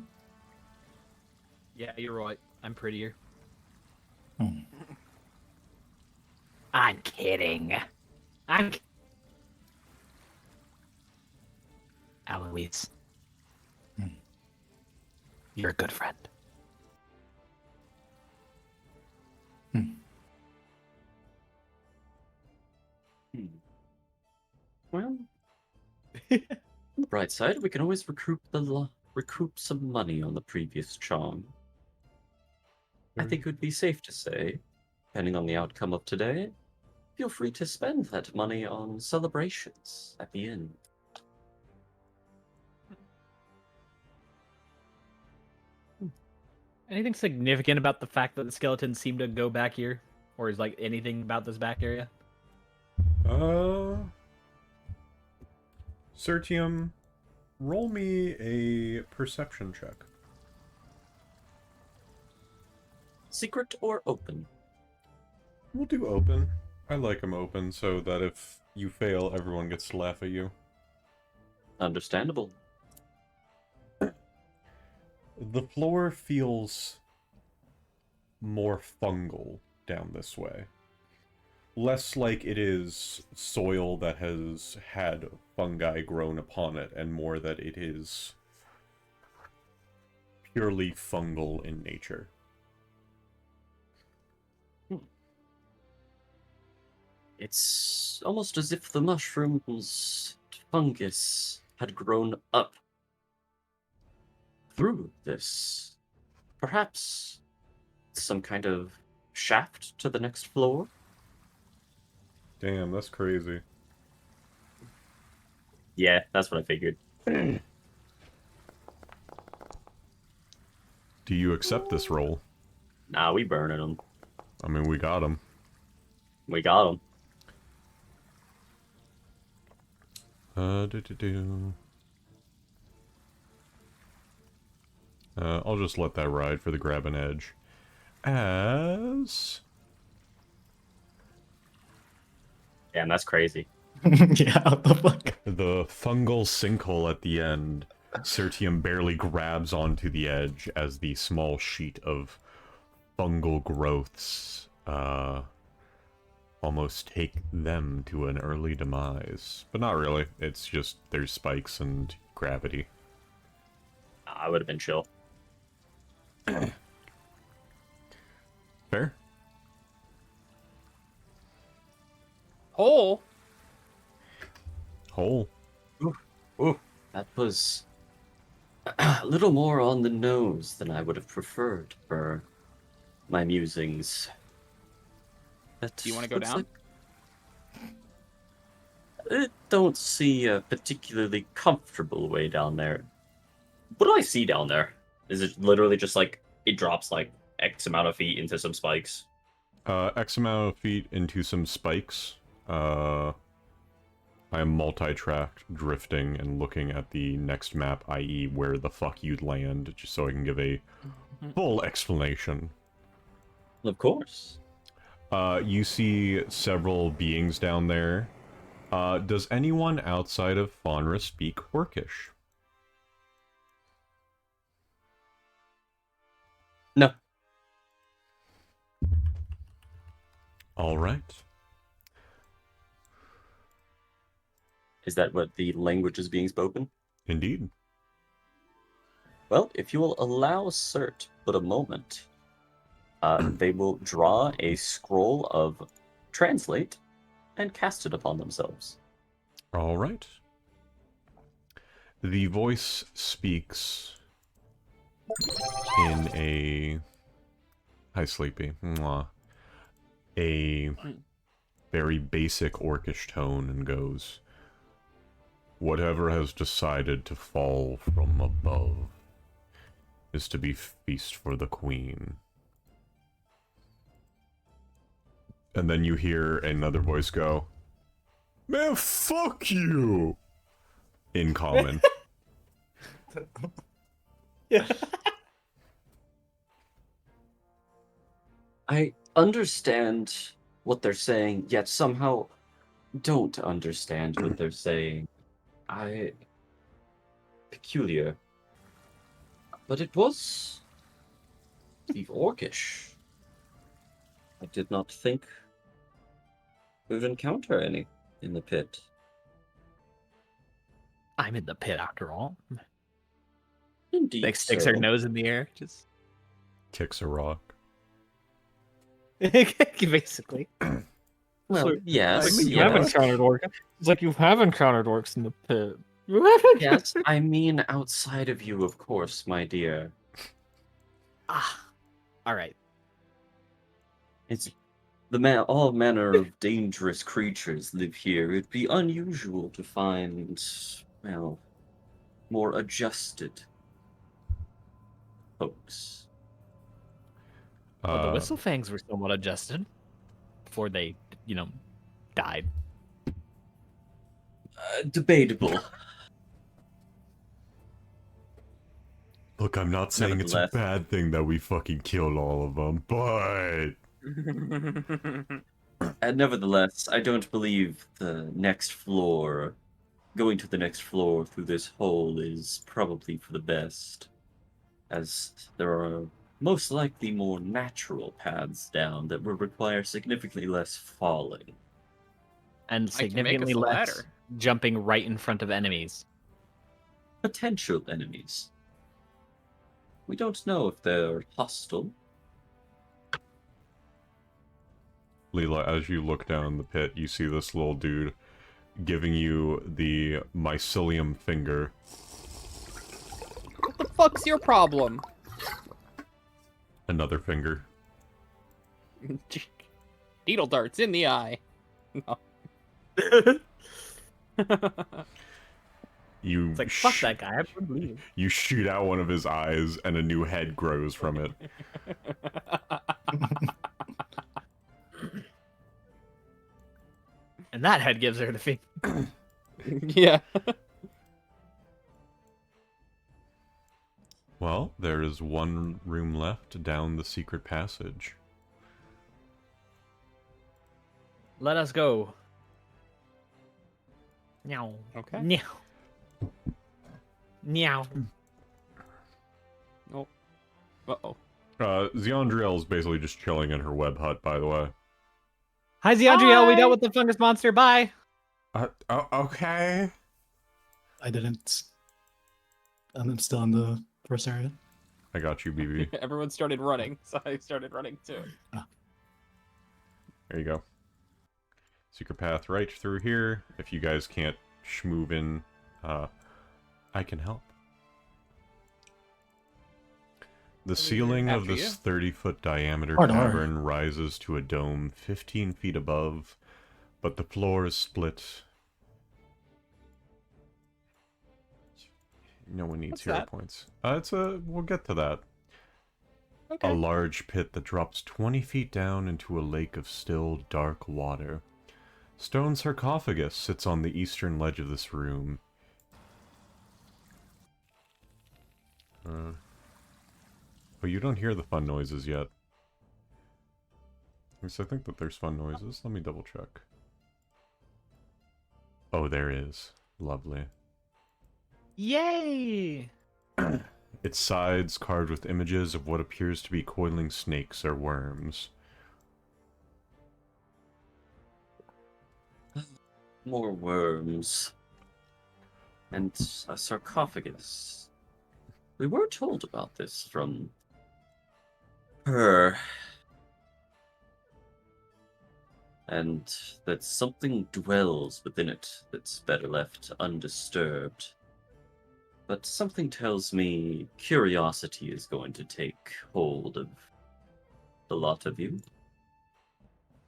Yeah, you're right. I'm prettier. Hmm. I'm kidding. Aloise. You're a good friend. Well, on the bright side, we can always recoup some money on the previous charm. I think it would be safe to say, depending on the outcome of today, feel free to spend that money on celebrations at the end. Anything significant about the fact that the skeletons seem to go back here? Or is like anything about this back area? Sertium, roll me a perception check. Secret or open? We'll do open. I like them open so that if you fail, everyone gets to laugh at you. Understandable. The floor feels more fungal down this way. Less like it is soil that has had fungi grown upon it, and more that it is purely fungal in nature. It's almost as if the mushrooms fungus had grown up through this. Perhaps some kind of shaft to the next floor? Damn, that's crazy. Yeah, that's what I figured. Do you accept this role? Nah, we burning them. I mean, we got him. We got them. I'll just let that ride for the grab and edge. As... Damn, that's crazy. Yeah, what the fuck? the fungal sinkhole at the end, Sertium barely grabs onto the edge as the small sheet of fungal growths almost take them to an early demise. But not really. It's just there's spikes and gravity. I would have been chill. Fair? Hole? Hole. Ooh, that was a little more on the nose than I would have preferred for my musings. That Do you want to go looks down? I don't see a particularly comfortable way down there. What do I see down there? Is it literally just like it drops like X amount of feet into some spikes? X amount of feet into some spikes. I am multi-tracked, drifting, and looking at the next map, i.e. where the fuck you'd land, just so I can give a full explanation. Of course. You see several beings down there. Does anyone outside of Faunra speak Orcish? No. All right. Is that what the language is being spoken? Indeed. Well, if you will allow Cert but a moment, they will draw a scroll of Translate and cast it upon themselves. All right. The voice speaks in a... Hi, Sleepy. Mwah. A very basic Orcish tone and goes, "Whatever has decided to fall from above is to be feast for the queen." And then you hear another voice go, "Man, fuck you!" In common. Yeah. I understand what they're saying, yet somehow don't understand what they're saying. Peculiar. But it was... the Orcish. I did not think we would encounter any in the pit. I'm in the pit after all. Indeed. Like sticks her nose in the air, just Kicks a rock. basically. Well, yes. It's like you yes. have encountered orcs. It's like you have encountered orcs in the pit. Yes, I mean outside of you, of course, my dear. All right. It's all manner of dangerous creatures live here. It'd be unusual to find, well, more adjusted folks. Well, the Whistlefangs were somewhat adjusted before they, died. Debatable. Look, I'm not saying it's a Nevertheless. bad thing that we fucking killed all of them, but... Nevertheless, I don't believe going to the next floor through this hole is probably for the best, as there are most likely more natural paths down that will require significantly less falling. And I can make us significantly a less ladder. jumping right in front of enemies. Potential enemies. We don't know if they're hostile. Lela, as you look down the pit, you see this little dude giving you the mycelium finger. What the fuck's your problem? Another finger. Needle darts in the eye. No. You It's like, fuck that guy. I wouldn't leave him. You shoot out one of his eyes, and a new head grows from it. And that head gives her the finger. Yeah. Well, there is one room left down the secret passage. Let us go. Meow. Okay. Meow. Meow. Oh. Uh-oh. Zeondriel is basically just chilling in her web hut, by the way. Hi, Zeondriel. We Hi. dealt with the fungus monster. Bye. Okay. I didn't. I'm still in the first area. I got you, BB. Everyone started running, so I started running too. There you go. Secret path right through here. If you guys can't schmoove in, I can help. The ceiling of After this you. 30-foot diameter Hard R. cavern rises to a dome 15 feet above, but the floor is split. No one needs What's hero that? points. We'll get to that. Okay. A large pit that drops 20 feet down into a lake of still, dark water. Stone sarcophagus sits on the eastern ledge of this room. But you don't hear the fun noises yet. At least I think that there's fun noises. Let me double check. Oh, there is. Lovely. Yay! Its sides carved with images of what appears to be coiling snakes or worms. More worms. And a sarcophagus. We were told about this from her. And that something dwells within it that's better left undisturbed. But something tells me curiosity is going to take hold of the lot of you.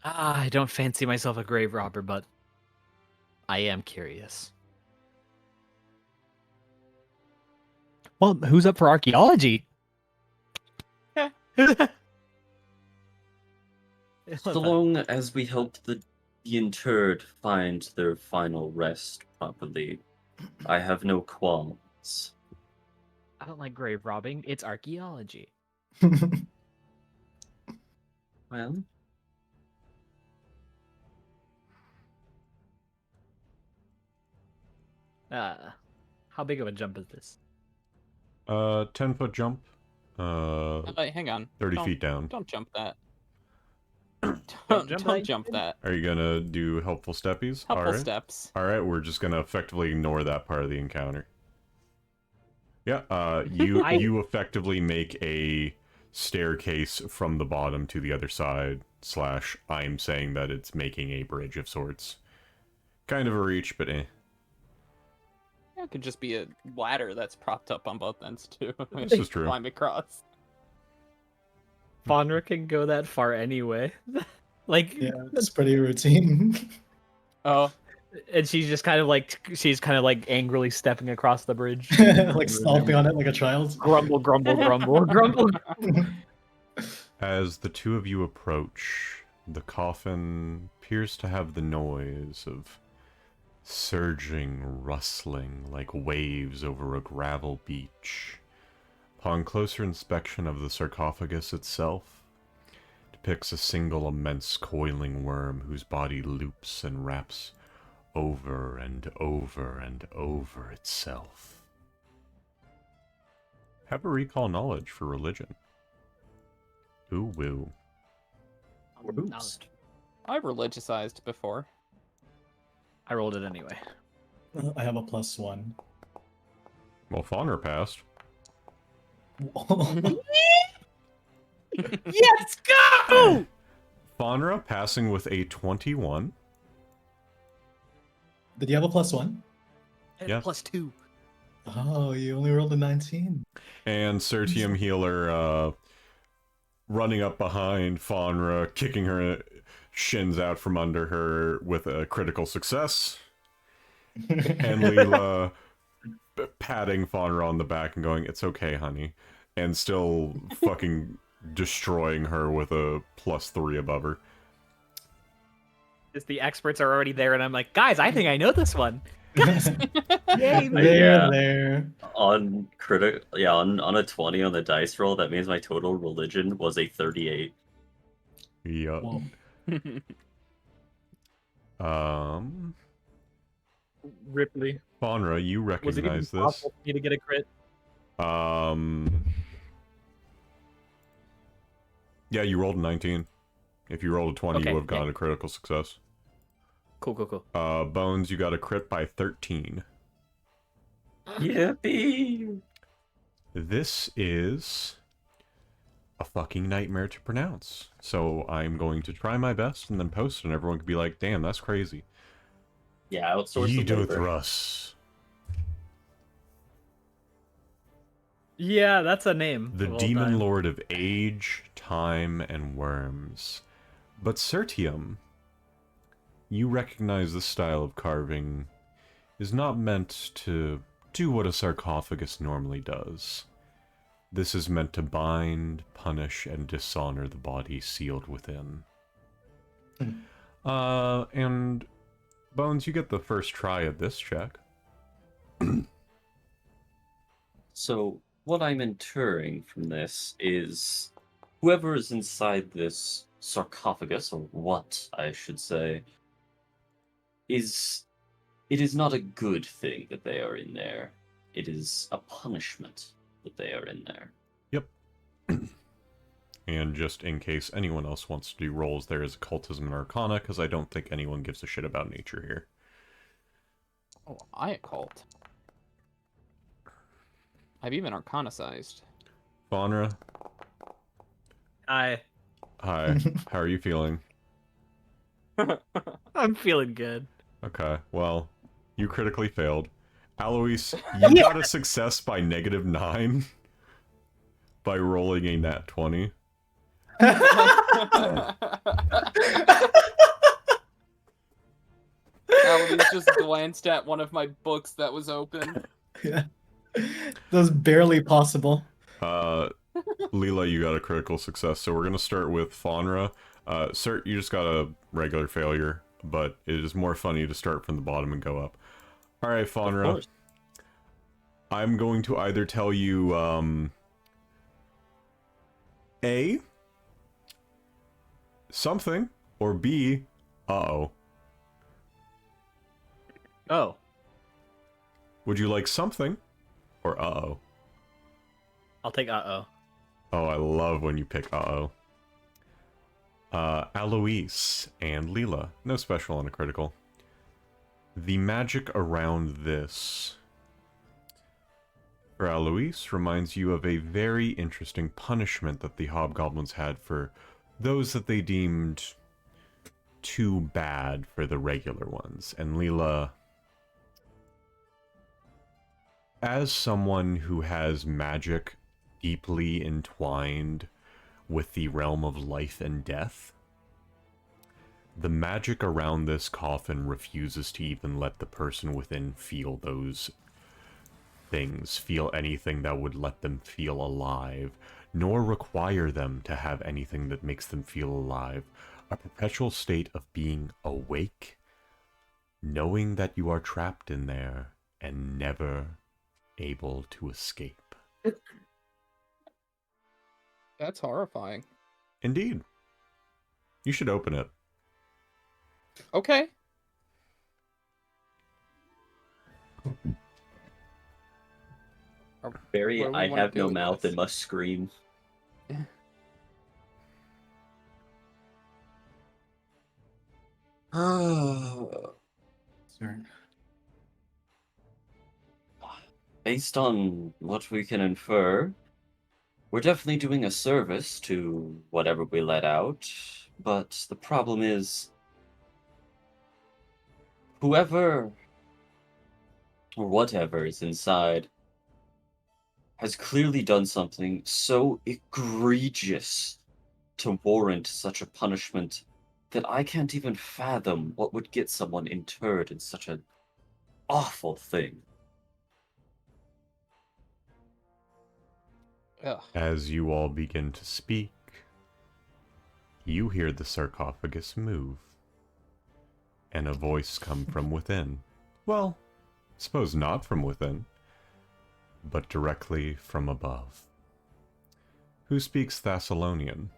I don't fancy myself a grave robber, but I am curious. Well, who's up for archaeology? So long as we help the interred find their final rest properly, I have no qualms. I don't like grave robbing. It's archaeology. Well, How big of a jump is this? 10-foot jump. Wait, hang on. 30 Don't- feet down. Don't jump that. Don't Don't jump jump it. that. Are you gonna do helpful steppies? Couple Alright. steps. Alright, we're just gonna effectively ignore that part of the encounter. Yeah, you effectively make a staircase from the bottom to the other side, / I'm saying that it's making a bridge of sorts. Kind of a reach, but eh. It could just be a ladder that's propped up on both ends too. This is true. Climb across. Faunra can go that far anyway. Like, Yeah, it's pretty routine. Oh, and she's kind of like angrily stepping across the bridge. Like stomping on it like a child. Grumble, grumble, grumble, grumble. As the two of you approach, the coffin appears to have the noise of surging, rustling like waves over a gravel beach. Upon closer inspection of the sarcophagus itself, depicts a single immense coiling worm whose body loops and wraps over and over and over itself. Have a recall knowledge for religion. Ooh woo. oops. I've religiousized before. I rolled it anyway. I have a +1. Well, Faunra passed. Let's go! Faunra passing with a 21. Did you have a +1? Yes. +2. Oh, you only rolled a 19. And Sertium Healer running up behind Faunra, kicking her shins out from under her with a critical success. And Lela patting Faunra on the back and going, "It's okay, honey." And still fucking destroying her with a +3 above her. Is the experts are already there, and I'm like, guys, I think I know this one. Guys, yay, me. Yeah. There. On on a 20 on the dice roll, that means my total religion was a 38. Yup. Whoa. Ripley. Faunra, you Was it even recognize this. possible for me to get a crit? Yeah, you rolled a 19. If you rolled a 20, Okay, you would have gotten yeah. a critical success. Cool. Bones, you got a crit by 13. Yippee! This is a fucking nightmare to pronounce. So I'm going to try my best and then post it, and everyone can be like, "Damn, that's crazy." Yeah, outsource the labor. Yidothrus. Yeah, that's a name. The of all demon time. lord of age, time, and worms. But Sertium, you recognize this style of carving is not meant to do what a sarcophagus normally does. This is meant to bind, punish, and dishonor the body sealed within. And Bones, you get the first try at this check. So, what I'm inferring from this is whoever is inside this sarcophagus, or what I should say, it is not a good thing that they are in there. It is a punishment that they are in there. Yep. And just in case anyone else wants to do rolls, there is occultism and arcana, because I don't think anyone gives a shit about nature here. Oh, I occult. I've even arcana-sized. Faunra, Hi. hi. How are you feeling? I'm feeling good. Okay, well, you critically failed. Aloise, you got a success by -9 by rolling a nat 20. Aloise just glanced at one of my books that was open. Yeah. That was barely possible. Lela, you got a critical success, so we're gonna start with Faunra. Cert, you just got a regular failure, but it is more funny to start from the bottom and go up. Alright, Of Faunra. course. I'm going to either tell you, A, something, or B, uh-oh. Oh. Would you like something, or uh-oh? I'll take uh-oh. Oh, I love when you pick uh-oh. Aloise and Lela. No special on a critical. The magic around this, for Aloise, reminds you of a very interesting punishment that the hobgoblins had for those that they deemed too bad for the regular ones. And Lela, as someone who has magic deeply entwined with the realm of life and death, the magic around this coffin refuses to even let the person within feel those things, feel anything that would let them feel alive, nor require them to have anything that makes them feel alive. A perpetual state of being awake, knowing that you are trapped in there, and never able to escape. That's horrifying. Indeed. You should open it. Okay. Barry, What do we I wanna have do no with mouth this? and must scream. Sir. Based on what we can infer, we're definitely doing a service to whatever we let out, but the problem is whoever or whatever is inside has clearly done something so egregious to warrant such a punishment that I can't even fathom what would get someone interred in such an awful thing. Ugh. As you all begin to speak, you hear the sarcophagus move, and a voice come from within. Well, suppose not from within, but directly from above. Who speaks Thessalonian?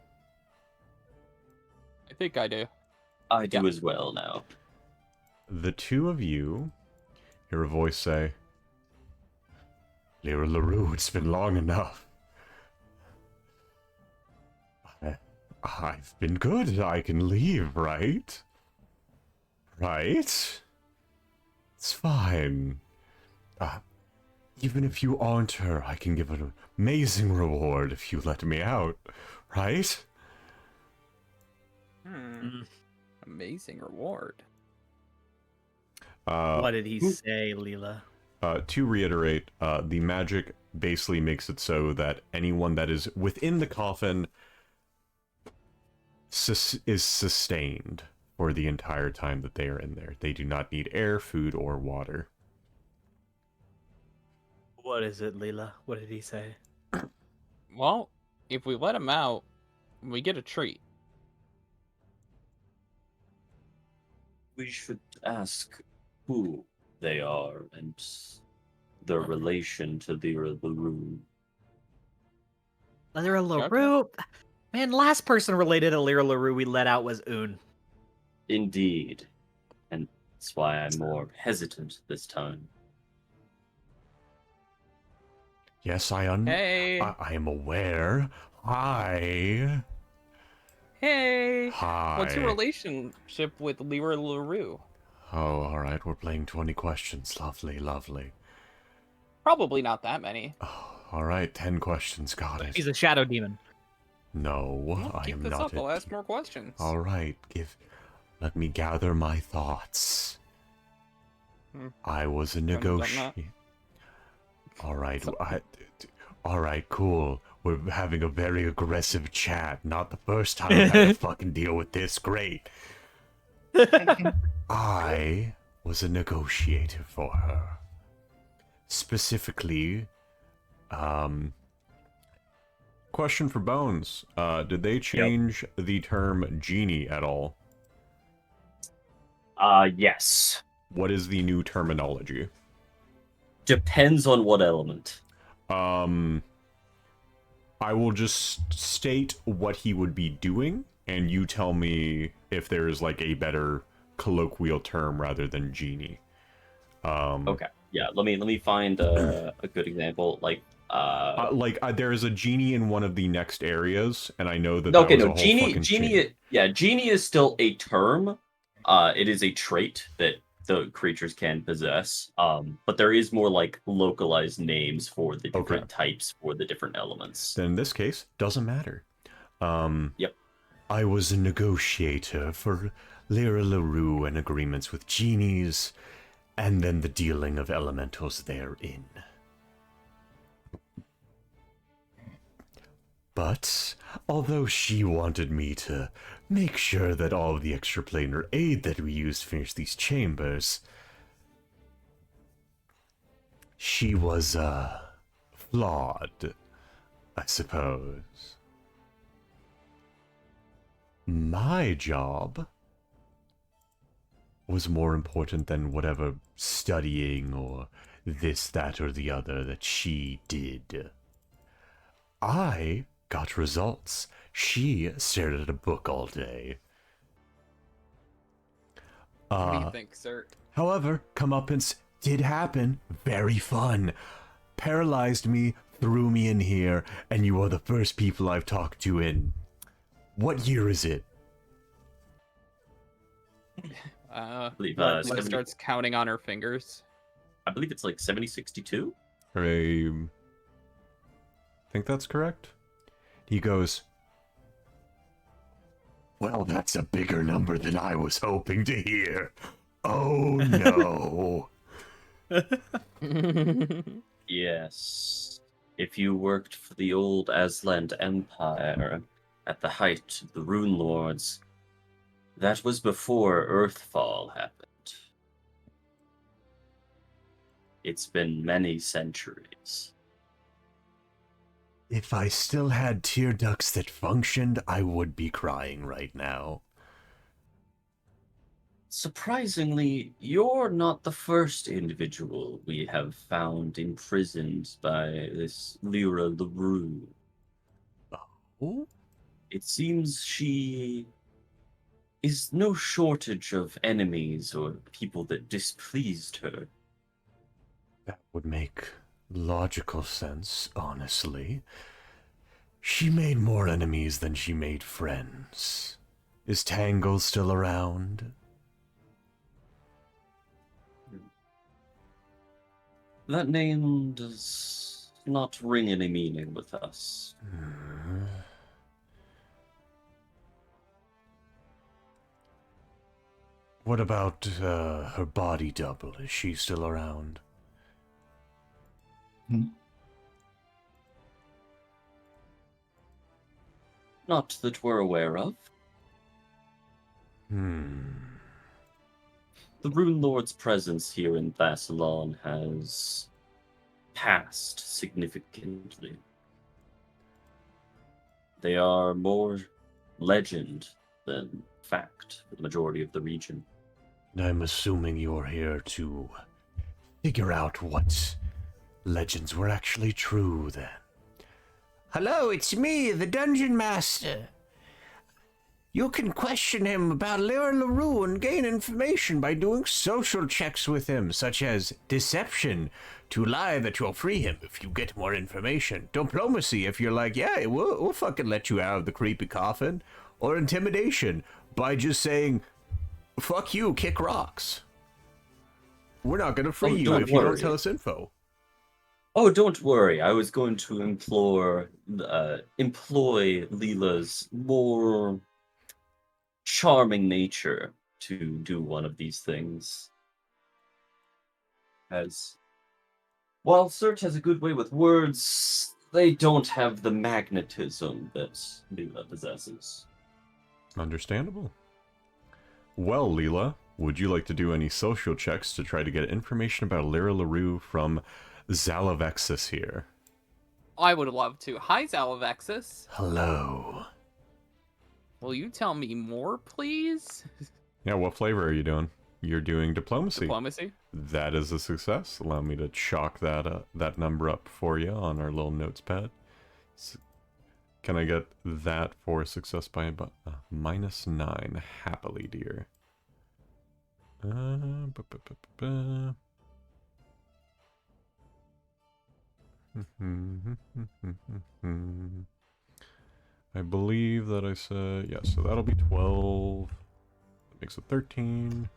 I think I do. I do Yeah. as well now. The two of you hear a voice say, Lyra LaRue, it's been long enough. I've been good. I can leave, right? Right? It's fine. Even if you aren't her, I can give an amazing reward if you let me out, right? Amazing reward. What did he say, Lela? To reiterate, the magic basically makes it so that anyone that is within the coffin is sustained for the entire time that they are in there. They do not need air, food, or water. What is it, Lela? What did he say? Well, if we let him out, we get a treat. We should ask who they are and their relation to Lyra LaRue. Lyra LaRue? Man, last person related to Lyra LaRue we let out was Un. Indeed. And that's why I'm more hesitant this time. Yes, Hey. I am aware. Hi. Hey. Hi. What's your relationship with Lyra LaRue? Oh, alright, we're playing 20 questions. Lovely, lovely. Probably not that many. Oh, alright, 10 questions, got it. He's a shadow demon. No, Well, I keep am this not up. I'll ask more questions. Alright, let me gather my thoughts. I was a negotiator. Alright, alright, cool. We're having a very aggressive chat. Not the first time I've had to fucking deal with this. Great. I was a negotiator for her. Specifically, question for Bones. Did they change the term genie at all? Yes. What is the new terminology? Depends on what element. I will just state what he would be doing, and you tell me if there's like a better colloquial term rather than genie. Okay. Yeah. Let me find a good example. There is a genie in one of the next areas, and I know that okay. that was No, a whole fucking chain. Genie is still a term. It is a trait that the creatures can possess. But there is more like localized names for the different types for the different elements. Then in this case, doesn't matter. Yep. I was a negotiator for Lyra LaRue and agreements with genies, and then the dealing of elementals therein. But, although she wanted me to make sure that all of the extraplanar aid that we use to finish these chambers, she was, flawed, I suppose. My job was more important than whatever studying or this, that, or the other that she did. I got results. She stared at a book all day. What do you think, sir? However, comeuppance did happen. Very fun. Paralyzed me, threw me in here, and you are the first people I've talked to in... What year is it? believe, Lisa starts counting on her fingers. I believe it's like 7062. I think that's correct. He goes, well, that's a bigger number than I was hoping to hear. Oh no. Yes. If you worked for the old Asland Empire at the height of the Rune Lords, that was before Earthfall happened. It's been many centuries. If I still had tear ducts that functioned, I would be crying right now. Surprisingly, you're not the first individual we have found imprisoned by this Lyra LaRue. Oh? It seems she is no shortage of enemies or people that displeased her. That would make logical sense, honestly. She made more enemies than she made friends. Is Tangle still around? That name does not ring any meaning with us. What about her body double? Is she still around? Not that we're aware of. The Rune Lord's presence here in Thassalon has passed significantly. They are more legend than fact for the majority of the region. I'm assuming you're here to figure out what legends were actually true, then. Hello, it's me, the Dungeon Master. You can question him about Lela LaRue and gain information by doing social checks with him, such as deception, to lie that you'll free him if you get more information. Diplomacy, if you're like, yeah, we'll fucking let you out of the creepy coffin. Or intimidation, by just saying, fuck you, kick rocks. We're not gonna free you if you don't tell us info. Oh, don't worry. I was going to employ Leela's more charming nature to do one of these things. As while Sert has a good way with words, they don't have the magnetism that Lela possesses. Understandable. Well, Lela, would you like to do any social checks to try to get information about Lela LaRue from Zalavexis here? I would love to. Hi, Zalavexis. Hello. Will you tell me more, please? Yeah, what flavor are you doing? You're doing diplomacy. Diplomacy. That is a success. Allow me to chalk that number up for you on our little notes pad. Can I get that for success by about -9? Happily, dear. I believe that I said, yeah, so that'll be 12. That makes it 13.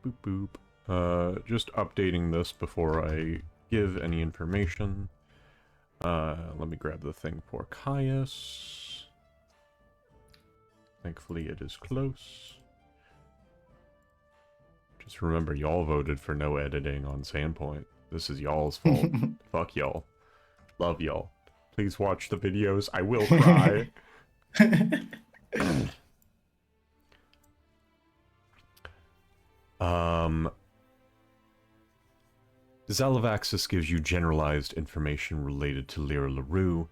Boop boop. Just updating this before I give any information. Let me grab the thing for Caius. Thankfully it is close. Just remember, y'all voted for no editing on Sandpoint. This is y'all's fault. Fuck y'all. Love y'all. Please watch the videos. I will cry. Zalavexis gives you generalized information related to Lela LaRue.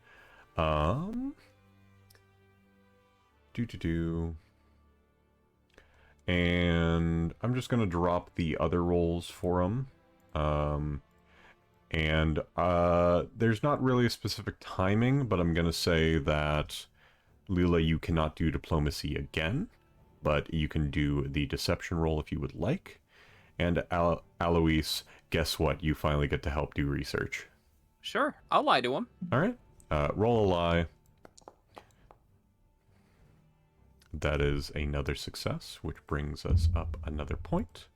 And I'm just gonna drop the other roles for them. There's not really a specific timing, but I'm gonna say that Lela, you cannot do diplomacy again, but you can do the deception role if you would like. And Aloise, guess what? You finally get to help do research. Sure, I'll lie to him. All right. Roll a lie. That is another success, which brings us up another point.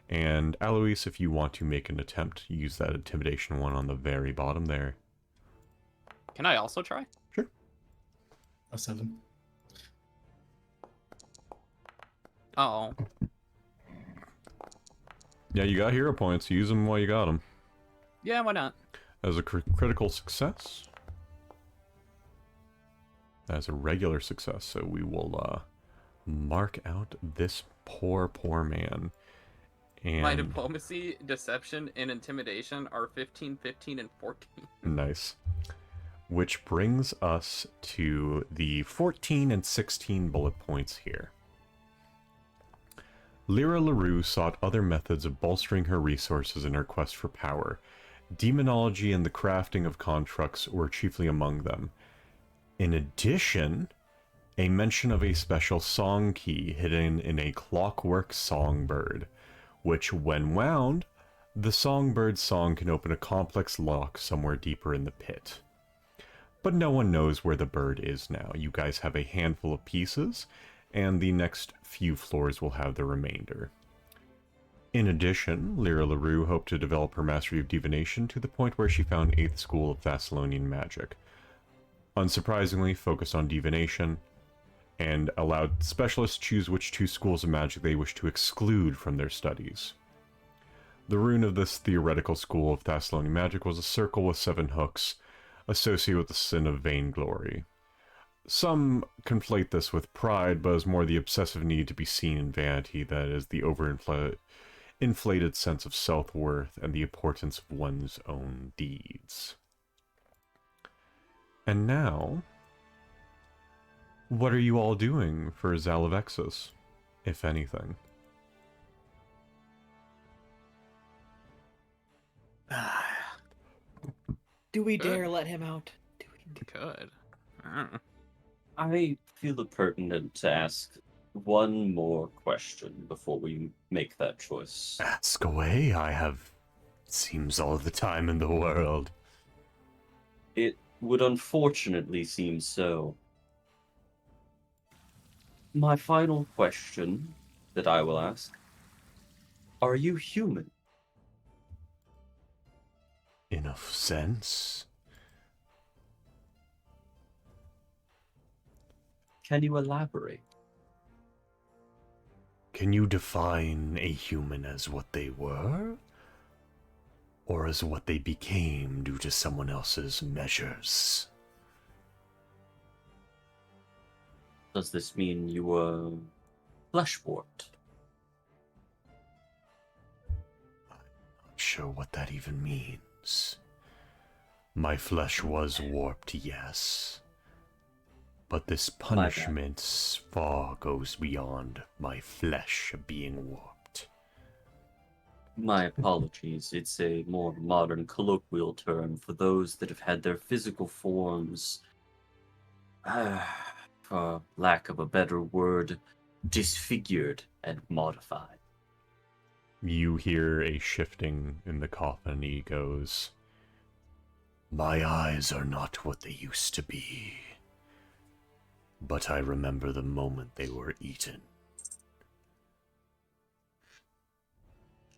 And Aloise, if you want to make an attempt, use that intimidation one on the very bottom there. Can I also try? Sure. A 7. Uh-oh. Yeah, you got hero points. Use them while you got them. Yeah, why not? As a critical success. As a regular success, so we will mark out this poor man. And My diplomacy, deception, and intimidation are 15, 15, and 14. Nice. Which brings us to the 14 and 16 bullet points here. Lela LaRue sought other methods of bolstering her resources in her quest for power. Demonology and the crafting of constructs were chiefly among them. In addition, a mention of a special song key hidden in a clockwork songbird, which, when wound, the songbird's song can open a complex lock somewhere deeper in the pit. But no one knows where the bird is now. You guys have a handful of pieces, and the next few floors will have the remainder. In addition, Lela LaRue hoped to develop her mastery of divination to the point where she found 8th School of Thessalonian Magic. Unsurprisingly, focused on divination, and allowed specialists choose which 2 schools of magic they wish to exclude from their studies. The rune of this theoretical school of Thessalonian magic was a circle with 7 hooks, associated with the sin of vainglory. Some conflate this with pride, but is more the obsessive need to be seen in vanity, that is, the inflated sense of self-worth and the importance of one's own deeds. And now, what are you all doing for Zalavexis, if anything? Do we Good. dare let him out? Do we Good. I don't know. I feel it pertinent to ask one more question before we make that choice. Ask away. I have, seems, all the time in the world. It would unfortunately seem so. My final question that I will ask: are you human? In a sense. Can you elaborate? Can you define a human as what they were? Or as what they became due to someone else's measures? Does this mean you were flesh warped? Not sure what that even means. My flesh was warped, yes. But this punishment far goes beyond my flesh being warped. My apologies. It's a more modern colloquial term for those that have had their physical forms, for lack of a better word, disfigured and modified. You hear a shifting in the coffin, and he goes, My eyes are not what they used to be. But I remember the moment they were eaten.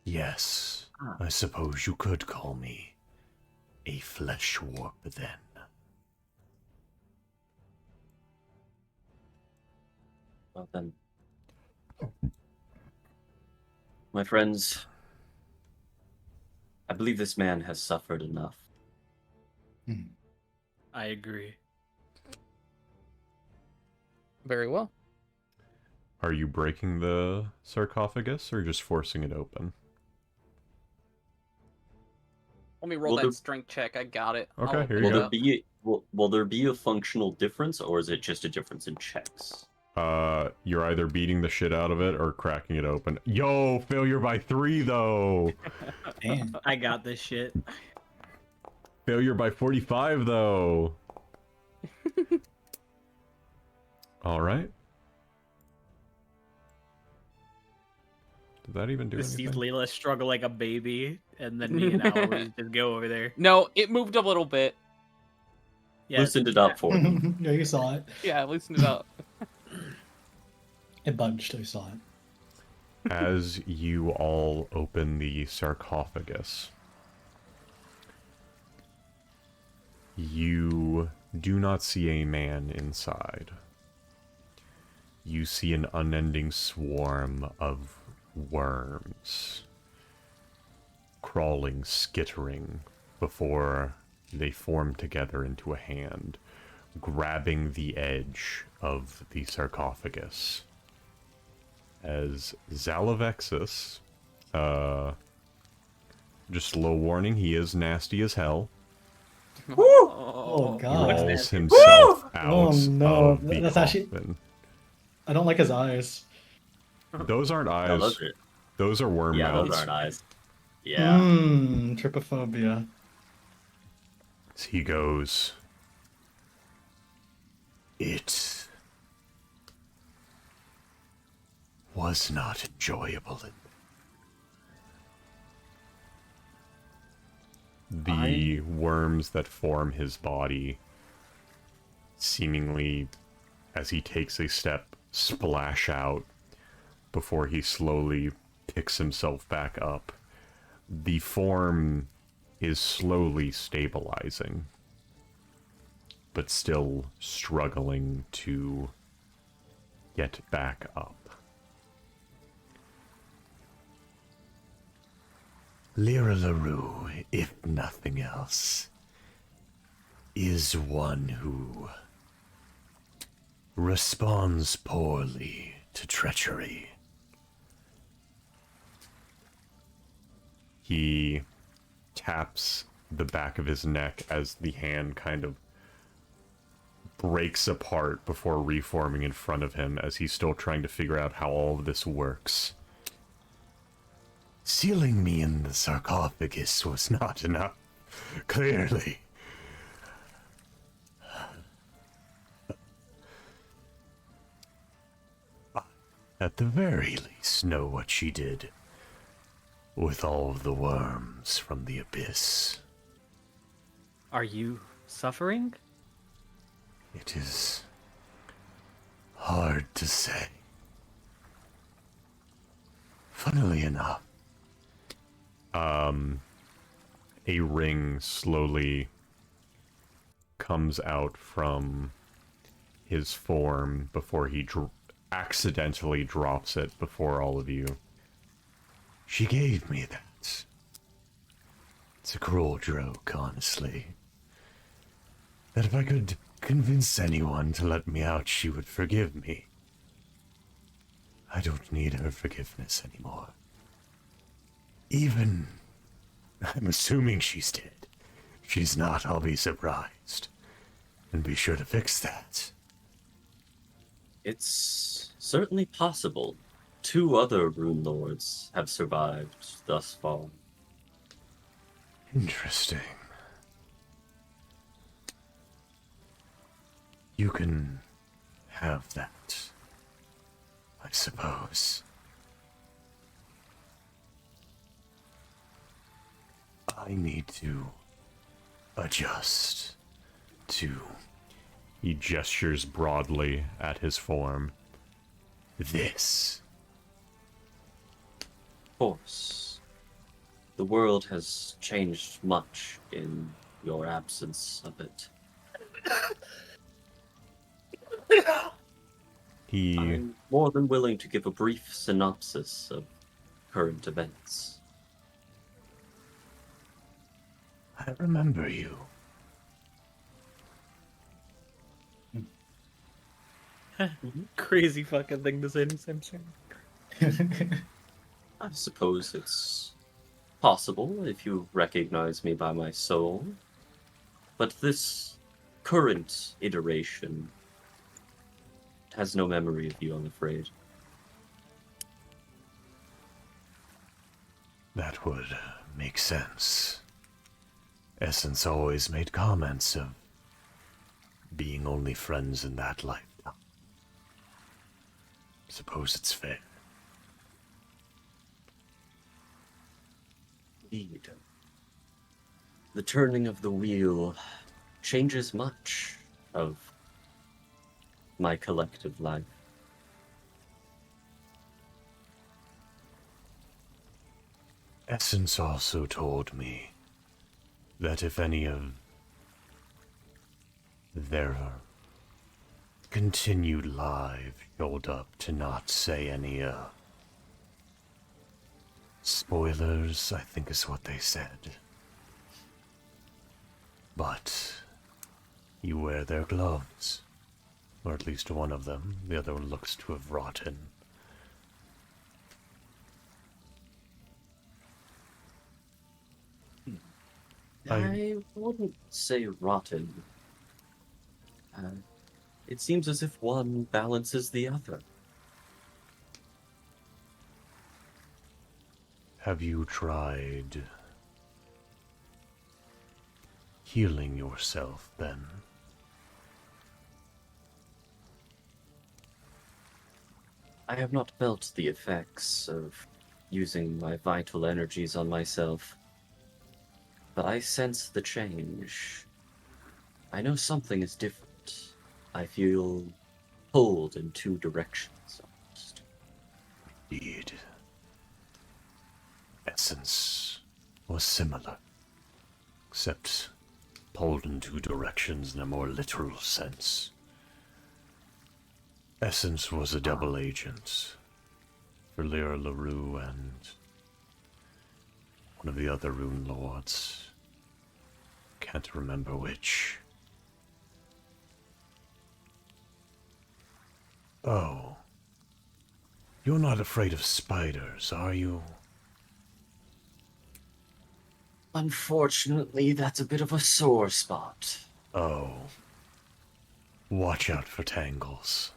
Yes, I suppose you could call me a flesh warp then. Well then, my friends, I believe this man has suffered enough. I agree. Very well. are you breaking the sarcophagus or just forcing it open? Let me roll Will that there- strength check. I got it. Okay, I'll here open you Will it go. there up. be will there be a functional difference, or is it just a difference in checks? You're either beating the shit out of it or cracking it open. Yo, failure by 3 though. Damn. I got this shit. Failure by 45 though. All right. Did that even do Just sees anything? Lela struggle like a baby, and then me and Aloise just go over there. No, it moved a little bit. Yeah, Loosened it up for me. Yeah, you saw it. Yeah, loosen it up. It bunched, I saw it. As you all open the sarcophagus, you do not see a man inside. You see an unending swarm of worms crawling, skittering before they form together into a hand, grabbing the edge of the sarcophagus. As Zalavexis, just low warning, he is nasty as hell. Oh god. Rolls himself out Oh, no. of the That's actually- coffin. I don't like his eyes. Those aren't eyes. No, those are worm yeah, mouths. those aren't eyes. Yeah. Trypophobia. As he goes, It was not enjoyable. the worms that form his body seemingly, as he takes a step, splash out before he slowly picks himself back up. The form is slowly stabilizing, but still struggling to get back up. Lyra LaRue, if nothing else, is one who responds poorly to treachery. He taps the back of his neck as the hand kind of breaks apart before reforming in front of him as he's still trying to figure out how all of this works. Sealing me in the sarcophagus was not enough, clearly. I, at the very least, know what she did with all of the worms from the abyss. Are you suffering? It is hard to say. Funnily enough, a ring slowly comes out from his form before he accidentally drops it before all of you. she gave me that. It's a cruel joke, honestly. That if I could convince anyone to let me out, she would forgive me. I don't need her forgiveness anymore. Even... I'm assuming she's dead. If she's not, I'll be surprised. And be sure to fix that. It's certainly possible. 2 other rune lords have survived thus far. Interesting. You can have that, I suppose. I need to adjust to He gestures broadly at his form. this. Of course, the world has changed much in your absence of it. He I'm more than willing to give a brief synopsis of current events. I remember you. Crazy fucking thing to say to Simpson. I suppose it's possible if you recognize me by my soul. But this current iteration has no memory of you, I'm afraid. That would make sense. Essence always made comments of being only friends in that lifetime. Suppose it's fair. Indeed. The turning of the wheel changes much of my collective life. Essence also told me that if any of their continued live showed up to not say any, spoilers, I think is what they said. But you wear their gloves. Or at least one of them. The other one looks to have rotten. I wouldn't say rotten. It seems as if one balances the other. Have you tried healing yourself, then? I have not felt the effects of using my vital energies on myself, but I sense the change. I know something is different. I feel pulled in 2 directions, almost. Indeed. Essence was similar, except pulled in 2 directions in a more literal sense. Essence was a double agent for Lela and one of the other rune lords. Can't remember which. Oh. You're not afraid of spiders, are you? Unfortunately, that's a bit of a sore spot. Oh. Watch out for tangles.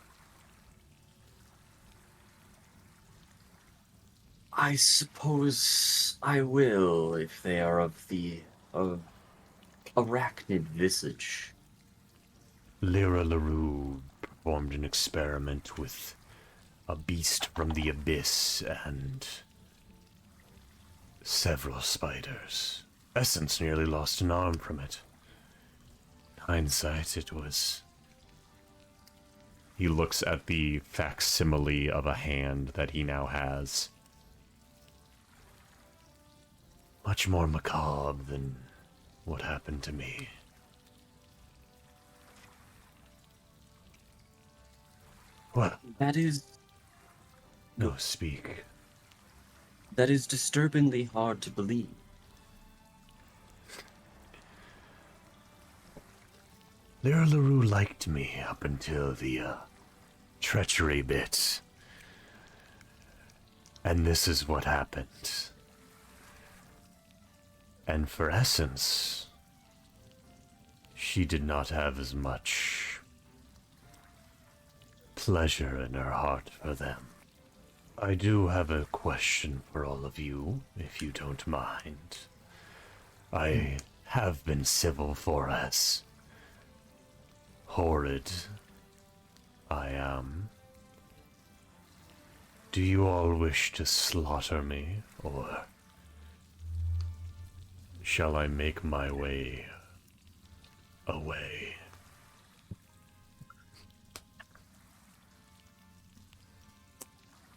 I suppose I will, if they are of the arachnid visage. Lyra LaRue performed an experiment with a beast from the abyss and several spiders. Essence nearly lost an arm from it. In hindsight, it was... He looks at the facsimile of a hand that he now has. much more macabre than what happened to me. What? That is No, speak. That is disturbingly hard to believe. Lyra LaRue liked me up until the, treachery bit. And this is what happened. And for Essence, she did not have as much pleasure in her heart for them. I do have a question for all of you, if you don't mind. I have been civil for as horrid I am. Do you all wish to slaughter me, or shall I make my way away?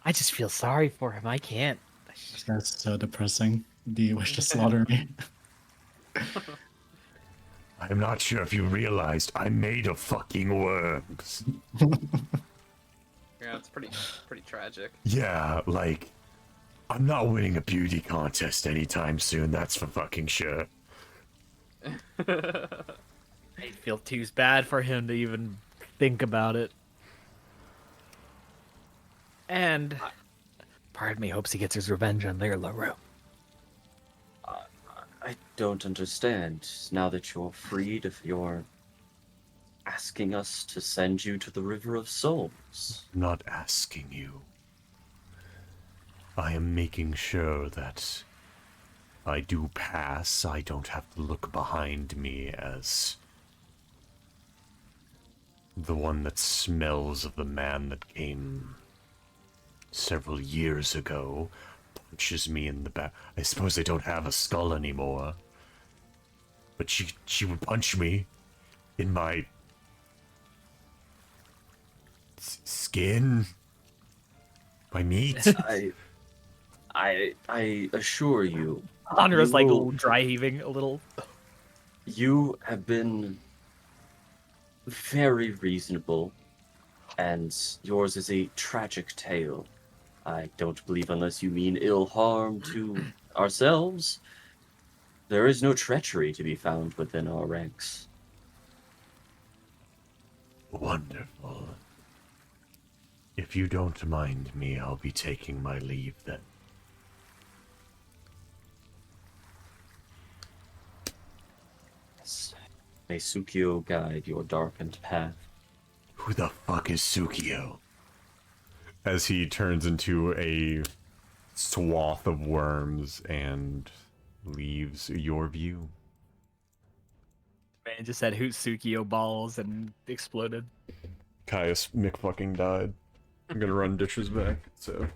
I just feel sorry for him. I can't. That's so depressing. Do you wish to slaughter me? I'm not sure if you realized I'm made of fucking worms. Yeah, it's pretty tragic. Yeah, like, I'm not winning a beauty contest anytime soon, that's for fucking sure. I feel too bad for him to even think about it. And part of me hopes he gets his revenge on Lyra LaRue. I don't understand. Now that you're freed, if you're asking us to send you to the River of Souls. Not asking you. I am making sure that I do pass. I don't have to look behind me as the one that smells of the man that came several years ago, punches me in the back. I suppose I don't have a skull anymore. But she would punch me in my skin, my meat. I assure you, Honra's like will- dry heaving a little. you have been very reasonable, and yours is a tragic tale. I don't believe, unless you mean ill harm to ourselves, there is no treachery to be found within our ranks. Wonderful. If you don't mind me, I'll be taking my leave then. May Sukio guide your darkened path. Who the fuck is Sukio? As he turns into a swath of worms and leaves your view. Man just said Hoot-Sukio balls and exploded. Caius McFucking died. I'm gonna run dishes back, so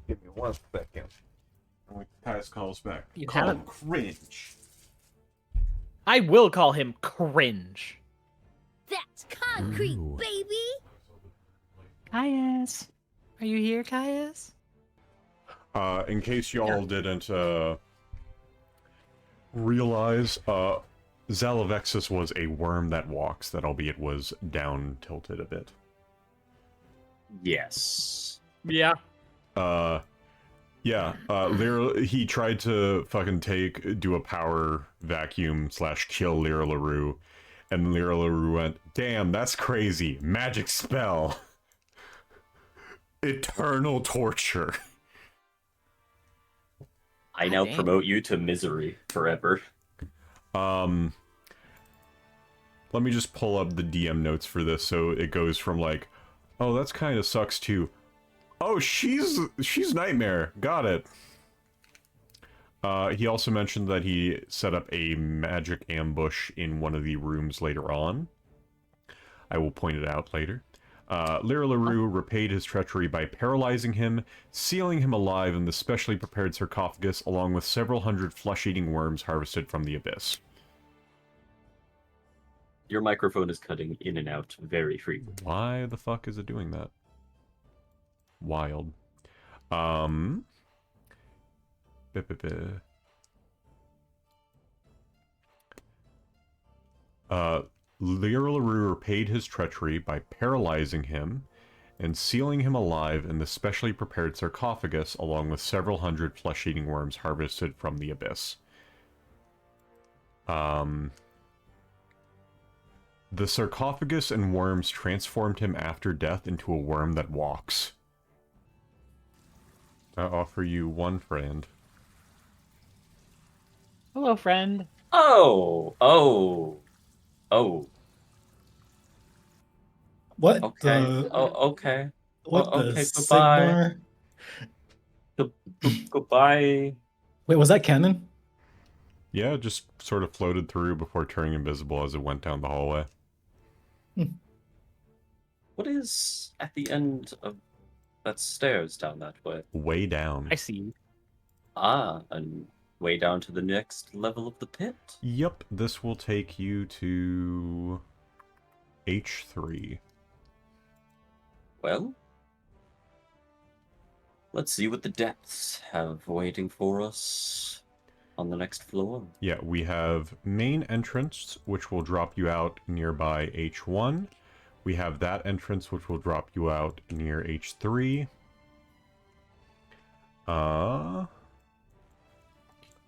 give me 1 second. When Caius calls back, You call him haven't- cringe. I will call him cringe. That's concrete, Ooh. baby! Caius. Are you here, Caius? In case y'all didn't realize, Zalavexis was a worm that walks, that albeit was down tilted a bit. Yes. Yeah. Lyra, he tried to fucking do a power vacuum / kill Lyra LaRue, and Lyra LaRue went, damn, that's crazy, magic spell. Eternal torture. I now damn. promote you to misery forever. Let me just pull up the DM notes for this, so it goes from like, oh, that's kind of sucks, to, oh, she's Nightmare. Got it. He also mentioned that he set up a magic ambush in one of the rooms later on. I will point it out later. Lyra LaRue repaid his treachery by paralyzing him, sealing him alive in the specially prepared sarcophagus, along with several hundred flesh-eating worms harvested from the abyss. Your microphone is cutting in and out very frequently. Why the fuck is it doing that? Wild. Lyra LaRue repaid his treachery by paralyzing him and sealing him alive in the specially prepared sarcophagus, along with several hundred flesh-eating worms harvested from the abyss. The sarcophagus and worms transformed him after death into a worm that walks. I offer you one friend. Hello, friend. Oh. What Okay. the? Okay. What the? Okay, goodbye. Sigmar? Goodbye. Wait, was that canon? Yeah, it just sort of floated through before turning invisible as it went down the hallway. What is at the end of that stairs down that way? Way down. I see. And way down to the next level of the pit? Yep, this will take you to H3. Well, let's see what the depths have waiting for us on the next floor. Yeah, we have main entrance, which will drop you out nearby H1. We have that entrance, which will drop you out near H3.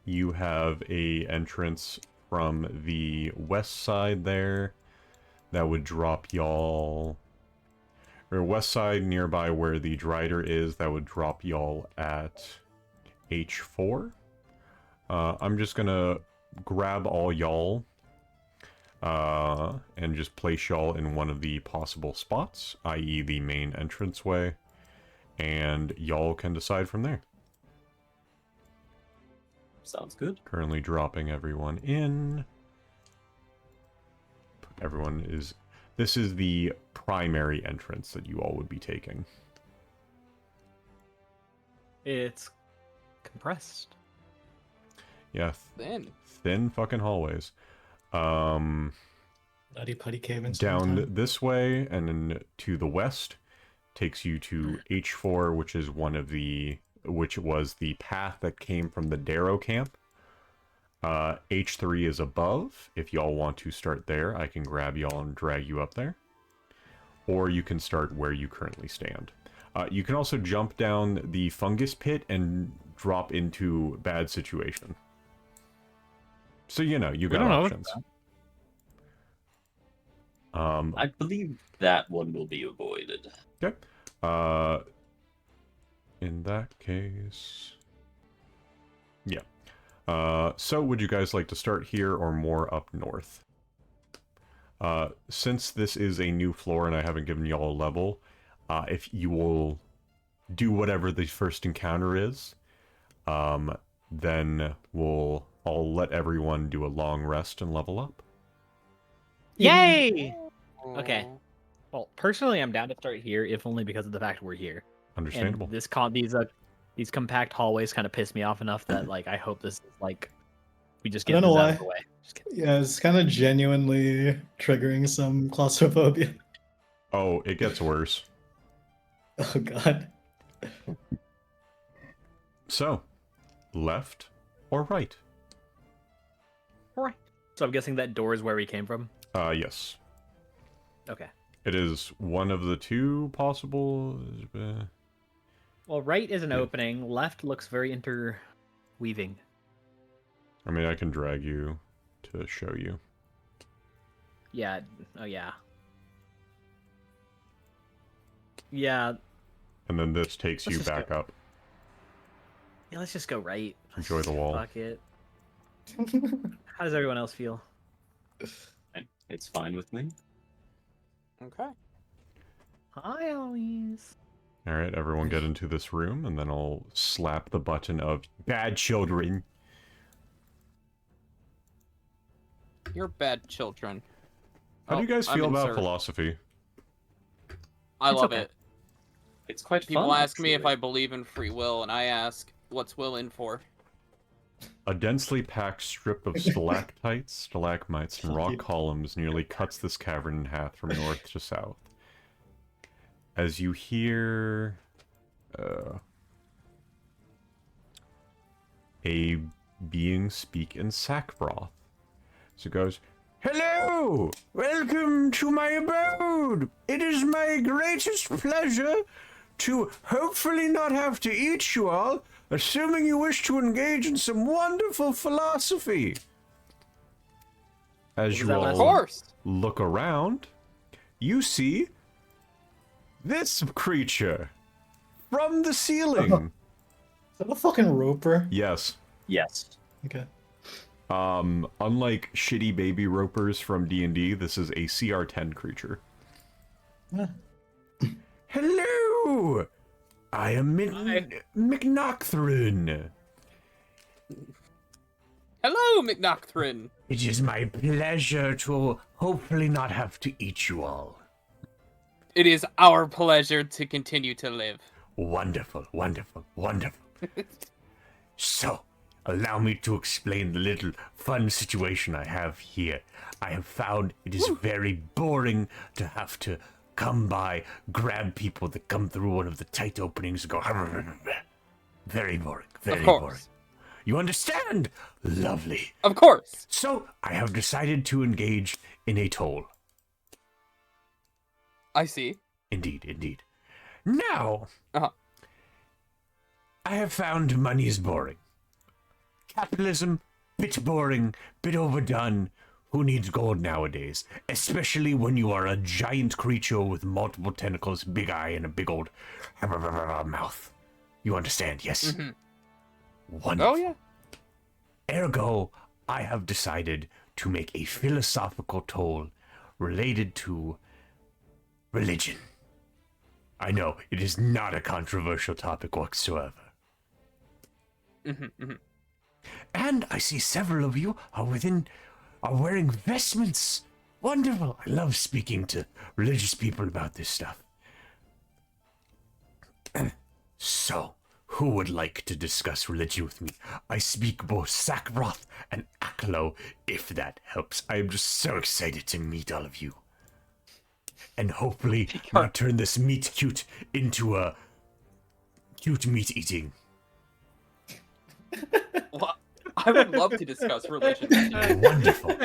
You have a entrance from the west side there that would drop y'all, or west side nearby where the Drider is, that would drop y'all at H4. I'm just gonna grab all y'all and just place y'all in one of the possible spots, i.e. the main entranceway, and y'all can decide from there. Sounds good. Currently dropping everyone in. Everyone is... This is the primary entrance that you all would be taking. It's compressed. Yeah, Then. thin fucking hallways. Nutty Putty Cave and Down this way and then to the west takes you to H4, which is which was the path that came from the Darrow camp. H3 is above. If y'all want to start there, I can grab y'all and drag you up there. Or you can start where you currently stand. You can also jump down the fungus pit and drop into bad situation. So, you know, you got options. I believe that one will be avoided. Okay. In that case... Yeah. So would you guys like to start here or more up north? Since this is a new floor and I haven't given y'all a level, if you will do whatever the first encounter is, then I'll let everyone do a long rest and level up. Yay! Okay. Well, personally, I'm down to start here, if only because of the fact we're here. Understandable. And these compact hallways kind of piss me off enough that like I hope this is like we just I get don't this know out why. of the way. Just kidding. Yeah, it's kind of genuinely triggering some claustrophobia. Oh, it gets worse. Oh god. So, left or right? Alright. So I'm guessing that door is where we came from. Yes. Okay. It is one of the two possible. Well, right is an Yeah. opening. Left looks very interweaving. I mean, I can drag you to show you. Yeah. Oh yeah. Yeah. And then this takes Let's you just back go. up. Yeah. Let's just go right. Enjoy the wall. Fuck it. How does everyone else feel? It's fine with me. Okay. Hi, Aloise. Alright, everyone get into this room, and then I'll slap the button of bad children. You're bad children. How do you guys I'm feel in about Sir. philosophy? I It's love okay. it. It's quite People fun, ask me if actually. I believe in free will, and I ask, what's will in for? A densely packed strip of stalactites, stalagmites, and rock Yeah. columns nearly cuts this cavern in half from north to south. As you hear a being speak in sack broth. So it goes, Hello! Welcome to my abode! It is my greatest pleasure to hopefully not have to eat you all, assuming you wish to engage in some wonderful philosophy. as was you that last Of all one? course. look around, you see this creature from the ceiling. Is that a fucking roper? Yes. Yes. Okay. Unlike shitty baby ropers from D&D, this is a CR10 creature. Yeah. Hello! I am McNocthrin. Hello, McNocthrin. It is my pleasure to hopefully not have to eat you all. It is our pleasure to continue to live. Wonderful, wonderful, wonderful. So, allow me to explain the little fun situation I have here. I have found it is very boring to have to come by, grab people that come through one of the tight openings and go... Very boring, very Of course. boring. You understand? Lovely. Of course. So, I have decided to engage in a toll. I see. Indeed, indeed. Now, Uh-huh. I have found money is boring. Capitalism, bit boring, bit overdone. Who needs gold nowadays? Especially when you are a giant creature with multiple tentacles, big eye, and a big old mouth. You understand, yes? Mhm. Wonderful. Oh, yeah. Ergo, I have decided to make a philosophical toll related to religion. I know, it is not a controversial topic whatsoever. And I see several of you are wearing vestments. Wonderful. I love speaking to religious people about this stuff. So, who would like to discuss religion with me? I speak both Sackbroth and Aklo, if that helps. I am just so excited to meet all of you. And hopefully not turn this meat cute into a cute meat eating. Well, I would love to discuss religion with you. Wonderful.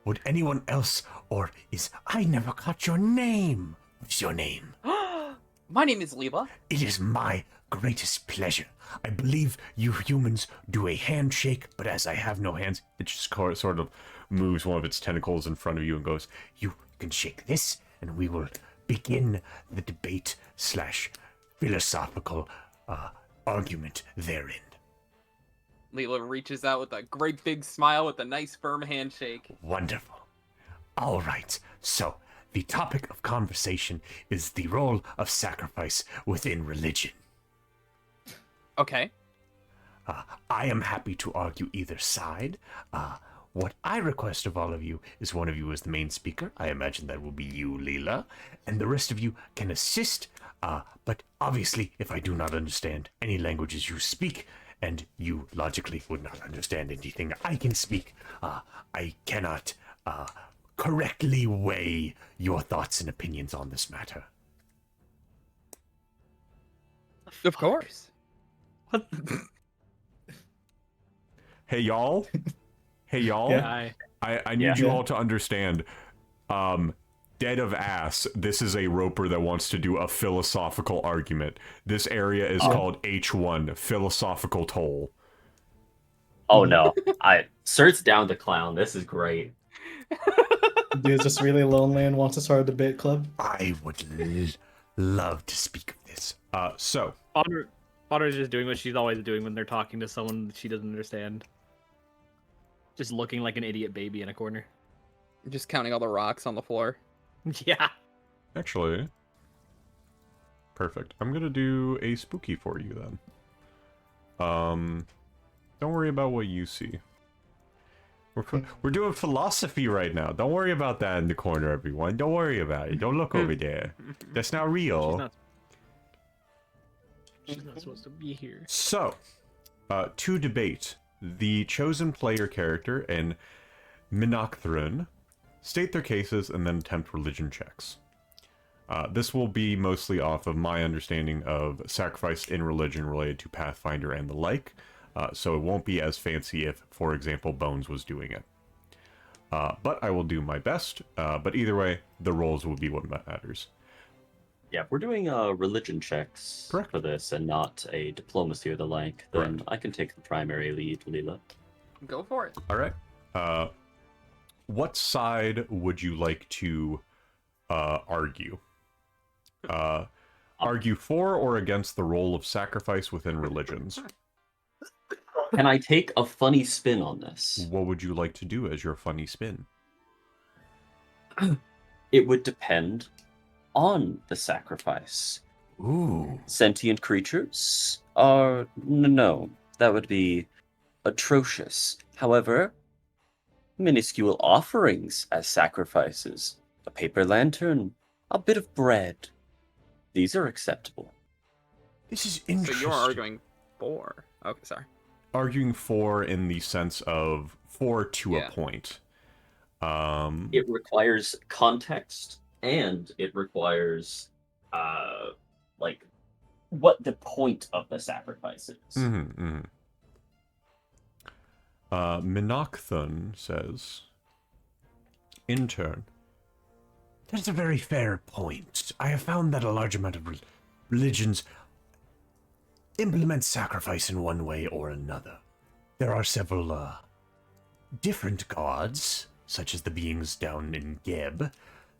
Would anyone else, or is I never caught your name? What's your name? My name is Lela. It is my greatest pleasure. I believe you humans do a handshake, but as I have no hands, it just sort of moves one of its tentacles in front of you and goes, you can shake this, and we will begin the debate / philosophical argument therein. Lela reaches out with a great big smile with a nice firm handshake. Wonderful. All right, so the topic of conversation is the role of sacrifice within religion. Okay. I am happy to argue either side. What I request of all of you is one of you is the main speaker. I imagine that will be you, Lela, and the rest of you can assist. But obviously, if I do not understand any languages you speak, and you logically would not understand anything I can speak, I cannot correctly weigh your thoughts and opinions on this matter. Of course. What? Hey, y'all. Hey, y'all. Yeah. I need you all to understand. Dead of ass, this is a roper that wants to do a philosophical argument. This area is called H1, Philosophical Toll. Oh no. Sert's down to clown. This is great. Dude's just really lonely and wants to start a debate club. I would love to speak of this. So, Father's just doing what she's always doing when they're talking to someone she doesn't understand. Just looking like an idiot baby in a corner. Just counting all the rocks on the floor. Yeah. Actually, perfect. I'm gonna do a spooky for you then. Don't worry about what you see. We're doing philosophy right now. Don't worry about that in the corner, everyone. Don't worry about it. Don't look over there. That's not real. She's not supposed to be here. So, to debate, the chosen player character and Minocthrun state their cases and then attempt religion checks. This will be mostly off of my understanding of sacrifice in religion related to Pathfinder and the like, so it won't be as fancy if, for example, Bones was doing it. But I will do my best, but either way, the rolls will be what matters. Yeah, if we're doing religion checks Correct. for this and not a diplomacy or the like, then I can take the primary lead, Lela. Go for it. All right. What side would you like to argue? Argue for or against the role of sacrifice within religions? Can I take a funny spin on this? What would you like to do as your funny spin? It would depend on the sacrifice. Ooh. Sentient creatures are... No, that would be atrocious. However, minuscule offerings as sacrifices, a paper lantern, a bit of bread, these are acceptable. This is So interesting. you're arguing for. Okay, sorry. Arguing for in the sense of for to Yeah. a point. It requires context, and it requires, like, what the point of the sacrifice is. Minocthun says, in turn. That is a very fair point. I have found that a large amount of religions implement sacrifice in one way or another. There are several different gods, such as the beings down in Geb,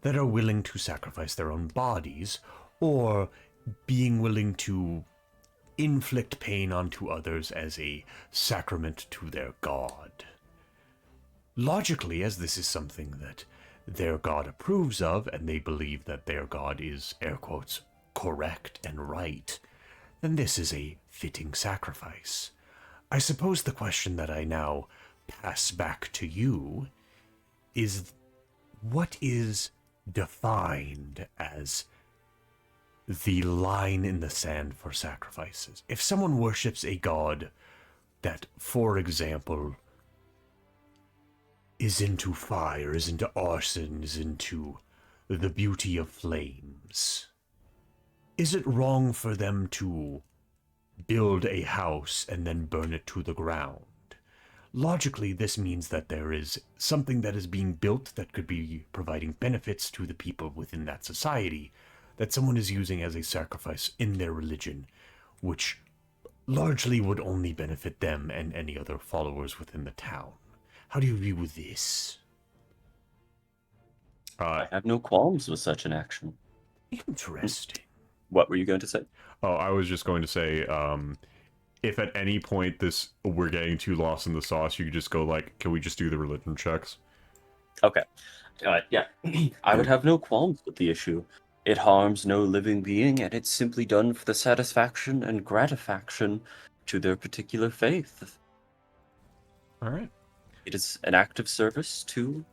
that are willing to sacrifice their own bodies, or being willing to inflict pain onto others as a sacrament to their god. Logically, as this is something that their god approves of, and they believe that their god is, air quotes, correct and right, then this is a fitting sacrifice. I suppose the question that I now pass back to you is, what is defined as the line in the sand for sacrifices? If someone worships a god that, for example, is into fire, is into arson, is into the beauty of flames, is it wrong for them to build a house and then burn it to the ground? Logically, this means that there is something that is being built that could be providing benefits to the people within that society, that someone is using as a sacrifice in their religion, which largely would only benefit them and any other followers within the town. How do you view this? I have no qualms with such an action. Interesting. What were you going to say? Oh, I was just going to say, if at any point we're getting too lost in the sauce, you could just go like, can we just do the religion checks? Okay. Yeah. I would have no qualms with the issue. It harms no living being, and it's simply done for the satisfaction and gratification to their particular faith. All right. It is an act of service to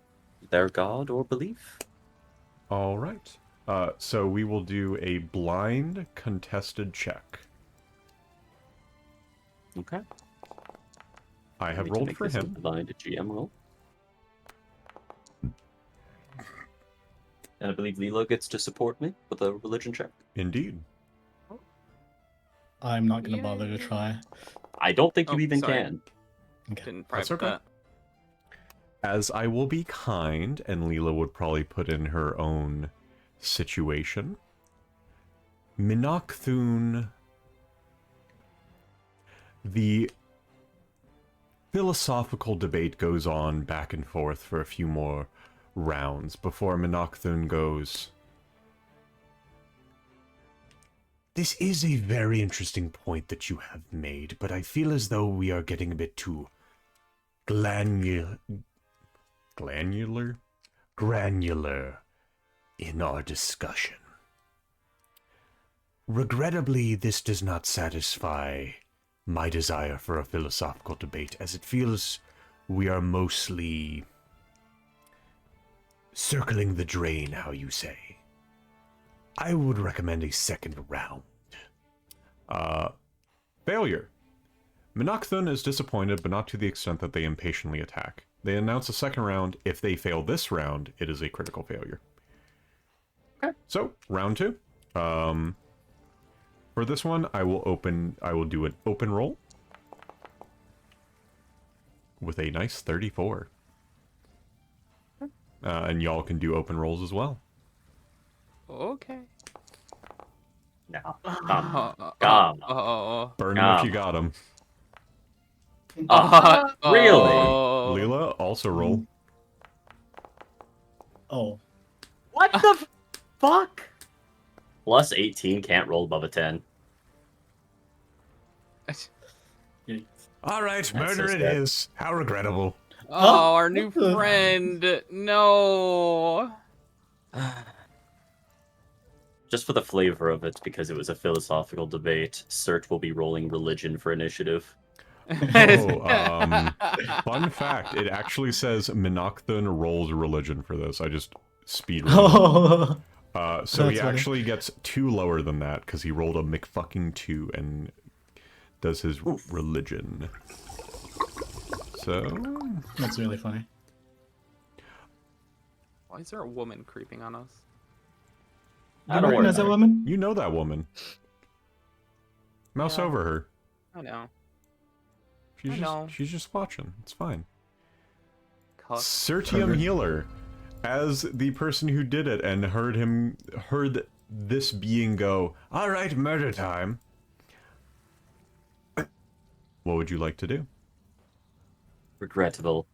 their god or belief. All right. So we will do a blind contested check. Okay. I have Need to rolled make for this a him. blind GM roll. And I believe Lela gets to support me with a religion check. Indeed. I'm not gonna bother to try. I don't think you Oh, even sorry. can. Okay. Didn't That's private okay. that. As I will be kind, and Lela would probably put in her own situation. Minocthun, the philosophical debate goes on back and forth for a few more rounds before Minocthun goes, This is a very interesting point that you have made, but I feel as though we are getting a bit too granular granular in our discussion. Regrettably, this does not satisfy my desire for a philosophical debate, as it feels we are mostly circling the drain, how you say. I would recommend a second round. Failure. Menachthun is disappointed, but not to the extent that they impatiently attack. They announce a second round. If they fail this round, it is a critical failure. Okay. So, round 2. For this one, I will do an open roll with a nice 34. And y'all can do open rolls as well. Okay. No. Burn them if you got them. Really? Lela, also roll. Oh. What the fuck? Plus 18 can't roll above a 10. All right, That's murder so it sad. is. How regrettable. Oh, our new friend. No. Just for the flavor of it, because it was a philosophical debate, Cert will be rolling religion for initiative. Fun fact, it actually says Menachthun rolls religion for this. I just speed rolled. Oh. So he That's funny. actually gets 2 lower than that, because he rolled a McFucking 2 and does his religion. So... That's really funny. Why is there a woman creeping on us? I You don't recognize worry that about woman? You know that woman. Mouse Yeah. over her. I know. She's I know. she's just watching. It's fine. Cuck. Sertium Healer, as the person who did it and heard this being go, All right, murder time. what would you like to do? Regrettable.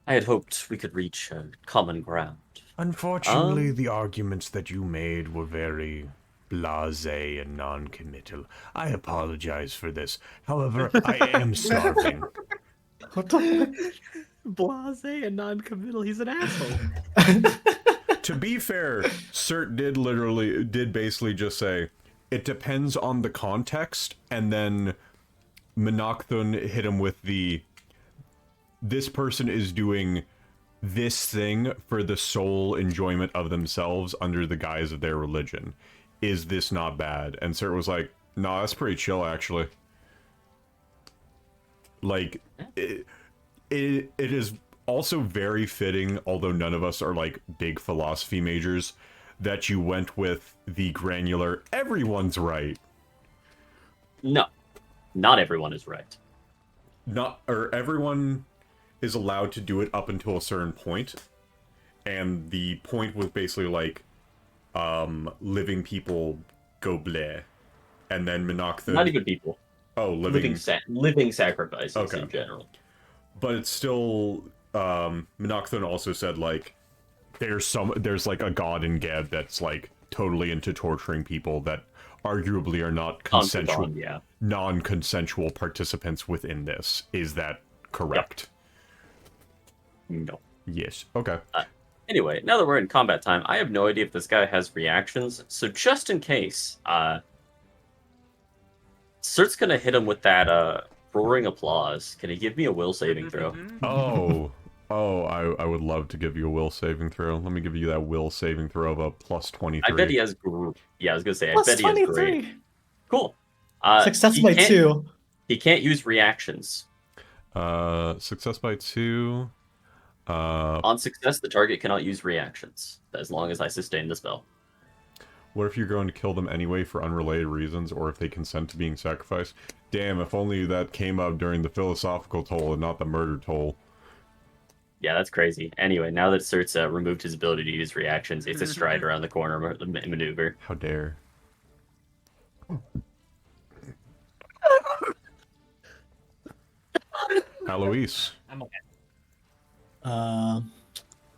I had hoped we could reach a common ground. Unfortunately, the arguments that you made were very blasé and non-committal. I apologize for this. However, I am starving. What the Blase and non-committal. He's an asshole. To be fair, Cert did basically just say, it depends on the context, and then Menachthun hit him with this person is doing this thing for the sole enjoyment of themselves under the guise of their religion. Is this not bad? And Cert was like, nah, that's pretty chill, actually. Like, it is also very fitting, although none of us are, like, big philosophy majors, that you went with the granular, everyone's right. No. Not everyone is right. Everyone is allowed to do it up until a certain point, and the point was basically like, living people go bleh, and then Menachthun... Not even people. Oh, Living sacrifices Okay. in general. But it's still, Menachthun also said, like, there's like a god in Geb that's, like, totally into torturing people that arguably are not consensual, Yeah. non-consensual participants within this. Is that correct? No. Yes. Okay. Anyway, now that we're in combat time, I have no idea if this guy has reactions, so just in case, Cert's gonna hit him with that, roaring applause. Can he give me a will saving throw? I would love to give you a will saving throw. Let me give you that will saving throw of a plus 23. I bet he has... Yeah, I was gonna say, Plus I bet he has 23. great. Cool. Success he by can't- 2. He can't use reactions. Success by 2. On success, the target cannot use reactions, as long as I sustain the spell. What if you're going to kill them anyway for unrelated reasons, or if they consent to being sacrificed? Damn, if only that came up during the philosophical toll and not the murder toll. Yeah, that's crazy. Anyway, now that Cert's removed his ability to use reactions, it's a stride around the corner maneuver. How dare. Aloise. I'm okay.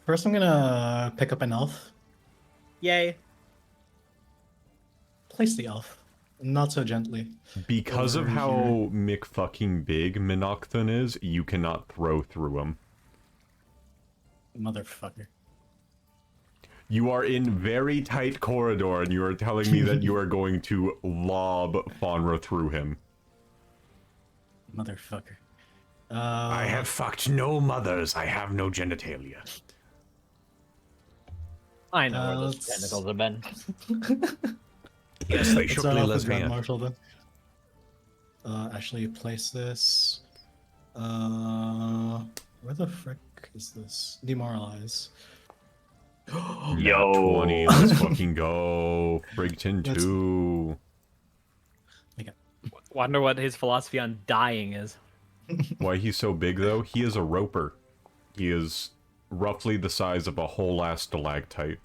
First I'm gonna pick up an elf. Yay. Place the elf. Not so gently. Because of Over how here. McFucking big Menachthun is, you cannot throw through him. Motherfucker. You are in very tight corridor, and you are telling me that you are going to lob Faunra through him. Motherfucker. I have fucked no mothers. I have no genitalia. I know where those let's- tentacles have been. Yes, they Let's shook start off Leila's with Grand hand. Marshal then. Actually, place this. Where the frick is this? Demoralize. Nat 20, let's fucking go. Frigton Let's- 2. Wonder what his philosophy on dying is. Why he's so big, though? He is a roper. He is roughly the size of a whole ass stalactite.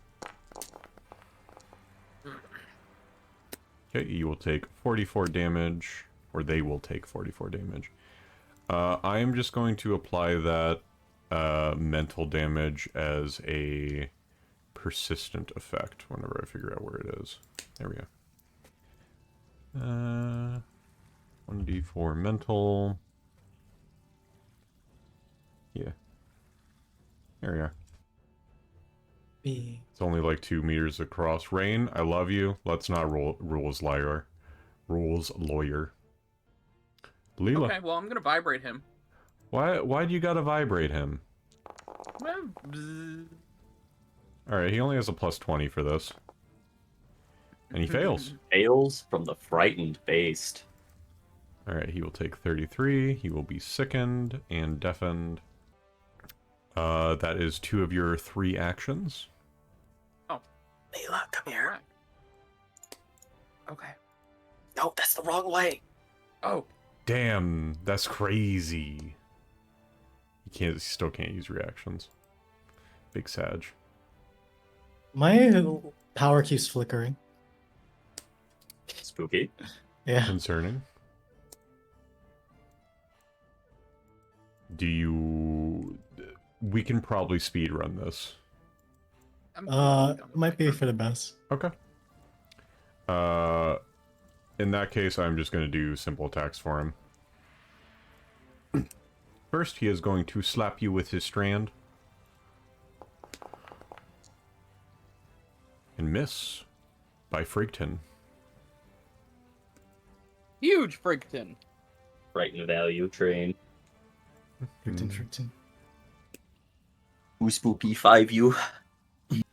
Okay, you will take 44 damage, or they will take 44 damage. I am just going to apply that mental damage as a persistent effect whenever I figure out where it is. There we go. 1d4 mental. Yeah. There we are. B. It's only like 2 meters across. Rain, I love you. Let's not rules lawyer. Rules lawyer. Lela. Okay, well, I'm gonna vibrate him. Why do you gotta vibrate him? Well, bzzz. Alright, he only has a plus 20 for this. And he fails. Fails from the frightened based. Alright, he will take 33. He will be sickened and deafened. That is 2 of your 3 actions. Lela, come here. Alright. Okay. No, that's the wrong way. Oh, Damn, that's crazy. He still can't use reactions. Big Sag. My power keeps flickering. Spooky. Yeah. Concerning. Do you... We can probably speedrun this. Might be for the best. Okay. In that case, I'm just going to do simple attacks for him. First, he is going to slap you with his strand. And miss by Frigton. huge Frigton. Frightened value train. Frigton. Who spooky 5 you? Be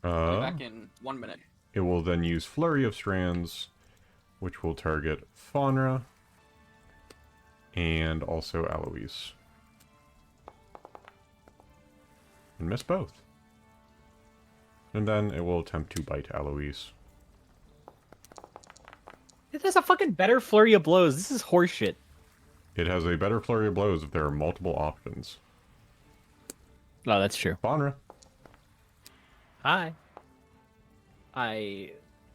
back in 1 minute. It will then use Flurry of Strands, which will target Faunra and also Aloise. And miss both. And then it will attempt to bite Aloise. It has a fucking better flurry of blows. This is horseshit. It has a better Flurry of Blows if there are multiple options. Oh, that's true. Faunra. Hi. I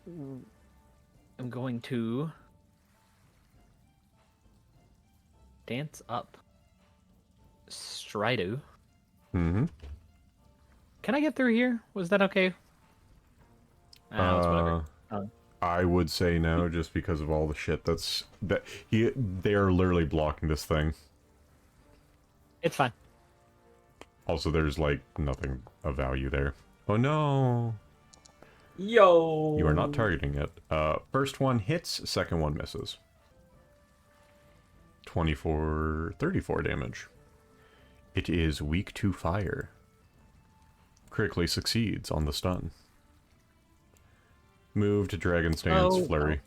am going to dance up Strido. Mm-hmm. Can I get through here? Was that okay? It's whatever. I would say no, just because of all the shit they are literally blocking this thing. It's fine. Also, there's like nothing of value there. Oh no! Yo! You are not targeting it. First one hits, second one misses. 34 damage. It is weak to fire. Critically succeeds on the stun. Move to Dragon Stance Oh. Flurry.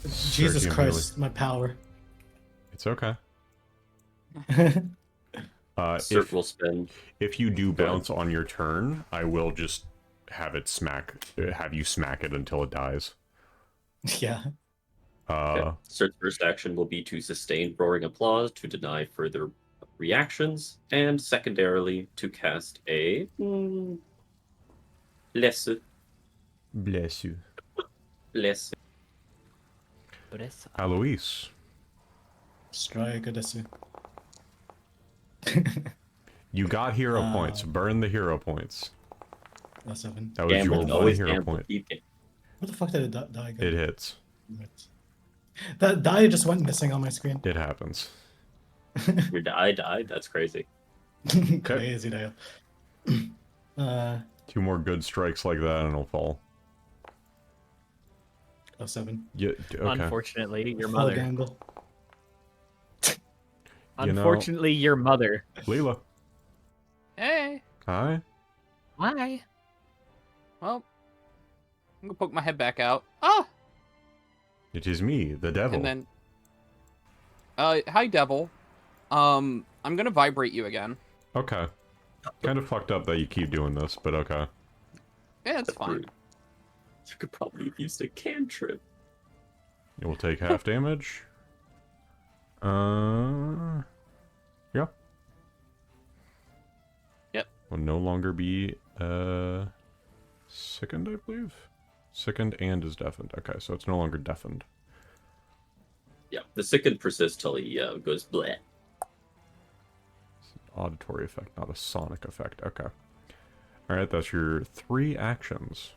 Jesus Sertium Christ, my power. melee. It's okay. Cert will spin. If you do Go ahead. bounce on your turn, I will just have you smack it until it dies. Yeah. Cert's first action will be to sustain Roaring Applause to deny further reactions, and secondarily to cast a Bless. Bless you. Bless. But it's Aloise. Strike Odysseus. You got hero points. Burn the hero points. That's 7. That was your Gamble, one always hero gamble. point. Keep it. Where the fuck did it die go? It hits. Right. That die just went missing on my screen. It happens. I died. That's crazy. Crazy Dale. 2 more good strikes like that and it'll fall. 07. Yeah, okay. Unfortunately, your Full mother. dangle. Unfortunately, your mother. Lela. Hey. Hi. Why? Well, I'm gonna poke my head back out. Ah. It is me, the devil. And then, hi, devil. I'm gonna vibrate you again. Okay. Kind of fucked up that you keep doing this, but okay. Yeah, it's That's fine. rude. You could probably have used a cantrip. It will take half damage. Yeah. Yep. Will no longer be, sickened, I believe? Sickened and is deafened. Okay, so it's no longer deafened. Yeah, the sickened persists till he goes bleh. It's an auditory effect, not a sonic effect. Okay. Alright, that's your 3 actions.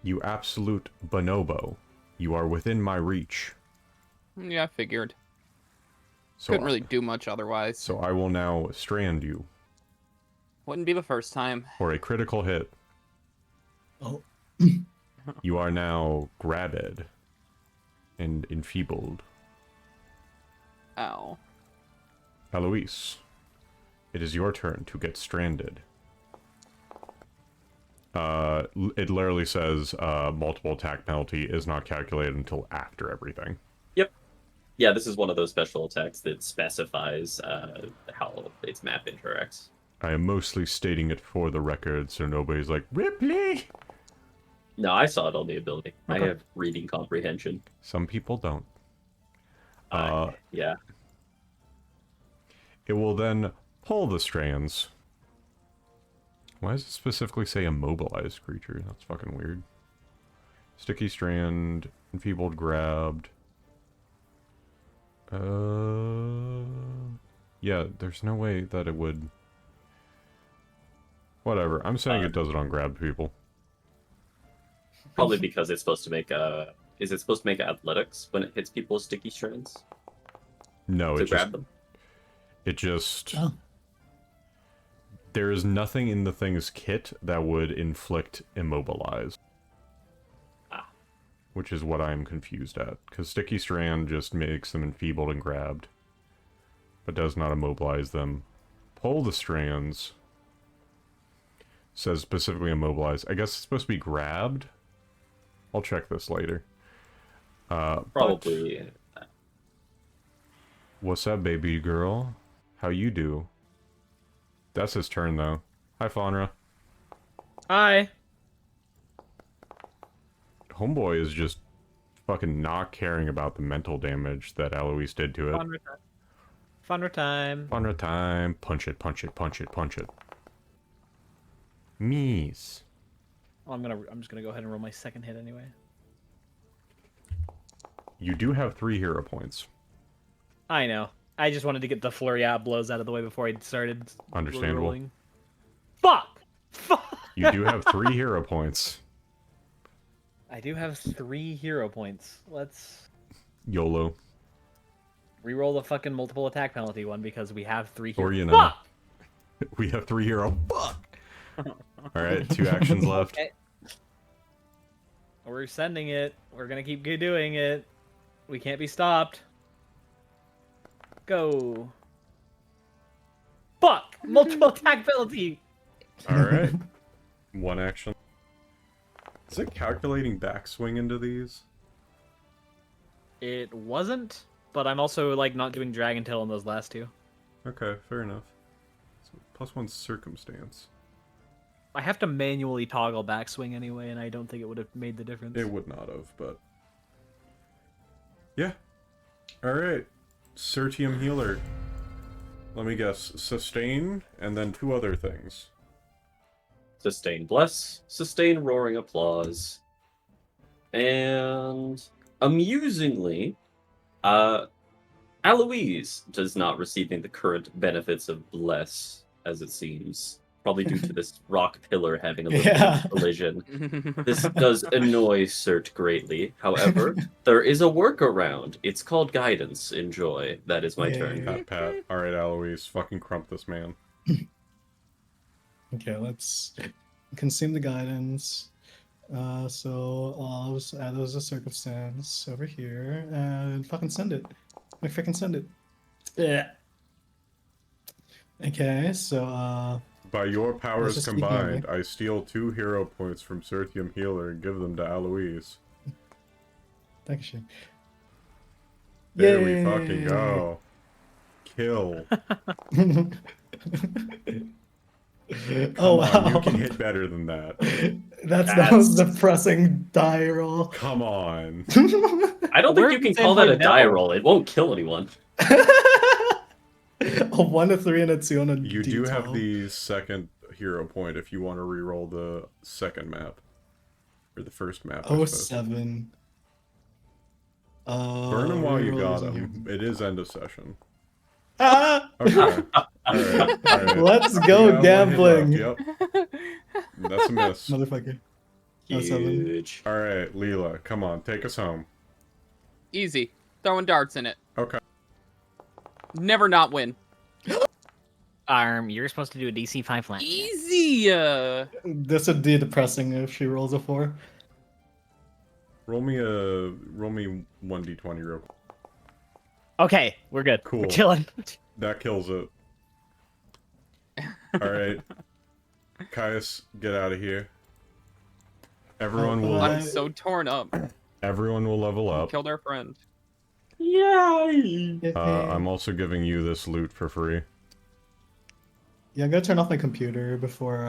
You absolute bonobo. You are within my reach. Yeah, I figured. So Couldn't really do much otherwise. So I will now strand you Wouldn't be the first time. for a critical hit. Oh. You are now grabbed and enfeebled. Ow. Aloise, it is your turn to get stranded. It literally says multiple attack penalty is not calculated until after everything. Yep. Yeah, this is one of those special attacks that specifies how its map interacts. I am mostly stating it for the record, so nobody's like, Ripley! No, I saw it on the ability. Okay. I have reading comprehension. Some people don't. Yeah. It will then pull the strands. Why does it specifically say immobilized creature? That's fucking weird. Sticky strand, enfeebled, grabbed. Yeah, there's no way that it would... Whatever, I'm saying it does it on grabbed people. Probably because it's supposed to make is it supposed to make athletics when it hits people with sticky strands? No, To it grab just... them? It just... Oh. There is nothing in the thing's kit that would inflict immobilize. Ah. Which is what I'm confused at. Because Sticky Strand just makes them enfeebled and grabbed. But does not immobilize them. Pull the strands. Says specifically immobilize. I guess it's supposed to be grabbed? I'll check this later. Probably. But what's up, baby girl? How you do? That's his turn, though. Hi, Faunra. Hi. Homeboy is just fucking not caring about the mental damage that Aloise did to it. Faunra time. Faunra time. Faunra time. Punch it, punch it, punch it, punch it. Meese. Well, I'm just gonna go ahead and roll my second hit anyway. You do have 3 hero points. I know. I just wanted to get the flurry out blows out of the way before I started. Understandable. Rolling. Fuck! Fuck! You do have 3 hero points. I do have 3 hero points. Let's YOLO. reroll the fucking multiple attack penalty one because we have 3 Or, hero. you know, Fuck! we have 3 hero. Fuck! Alright, 2 actions left. Okay. We're sending it. We're gonna keep doing it. We can't be stopped. Go. Fuck! Multiple attack penalty! Alright. 1 action. Is it calculating backswing into these? It wasn't, but I'm also like not doing Dragon Tail in those last 2. Okay, fair enough. So, +1 circumstance. I have to manually toggle backswing anyway, and I don't think it would have made the difference. It would not have, but... Yeah. Alright. Sertium healer. Let me guess. Sustain, and then 2 other things. Sustain bless, sustain roaring applause, and amusingly, Aloise does not receiving the current benefits of bless, as it seems, probably due to this rock pillar having a little bit of collision. This does annoy Cert greatly. However, there is a workaround. It's called guidance. Enjoy. That is my turn. Pat, Pat. Alright, Aloise. Fucking crump this man. Okay, let's consume the guidance. So I'll just add those as a circumstance over here and fucking send it. Like freaking send it. Yeah. Okay, so By your let's powers just keep moving. combined, I steal 2 hero points from Sertium Healer and give them to Aloise. Thank you. There we fucking go. Kill. Oh Come on, wow. you can hit better than that. That was depressing die roll. Come on. I don't think you can call that a die roll. It won't kill anyone. A 1, a 3, and a 2 on a You D12. do have the second hero point if you want to reroll the second map. Or the first map, I suppose. 07. Burn him while you reroll got isn't him. It is end of session. Ah! Okay. Alright. Let's go gambling. Yep. That's a miss. Motherfucker. Huge. Alright, Lela, come on, take us home. Easy. Throwing darts in it. Okay. Never not win. You're supposed to do a DC 5 flat. Easy. This would be depressing if she rolls a 4. Roll me 1d20 real quick. Okay, we're good. Cool. We're chilling. That kills it. Alright. Caius, get out of here. Everyone will I'm so torn up. everyone will level up. Killed our friend. Yay! I'm also giving you this loot for free. Yeah, I'm gonna turn off my computer before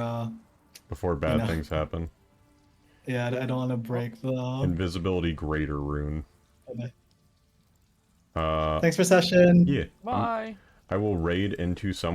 Bad things happen. Yeah, I don't want to break the... Invisibility greater rune. Okay. Uh, Thanks for session. yeah. Bye. I will raid into someone.